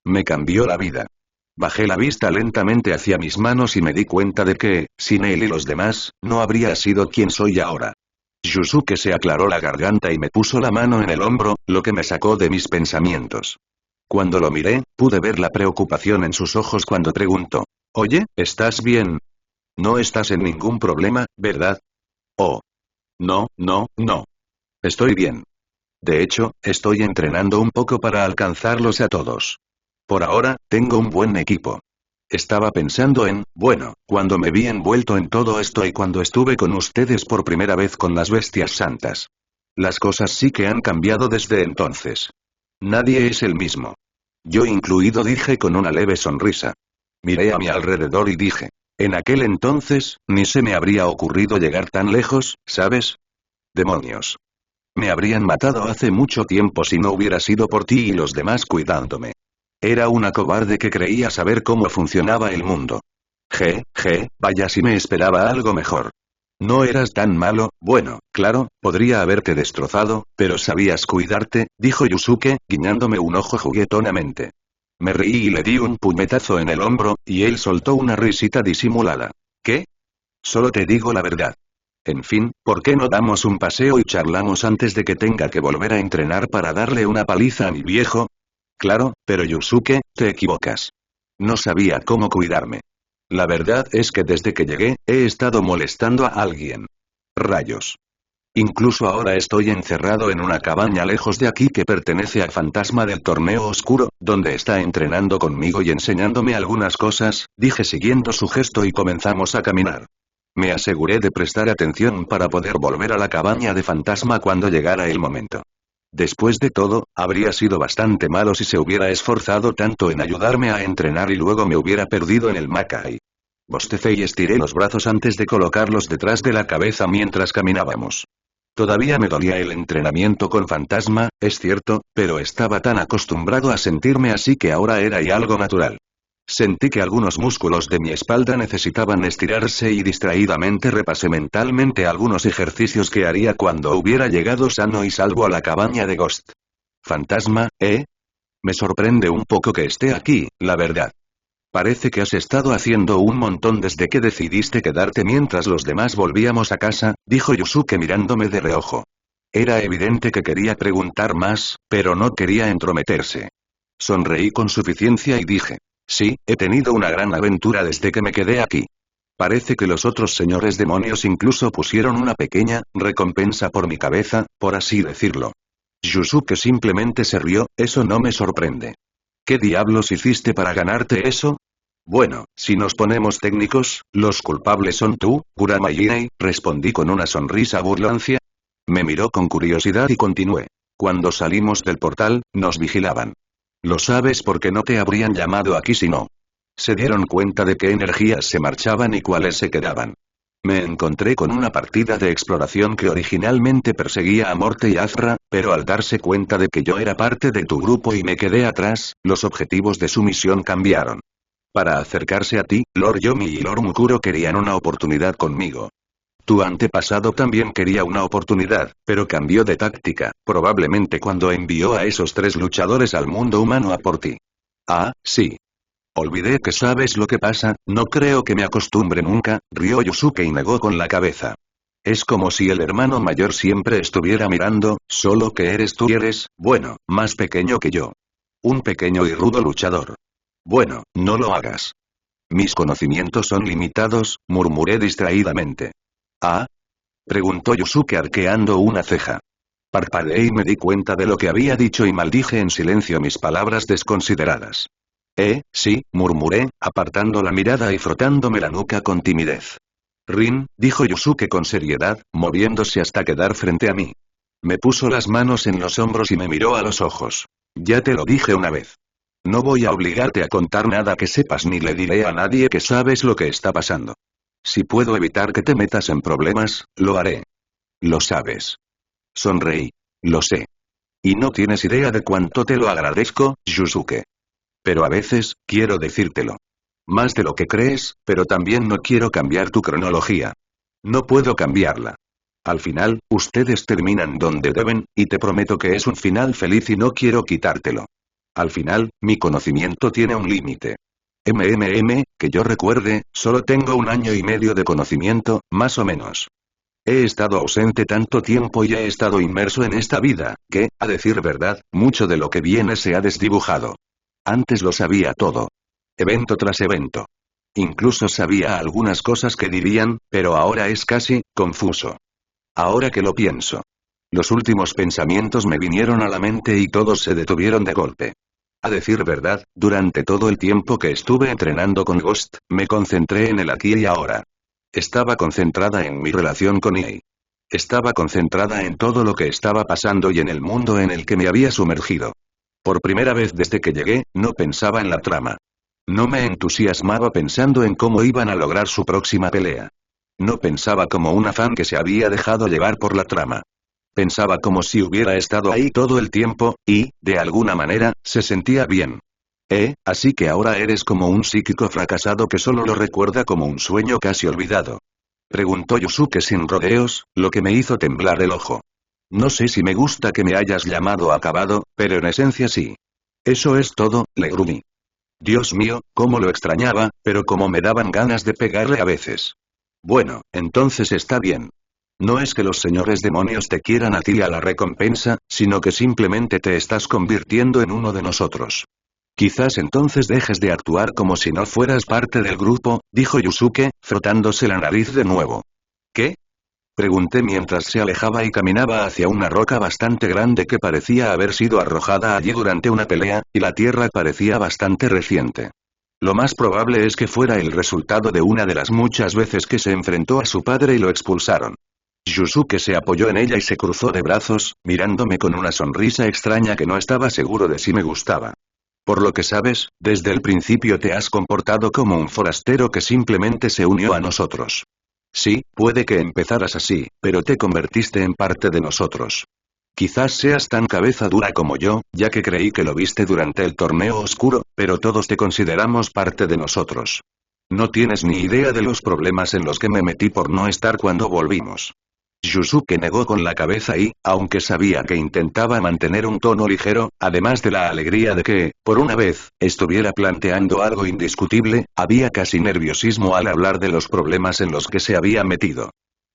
Me cambió la vida. Bajé la vista lentamente hacia mis manos y me di cuenta de que, sin él y los demás, no habría sido quien soy ahora. Yusuke se aclaró la garganta y me puso la mano en el hombro, lo que me sacó de mis pensamientos. Cuando lo miré, pude ver la preocupación en sus ojos cuando preguntó: «Oye, ¿estás bien? No estás en ningún problema, ¿verdad?» «Oh. No, no, no. Estoy bien. De hecho, estoy entrenando un poco para alcanzarlos a todos. Por ahora, tengo un buen equipo. Estaba pensando en, bueno, cuando me vi envuelto en todo esto y cuando estuve con ustedes por primera vez con las bestias santas. Las cosas sí que han cambiado desde entonces. Nadie es el mismo. Yo incluido», dije con una leve sonrisa. Miré a mi alrededor y dije: «En aquel entonces, ni se me habría ocurrido llegar tan lejos, ¿sabes? Demonios. Me habrían matado hace mucho tiempo si no hubiera sido por ti y los demás cuidándome. Era una cobarde que creía saber cómo funcionaba el mundo. Vaya si me esperaba algo mejor. No eras tan malo, bueno, claro, podría haberte destrozado, pero sabías cuidarte», dijo Yusuke, guiñándome un ojo juguetonamente. Me reí y le di un puñetazo en el hombro, y él soltó una risita disimulada. «¿Qué? Solo te digo la verdad. En fin, ¿por qué no damos un paseo y charlamos antes de que tenga que volver a entrenar para darle una paliza a mi viejo?» «Claro, pero Yusuke, te equivocas. No sabía cómo cuidarme. La verdad es que desde que llegué, he estado molestando a alguien». «Rayos. Incluso ahora estoy encerrado en una cabaña lejos de aquí que pertenece al fantasma del torneo oscuro, donde está entrenando conmigo y enseñándome algunas cosas, dije siguiendo su gesto y comenzamos a caminar. Me aseguré de prestar atención para poder volver a la cabaña de fantasma cuando llegara el momento. Después de todo, habría sido bastante malo si se hubiera esforzado tanto en ayudarme a entrenar y luego me hubiera perdido en el Mackay. Bostecé y estiré los brazos antes de colocarlos detrás de la cabeza mientras caminábamos. Todavía me dolía el entrenamiento con fantasma, es cierto, pero estaba tan acostumbrado a sentirme así que ahora era ya algo natural. Sentí que algunos músculos de mi espalda necesitaban estirarse y distraídamente repasé mentalmente algunos ejercicios que haría cuando hubiera llegado sano y salvo a la cabaña de Ghost. Fantasma, ¿eh? Me sorprende un poco que esté aquí, la verdad. Parece que has estado haciendo un montón desde que decidiste quedarte mientras los demás volvíamos a casa, dijo Yusuke mirándome de reojo. Era evidente que quería preguntar más, pero no quería entrometerse. Sonreí con suficiencia y dije. Sí, he tenido una gran aventura desde que me quedé aquí. Parece que los otros señores demonios incluso pusieron una pequeña recompensa por mi cabeza, por así decirlo. Yusuke simplemente se rió, eso no me sorprende. ¿Qué diablos hiciste para ganarte eso? Bueno, si nos ponemos técnicos, los culpables son tú, Kurama-Jinei, respondí con una sonrisa burlancia. Me miró con curiosidad y continué. Cuando salimos del portal, nos vigilaban. Lo sabes porque no te habrían llamado aquí si no. Se dieron cuenta de qué energías se marchaban y cuáles se quedaban. Me encontré con una partida de exploración que originalmente perseguía a Morte y Azra, pero al darse cuenta de que yo era parte de tu grupo y me quedé atrás, los objetivos de su misión cambiaron. Para acercarse a ti, Lord Yomi y Lord Mukuro querían una oportunidad conmigo. Tu antepasado también quería una oportunidad, pero cambió de táctica, probablemente cuando envió a esos 3 luchadores al mundo humano a por ti. Ah, sí. Olvidé que sabes lo que pasa, no creo que me acostumbre nunca, rió Yusuke y negó con la cabeza. Es como si el hermano mayor siempre estuviera mirando, solo que eres tú y eres, bueno, más pequeño que yo. Un pequeño y rudo luchador. Bueno, no lo hagas. Mis conocimientos son limitados, murmuré distraídamente. ¿Ah? Preguntó Yusuke arqueando una ceja. Parpadeé y me di cuenta de lo que había dicho y maldije en silencio mis palabras desconsideradas. Sí, murmuré, apartando la mirada y frotándome la nuca con timidez. Rin, dijo Yusuke con seriedad, moviéndose hasta quedar frente a mí. Me puso las manos en los hombros y me miró a los ojos. Ya te lo dije una vez. No voy a obligarte a contar nada que sepas ni le diré a nadie que sabes lo que está pasando. Si puedo evitar que te metas en problemas, lo haré. Lo sabes. Sonreí. Lo sé. Y no tienes idea de cuánto te lo agradezco, Yusuke. Pero a veces, quiero decírtelo. Más de lo que crees, pero también no quiero cambiar tu cronología. No puedo cambiarla. Al final, ustedes terminan donde deben, y te prometo que es un final feliz y no quiero quitártelo. Al final, mi conocimiento tiene un límite. Que yo recuerde, solo tengo 1 año y medio de conocimiento, más o menos. He estado ausente tanto tiempo y he estado inmerso en esta vida, que, a decir verdad, mucho de lo que viene se ha desdibujado. Antes lo sabía todo. Evento tras evento. Incluso sabía algunas cosas que dirían, pero ahora es casi, confuso. Ahora que lo pienso. Los últimos pensamientos me vinieron a la mente y todos se detuvieron de golpe. A decir verdad, durante todo el tiempo que estuve entrenando con Ghost, me concentré en el aquí y ahora. Estaba concentrada en mi relación con Ei. Estaba concentrada en todo lo que estaba pasando y en el mundo en el que me había sumergido. Por primera vez desde que llegué, no pensaba en la trama. No me entusiasmaba pensando en cómo iban a lograr su próxima pelea. No pensaba como una fan que se había dejado llevar por la trama. Pensaba como si hubiera estado ahí todo el tiempo, y, de alguna manera, se sentía bien. Así que ahora eres como un psíquico fracasado que solo lo recuerda como un sueño casi olvidado. Preguntó Yusuke sin rodeos, lo que me hizo temblar el ojo. No sé si me gusta que me hayas llamado acabado, pero en esencia sí. Eso es todo, le gruñí. Dios mío, cómo lo extrañaba, pero cómo me daban ganas de pegarle a veces. Bueno, entonces está bien. No es que los señores demonios te quieran a ti y a la recompensa, sino que simplemente te estás convirtiendo en uno de nosotros. Quizás entonces dejes de actuar como si no fueras parte del grupo, dijo Yusuke, frotándose la nariz de nuevo. ¿Qué? Pregunté mientras se alejaba y caminaba hacia una roca bastante grande que parecía haber sido arrojada allí durante una pelea, y la tierra parecía bastante reciente. Lo más probable es que fuera el resultado de una de las muchas veces que se enfrentó a su padre y lo expulsaron. Yusuke se apoyó en ella y se cruzó de brazos, mirándome con una sonrisa extraña que no estaba seguro de si me gustaba. Por lo que sabes, desde el principio te has comportado como un forastero que simplemente se unió a nosotros. Sí, puede que empezaras así, pero te convertiste en parte de nosotros. Quizás seas tan cabeza dura como yo, ya que creí que lo viste durante el torneo oscuro, pero todos te consideramos parte de nosotros. No tienes ni idea de los problemas en los que me metí por no estar cuando volvimos. Yusuke negó con la cabeza y, aunque sabía que intentaba mantener un tono ligero, además de la alegría de que, por una vez, estuviera planteando algo indiscutible, había casi nerviosismo al hablar de los problemas en los que se había metido.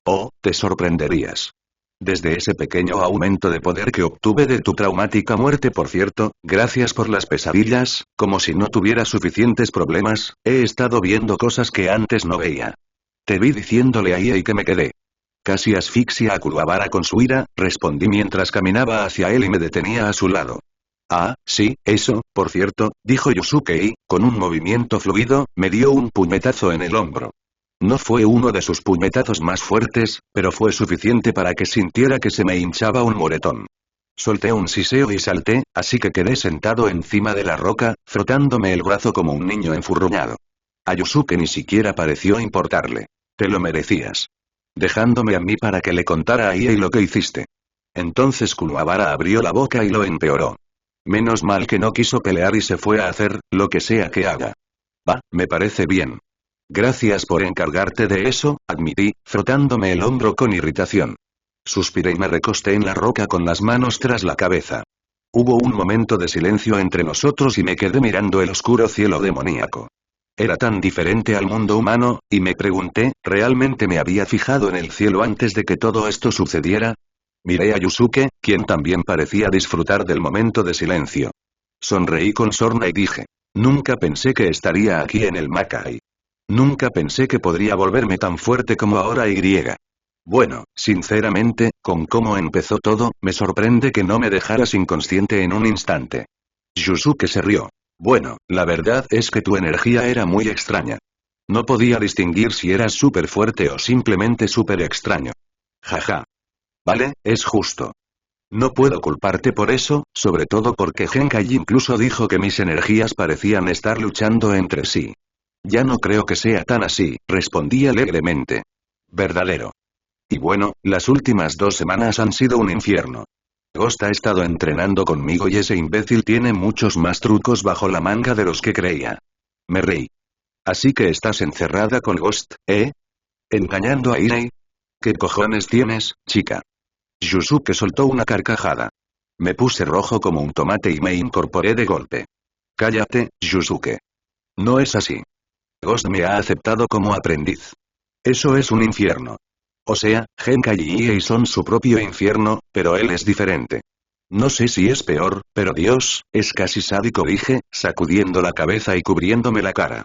Oh, te sorprenderías. Desde ese pequeño aumento de poder que obtuve de tu traumática muerte, por cierto, gracias por las pesadillas, como si no tuviera suficientes problemas, he estado viendo cosas que antes no veía. Te vi diciéndole a Iei que me quedé. Casi asfixia a Kuwabara con su ira, respondí mientras caminaba hacia él y me detenía a su lado. Ah, sí, eso, por cierto, dijo Yusuke y, con un movimiento fluido, me dio un puñetazo en el hombro. No fue uno de sus puñetazos más fuertes, pero fue suficiente para que sintiera que se me hinchaba un moretón. Solté un siseo y salté, así que quedé sentado encima de la roca, frotándome el brazo como un niño enfurruñado. A Yusuke ni siquiera pareció importarle. Te lo merecías. Dejándome a mí para que le contara a Iei lo que hiciste. Entonces Kuwabara abrió la boca y lo empeoró. Menos mal que no quiso pelear y se fue a hacer, lo que sea que haga. Va, me parece bien. Gracias por encargarte de eso, admití, frotándome el hombro con irritación. Suspiré y me recosté en la roca con las manos tras la cabeza. Hubo un momento de silencio entre nosotros y me quedé mirando el oscuro cielo demoníaco. Era tan diferente al mundo humano, y me pregunté, ¿realmente me había fijado en el cielo antes de que todo esto sucediera? Miré a Yusuke, quien también parecía disfrutar del momento de silencio. Sonreí con sorna y dije, nunca pensé que estaría aquí en el Makai. Nunca pensé que podría volverme tan fuerte como ahora y. Bueno, sinceramente, con cómo empezó todo, me sorprende que no me dejaras inconsciente en un instante. Yusuke se rió. Bueno, la verdad es que tu energía era muy extraña. No podía distinguir si eras súper fuerte o simplemente súper extraño. Jaja. Vale, es justo. No puedo culparte por eso, sobre todo porque Genkai incluso dijo que mis energías parecían estar luchando entre sí. Ya no creo que sea tan así, respondí alegremente. Verdadero. Y bueno, las últimas 2 semanas han sido un infierno. Ghost ha estado entrenando conmigo y ese imbécil tiene muchos más trucos bajo la manga de los que creía. Me reí. Así que estás encerrada con Ghost, ¿eh? ¿Engañando a Iei? ¿Qué cojones tienes, chica? Yusuke soltó una carcajada. Me puse rojo como un tomate y me incorporé de golpe. Cállate, Yusuke. No es así. Ghost me ha aceptado como aprendiz. Eso es un infierno. O sea, Genkai y Iei son su propio infierno, pero él es diferente. No sé si es peor, pero Dios, es casi sádico, dije, sacudiendo la cabeza y cubriéndome la cara.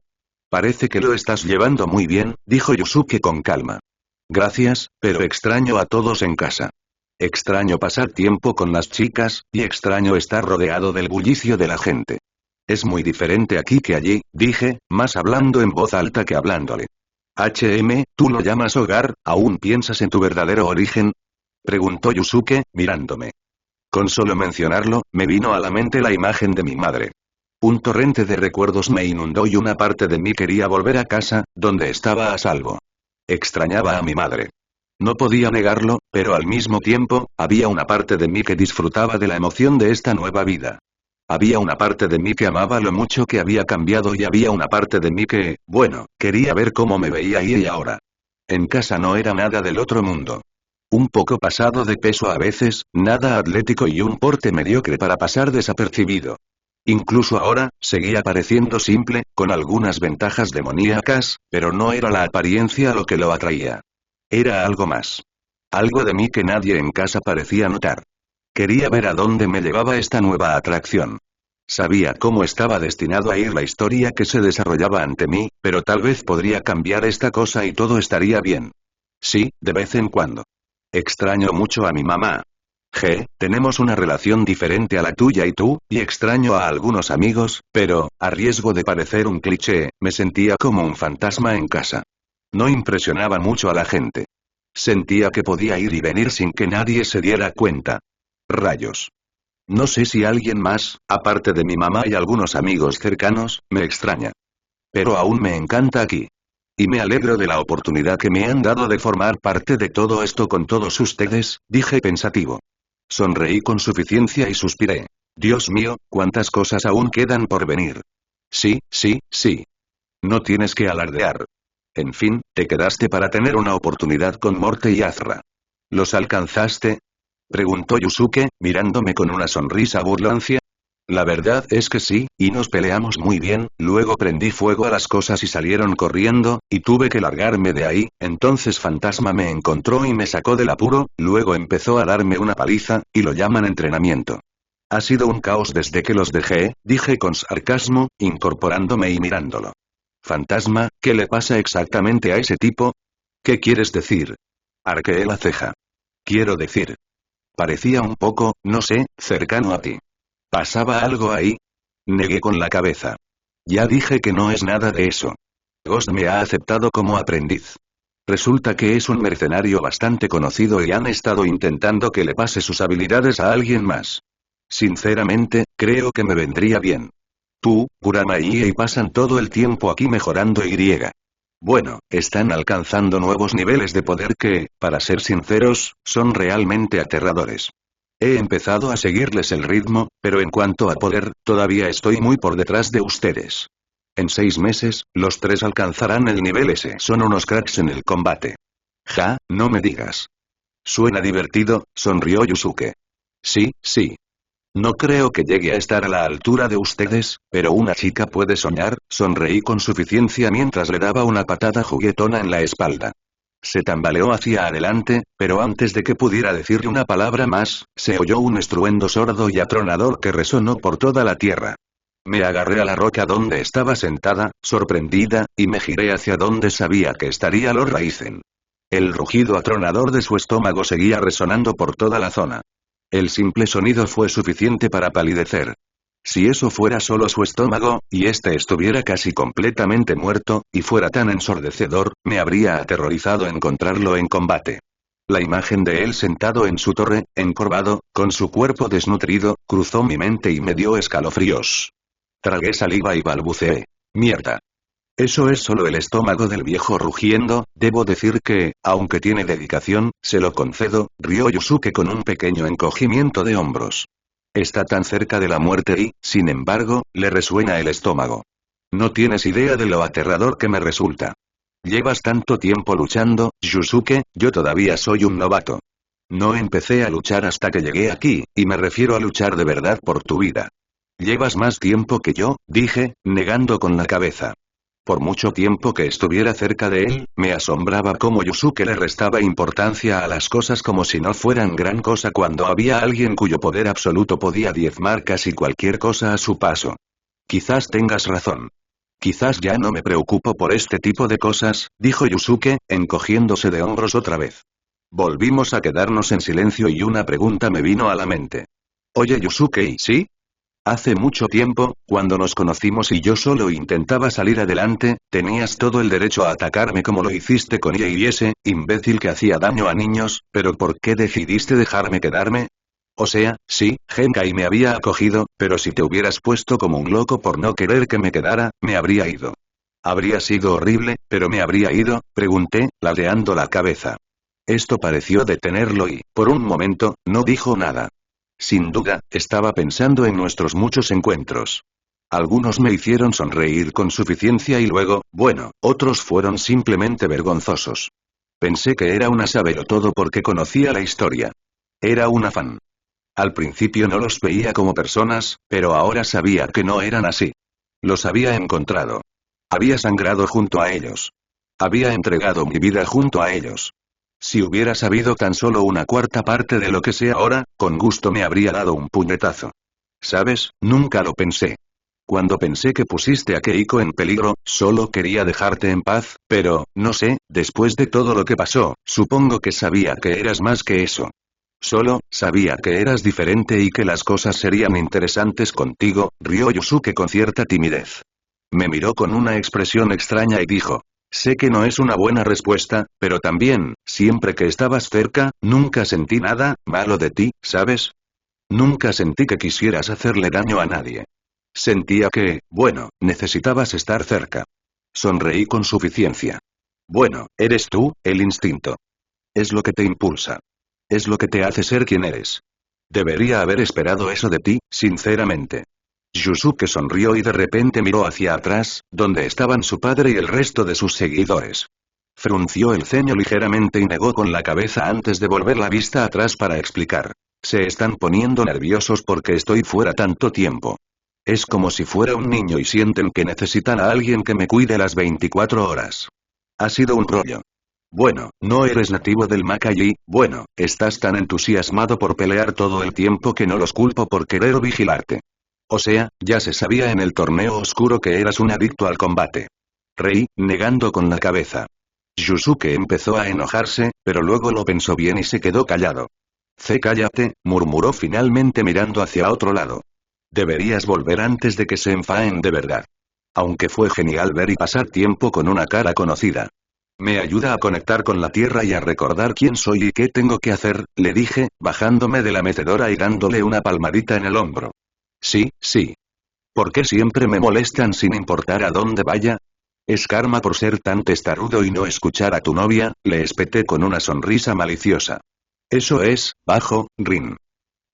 Parece que lo estás llevando muy bien, dijo Yusuke con calma. Gracias, pero extraño a todos en casa. Extraño pasar tiempo con las chicas, y extraño estar rodeado del bullicio de la gente. Es muy diferente aquí que allí, dije, más hablando en voz alta que hablándole. ¿Tú lo llamas hogar? ¿Aún piensas en tu verdadero origen? Preguntó Yusuke, mirándome. Con solo mencionarlo, me vino a la mente la imagen de mi madre. Un torrente de recuerdos me inundó y una parte de mí quería volver a casa, donde estaba a salvo. Extrañaba a mi madre. No podía negarlo, pero al mismo tiempo, había una parte de mí que disfrutaba de la emoción de esta nueva vida. Había una parte de mí que amaba lo mucho que había cambiado y había una parte de mí que, bueno, quería ver cómo me veía y ahora. En casa no era nada del otro mundo. Un poco pasado de peso a veces, nada atlético y un porte mediocre para pasar desapercibido. Incluso ahora, seguía pareciendo simple, con algunas ventajas demoníacas, pero no era la apariencia lo que lo atraía. Era algo más. Algo de mí que nadie en casa parecía notar. Quería ver a dónde me llevaba esta nueva atracción. Sabía cómo estaba destinado a ir la historia que se desarrollaba ante mí, pero tal vez podría cambiar esta cosa y todo estaría bien. Sí, de vez en cuando. Extraño mucho a mi mamá. Tenemos una relación diferente a la tuya y tú, y extraño a algunos amigos, pero, a riesgo de parecer un cliché, me sentía como un fantasma en casa. No impresionaba mucho a la gente. Sentía que podía ir y venir sin que nadie se diera cuenta. Rayos. No sé si alguien más, aparte de mi mamá y algunos amigos cercanos, me extraña. Pero aún me encanta aquí. Y me alegro de la oportunidad que me han dado de formar parte de todo esto con todos ustedes, dije pensativo. Sonreí con suficiencia y suspiré. Dios mío, cuántas cosas aún quedan por venir. Sí, sí, sí. No tienes que alardear. En fin, te quedaste para tener una oportunidad con Morte y Azra. ¿Los alcanzaste? Preguntó Yusuke, mirándome con una sonrisa burlancia. La verdad es que sí, y nos peleamos muy bien, luego prendí fuego a las cosas y salieron corriendo, y tuve que largarme de ahí, entonces Fantasma me encontró y me sacó del apuro, luego empezó a darme una paliza, y lo llaman entrenamiento. Ha sido un caos desde que los dejé, dije con sarcasmo, incorporándome y mirándolo. Fantasma, ¿qué le pasa exactamente a ese tipo? ¿Qué quieres decir? Arqueé la ceja. Quiero decir. Parecía un poco, no sé, cercano a ti. ¿Pasaba algo ahí? Negué con la cabeza. Ya dije que no es nada de eso. Ghost me ha aceptado como aprendiz. Resulta que es un mercenario bastante conocido y han estado intentando que le pase sus habilidades a alguien más. Sinceramente, creo que me vendría bien. Tú, Kurama y Ie pasan todo el tiempo aquí mejorando y. Bueno, están alcanzando nuevos niveles de poder que, para ser sinceros, son realmente aterradores. He empezado a seguirles el ritmo, pero en cuanto a poder, todavía estoy muy por detrás de ustedes. En 6 meses, los 3 alcanzarán el nivel S. Son unos cracks en el combate. Ja, no me digas. Suena divertido, sonrió Yusuke. Sí, sí. No creo que llegue a estar a la altura de ustedes, pero una chica puede soñar, sonreí con suficiencia mientras le daba una patada juguetona en la espalda. Se tambaleó hacia adelante, pero antes de que pudiera decirle una palabra más, se oyó un estruendo sordo y atronador que resonó por toda la tierra. Me agarré a la roca donde estaba sentada, sorprendida, y me giré hacia donde sabía que estaría Lord Raizen. El rugido atronador de su estómago seguía resonando por toda la zona. El simple sonido fue suficiente para palidecer. Si eso fuera solo su estómago, y este estuviera casi completamente muerto, y fuera tan ensordecedor, me habría aterrorizado encontrarlo en combate. La imagen de él sentado en su torre, encorvado, con su cuerpo desnutrido, cruzó mi mente y me dio escalofríos. Tragué saliva y balbuceé. Mierda. Eso es solo el estómago del viejo rugiendo, debo decir que, aunque tiene dedicación, se lo concedo, rió Yusuke con un pequeño encogimiento de hombros. Está tan cerca de la muerte y, sin embargo, le resuena el estómago. No tienes idea de lo aterrador que me resulta. Llevas tanto tiempo luchando, Yusuke, yo todavía soy un novato. No empecé a luchar hasta que llegué aquí, y me refiero a luchar de verdad por tu vida. Llevas más tiempo que yo, dije, negando con la cabeza. Por mucho tiempo que estuviera cerca de él, me asombraba cómo Yusuke le restaba importancia a las cosas como si no fueran gran cosa cuando había alguien cuyo poder absoluto podía diezmar casi cualquier cosa a su paso. Quizás tengas razón. Quizás ya no me preocupo por este tipo de cosas, dijo Yusuke, encogiéndose de hombros otra vez. Volvimos a quedarnos en silencio y una pregunta me vino a la mente. Oye Yusuke, ¿y sí? Hace mucho tiempo, cuando nos conocimos y yo solo intentaba salir adelante, tenías todo el derecho a atacarme como lo hiciste con Ie y ese imbécil que hacía daño a niños, pero ¿por qué decidiste dejarme quedarme? O sea, sí, Genkai me había acogido, pero si te hubieras puesto como un loco por no querer que me quedara, me habría ido. Habría sido horrible, pero me habría ido, pregunté, ladeando la cabeza. Esto pareció detenerlo y, por un momento, no dijo nada. Sin duda, estaba pensando en nuestros muchos encuentros. Algunos me hicieron sonreír con suficiencia y luego, bueno, otros fueron simplemente vergonzosos. Pensé que era una sabelotodo porque conocía la historia. Era una fan. Al principio no los veía como personas, pero ahora sabía que no eran así. Los había encontrado. Había sangrado junto a ellos. Había entregado mi vida junto a ellos. Si hubiera sabido tan solo una cuarta parte de lo que sé ahora, con gusto me habría dado un puñetazo. ¿Sabes? Nunca lo pensé. Cuando pensé que pusiste a Keiko en peligro, solo quería dejarte en paz, pero, no sé, después de todo lo que pasó, supongo que sabía que eras más que eso. Solo, sabía que eras diferente y que las cosas serían interesantes contigo, rió Yusuke con cierta timidez. Me miró con una expresión extraña y dijo. Sé que no es una buena respuesta, pero también, siempre que estabas cerca, nunca sentí nada malo de ti, ¿sabes? Nunca sentí que quisieras hacerle daño a nadie. Sentía que, bueno, necesitabas estar cerca. Sonreí con suficiencia. Bueno, eres tú, el instinto. Es lo que te impulsa. Es lo que te hace ser quien eres. Debería haber esperado eso de ti, sinceramente. Yusuke sonrió y de repente miró hacia atrás, donde estaban su padre y el resto de sus seguidores. Frunció el ceño ligeramente y negó con la cabeza antes de volver la vista atrás para explicar. Se están poniendo nerviosos porque estoy fuera tanto tiempo. Es como si fuera un niño y sienten que necesitan a alguien que me cuide las 24 horas. Ha sido un rollo. Bueno, no eres nativo del Macallí, bueno, estás tan entusiasmado por pelear todo el tiempo que no los culpo por querer vigilarte. O sea, ya se sabía en el torneo oscuro que eras un adicto al combate. Reí, negando con la cabeza. Yusuke empezó a enojarse, pero luego lo pensó bien y se quedó callado. Cállate, murmuró finalmente mirando hacia otro lado. Deberías volver antes de que se enfaden de verdad. Aunque fue genial ver y pasar tiempo con una cara conocida. Me ayuda a conectar con la tierra y a recordar quién soy y qué tengo que hacer, le dije, bajándome de la mecedora y dándole una palmadita en el hombro. Sí, sí. ¿Por qué siempre me molestan sin importar a dónde vaya? Es karma por ser tan testarudo y no escuchar a tu novia, le espeté con una sonrisa maliciosa. Eso es, bajo, Rin.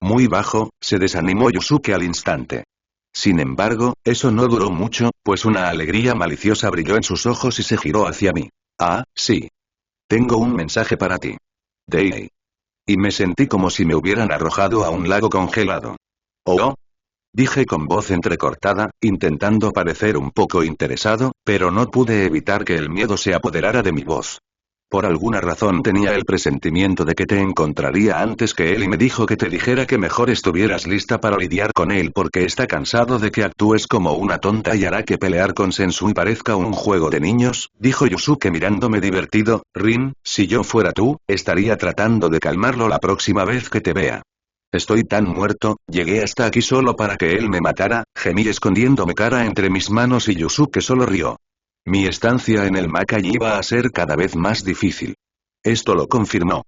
Muy bajo, se desanimó Yusuke al instante. Sin embargo, eso no duró mucho, pues una alegría maliciosa brilló en sus ojos y se giró hacia mí. Ah, sí. Tengo un mensaje para ti. Dei. Y me sentí como si me hubieran arrojado a un lago congelado. ¿Oh? Dije con voz entrecortada, intentando parecer un poco interesado, pero no pude evitar que el miedo se apoderara de mi voz. Por alguna razón tenía el presentimiento de que te encontraría antes que él y me dijo que te dijera que mejor estuvieras lista para lidiar con él porque está cansado de que actúes como una tonta y hará que pelear con Sensui parezca un juego de niños, dijo Yusuke mirándome divertido. Rin, si yo fuera tú, estaría tratando de calmarlo la próxima vez que te vea. Estoy tan muerto, llegué hasta aquí solo para que él me matara, gemí escondiendo mi cara entre mis manos y Yusuke solo rió. Mi estancia en el Macay iba a ser cada vez más difícil. Esto lo confirmó.